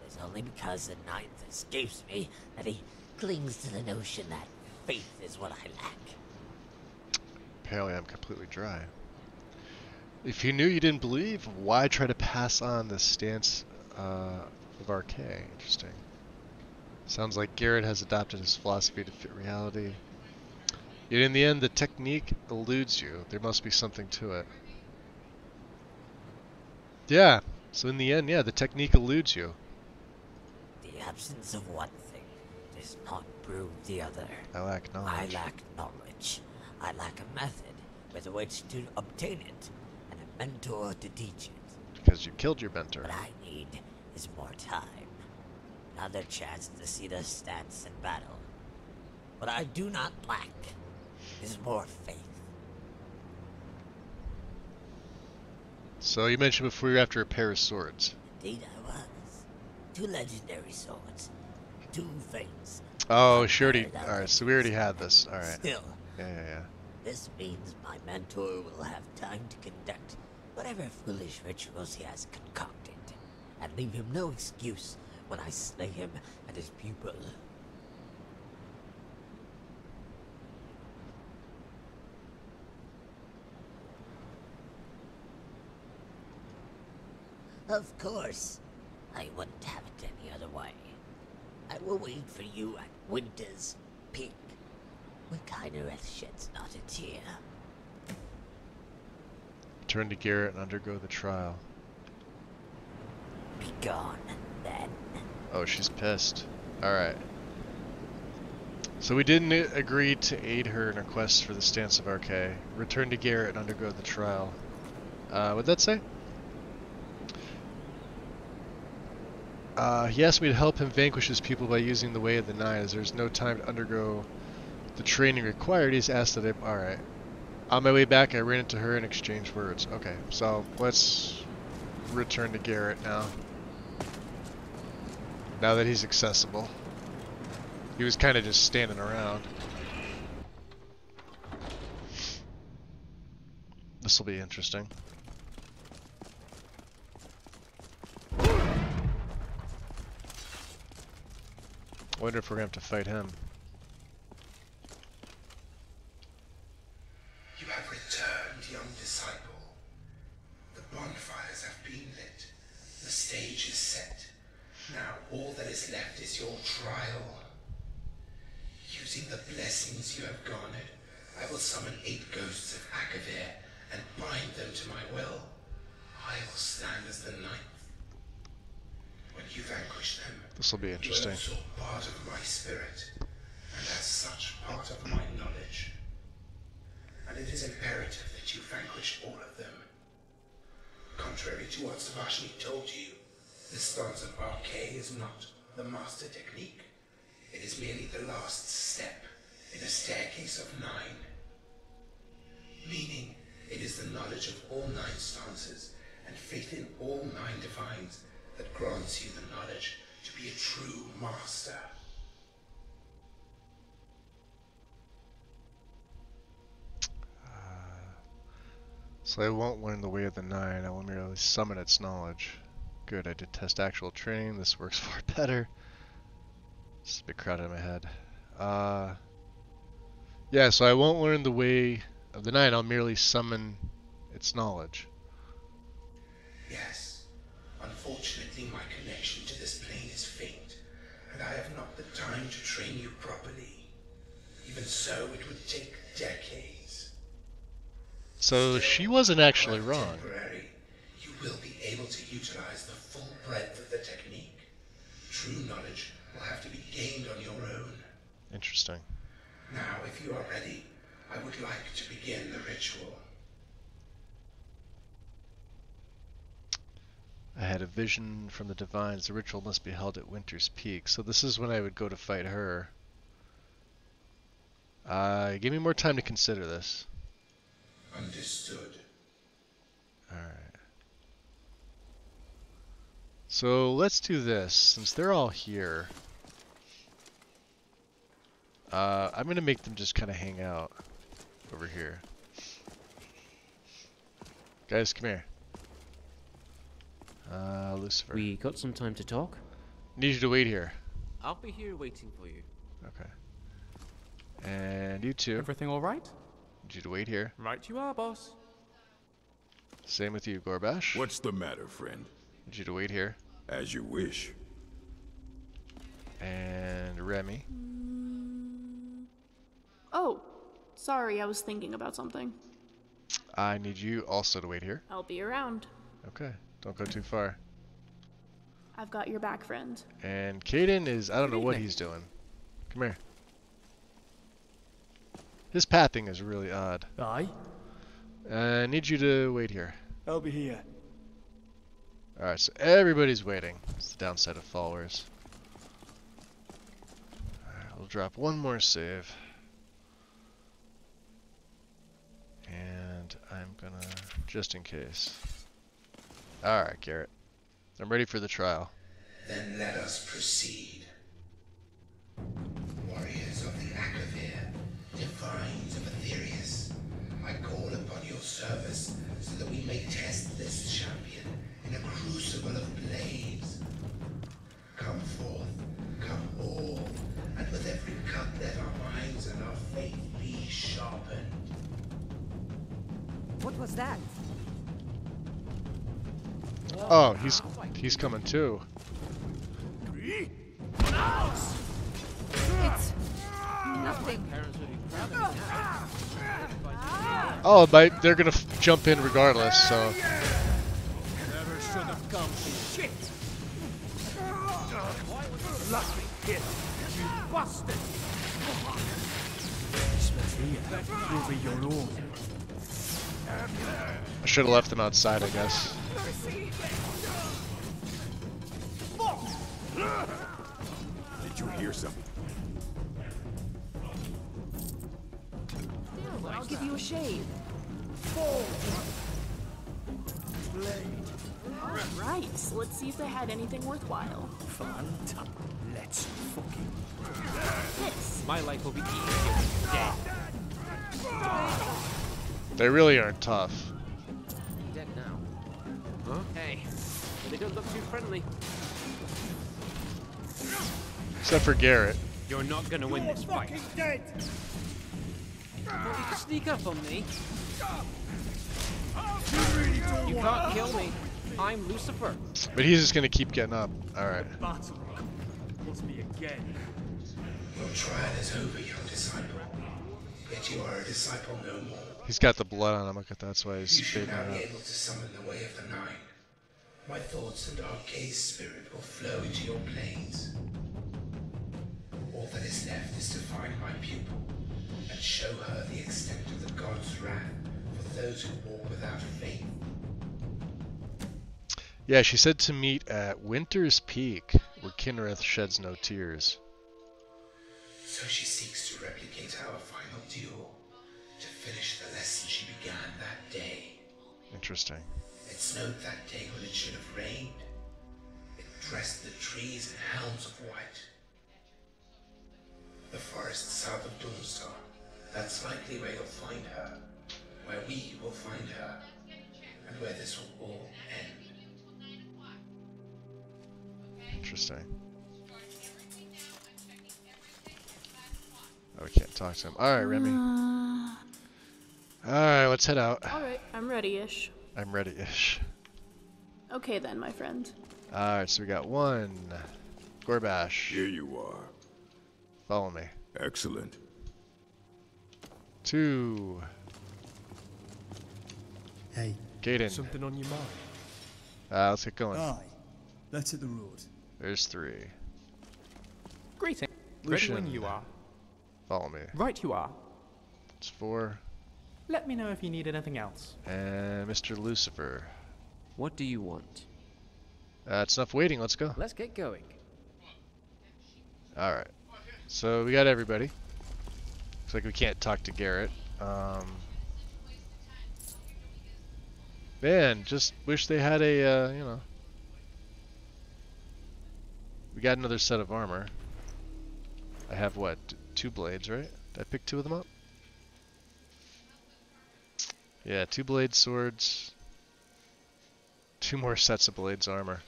It's only because the 9th escapes me that he clings to the notion that faith is what I lack. Apparently I'm completely dry. If you knew you didn't believe, why try to pass on the stance of Arkay? Interesting. Sounds like Garrett has adopted his philosophy to fit reality. Yet in the end, the technique eludes you. There must be something to it. Yeah, so in the end, yeah, the technique eludes you. The absence of one thing does not prove the other. I lack knowledge. I lack knowledge. I lack a method with which to obtain it, and a mentor to teach it. Because you killed your mentor. What I need is more time. Another chance to see the stance in battle. What I do not lack is more faith. So you mentioned before you're after a pair of swords. Indeed I was. 2 legendary swords. 2 fates. Oh, sure. Alright, so we already had this. Alright. Still. Yeah. This means my mentor will have time to conduct whatever foolish rituals he has concocted, and leave him no excuse when I slay him and his pupil. Of course, I wouldn't have it any other way. I will wait for you at Winter's Peak, when Kynareth sheds not a tear. Turn to Garrett and undergo the trial. Be gone, then. Oh, she's pissed. Alright. So we didn't agree to aid her in her quest for the stance of Arkay. Return to Garrett and undergo the trial. What'd that say? He asked me to help him vanquish his people by using the Way of the Nine, as there's no time to undergo the training required. He's asked that I... Alright. On my way back, I ran into her and exchanged words. Okay, so let's return to Garrett now. Now that he's accessible. He was kind of just standing around. This will be interesting. I wonder if we're going to have to fight him. You have returned, young disciple. The bonfires have been lit. The stage is set. Now all that is left is your trial. Using the blessings you have garnered, I will summon 8 ghosts of Akavir and bind them to my will. I will stand as the 9th. When you vanquish them, this will be interesting. You are also part of my spirit, and as such part of my knowledge. And it is imperative that you vanquish all of them. Contrary to what Savashni told you, the stance of Arcade is not the master technique. It is merely the last step in a staircase of 9. Meaning, it is the knowledge of all 9 stances and faith in all 9 divines that grants you the knowledge to be a true master. So I won't learn the Way of the Nine, I will merely summon its knowledge. Good, I did test actual training, this works far better. It's a bit crowded in my head. Yeah, so I won't learn the Way of the Nine, I'll merely summon its knowledge. Yes. Unfortunately, my connection to this plane is faint, and I have not the time to train you properly. Even so, it would take decades. So she wasn't actually wrong. Temporary, you will be able to utilize the full breadth of the technique. True knowledge will have to be gained on your own. Interesting. Now, if you are ready, I would like to begin the ritual. I had a vision from the divines. The ritual must be held at Winter's Peak. So this is when I would go to fight her. Give me more time to consider this. Understood. Alright. So let's do this. Since they're all here, I'm going to make them just kind of hang out over here. Guys, come here. Lucifer. We got some time to talk? Need you to wait here. I'll be here waiting for you. Okay. And you too. Everything alright? Need you to wait here. Right you are, boss. Same with you, Gorbash. What's the matter, friend? Need you to wait here. As you wish. And Remy. Oh, sorry, I was thinking about something. I need you also to wait here. I'll be around. Okay, don't go too far. I've got your back, friend. And Caden is, I don't know what he's doing. Come here. His pathing is really odd. Aye? I need you to wait here. I'll be here. Alright, so everybody's waiting. It's the downside of followers. Alright, we'll drop one more save. And I'm gonna, just in case. Alright, Garrett. I'm ready for the trial. Then let us proceed. Warriors of the Akavir, divines of Aetherius, I call upon your service so that we may test this champion in a crucible of blades. Come forth, come all, and with every cut let our minds and our faith be sharpened. What was that? Oh, he's coming too. It's nothing. Oh, but they're gonna jump in regardless, so. Never should have come. Shit! Lucky hit. You busted. Will be your own. I should have left them outside, I guess. Did you hear something? I'll give you a shave. Alright, so let's see if they had anything worthwhile. Fantastic. Let's fucking... This. My life will be easier dead. They really aren't tough. Dead now. Huh? Hey, but they don't look too friendly. Except for Garrett. You're not gonna win this fight. Dead. You could sneak up on me. You can't kill me. I'm Lucifer. But he's just gonna keep getting up. Alright. Battle. What's me again? Your trial is over, young disciple. Yet you are a disciple no more. He's got the blood on him. Look at that. That's why he's You should fading now be out. able to summon the way of the Nine. My thoughts and Arcade's spirit will flow into your planes. All that is left is to find my pupil and show her the extent of the god's wrath for those who walk without faith. Yeah, she said to meet at Winter's Peak, where Kinrith sheds no tears. So she seeks to replicate our final duel, to finish the lesson she began that day. Interesting. It snowed that day when it should have rained. It dressed the trees in helms of white. The forest south of Doomstar, that's likely where you'll find her, where we will find her, and where this will all end. Interesting. Oh, we can't talk to him. Alright, Remy. Alright, let's head out. Alright, I'm ready-ish. I'm ready-ish. Okay then, my friend. Alright, so we got 1. Gorbash. Here you are. Follow me. Excellent. 2. Hey, Gaiden. something on your mind? Let's get going. Aye. Let's hit the road. There's 3. Greeting. Lucian. Ready when you are. Follow me. Right you are. It's 4. Let me know if you need anything else. And Mr. Lucifer. What do you want? It's enough waiting. Let's go. Let's get going. Alright. So we got everybody. Looks like we can't talk to Garrett. Man, just wish they had a, you know. We got another set of armor. I have what? 2 blades, right? Did I pick 2 of them up? Yeah, 2 blade swords. 2 more sets of blades armor.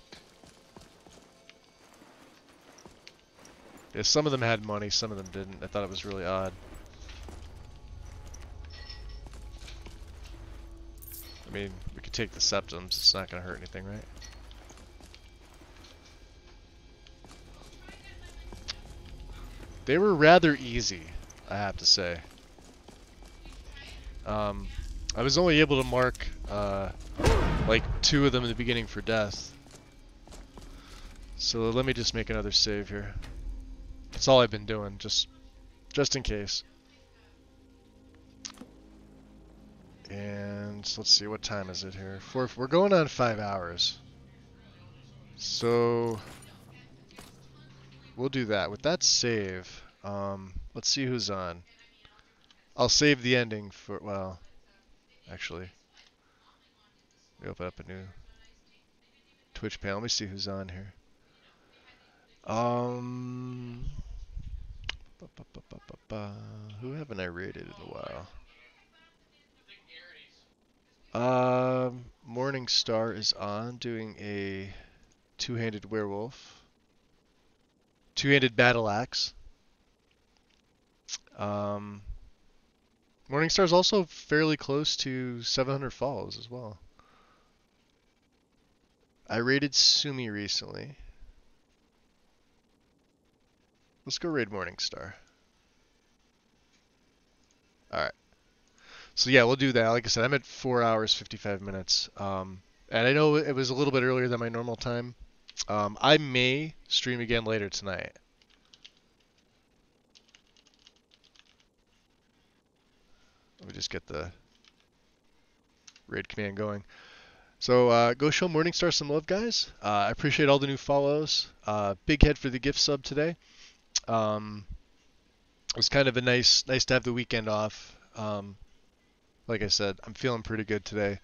Yeah, some of them had money, some of them didn't. I thought it was really odd. I mean, we could take the septums, it's not going to hurt anything, right? They were rather easy, I have to say. I was only able to mark like 2 of them in the beginning for death. So let me just make another save here. That's all I've been doing, just in case. And let's see, what time is it here? We're going on 5 hours. So we'll do that. With that save, let's see who's on. I'll save the ending for, well, actually, we open up a new Twitch panel. Let me see who's on here. Who haven't I rated in a while? Morningstar is on doing a 2-handed werewolf. 2-handed battle axe. Morningstar's also fairly close to 700 follows as well. I raided Sumi recently. Let's go raid Morningstar. Alright. So yeah, we'll do that. Like I said, I'm at 4 hours, 55 minutes. And I know it was a little bit earlier than my normal time. I may stream again later tonight. Let me just get the raid command going. So go show Morningstar some love, guys. I appreciate all the new follows. Big head for the gift sub today. It was kind of a nice to have the weekend off. Like I said, I'm feeling pretty good today.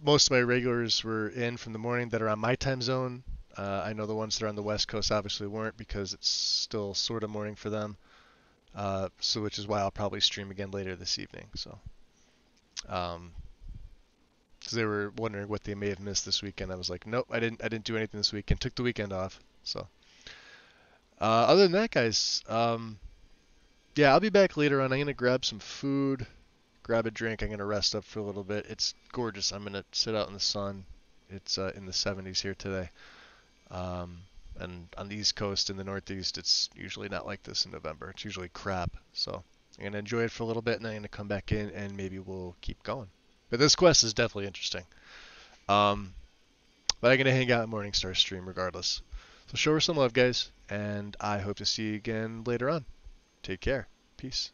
Most of my regulars were in from the morning that are on my time zone. I know the ones that are on the West Coast obviously weren't because it's still sort of morning for them. So which is why I'll probably stream again later this evening. So, because they were wondering what they may have missed this weekend, I was like, nope, I didn't do anything this weekend. Took the weekend off. So, other than that, guys, yeah, I'll be back later on. I'm gonna grab some food, grab a drink. I'm gonna rest up for a little bit. It's gorgeous. I'm gonna sit out in the sun. It's in the 70s here today. And on the East Coast in the Northeast, it's usually not like this in November. It's usually crap. So I'm going to enjoy it for a little bit, and I'm going to come back in, and maybe we'll keep going. But this quest is definitely interesting. But I'm going to hang out at Morningstar stream regardless. So show her some love, guys, and I hope to see you again later on. Take care. Peace.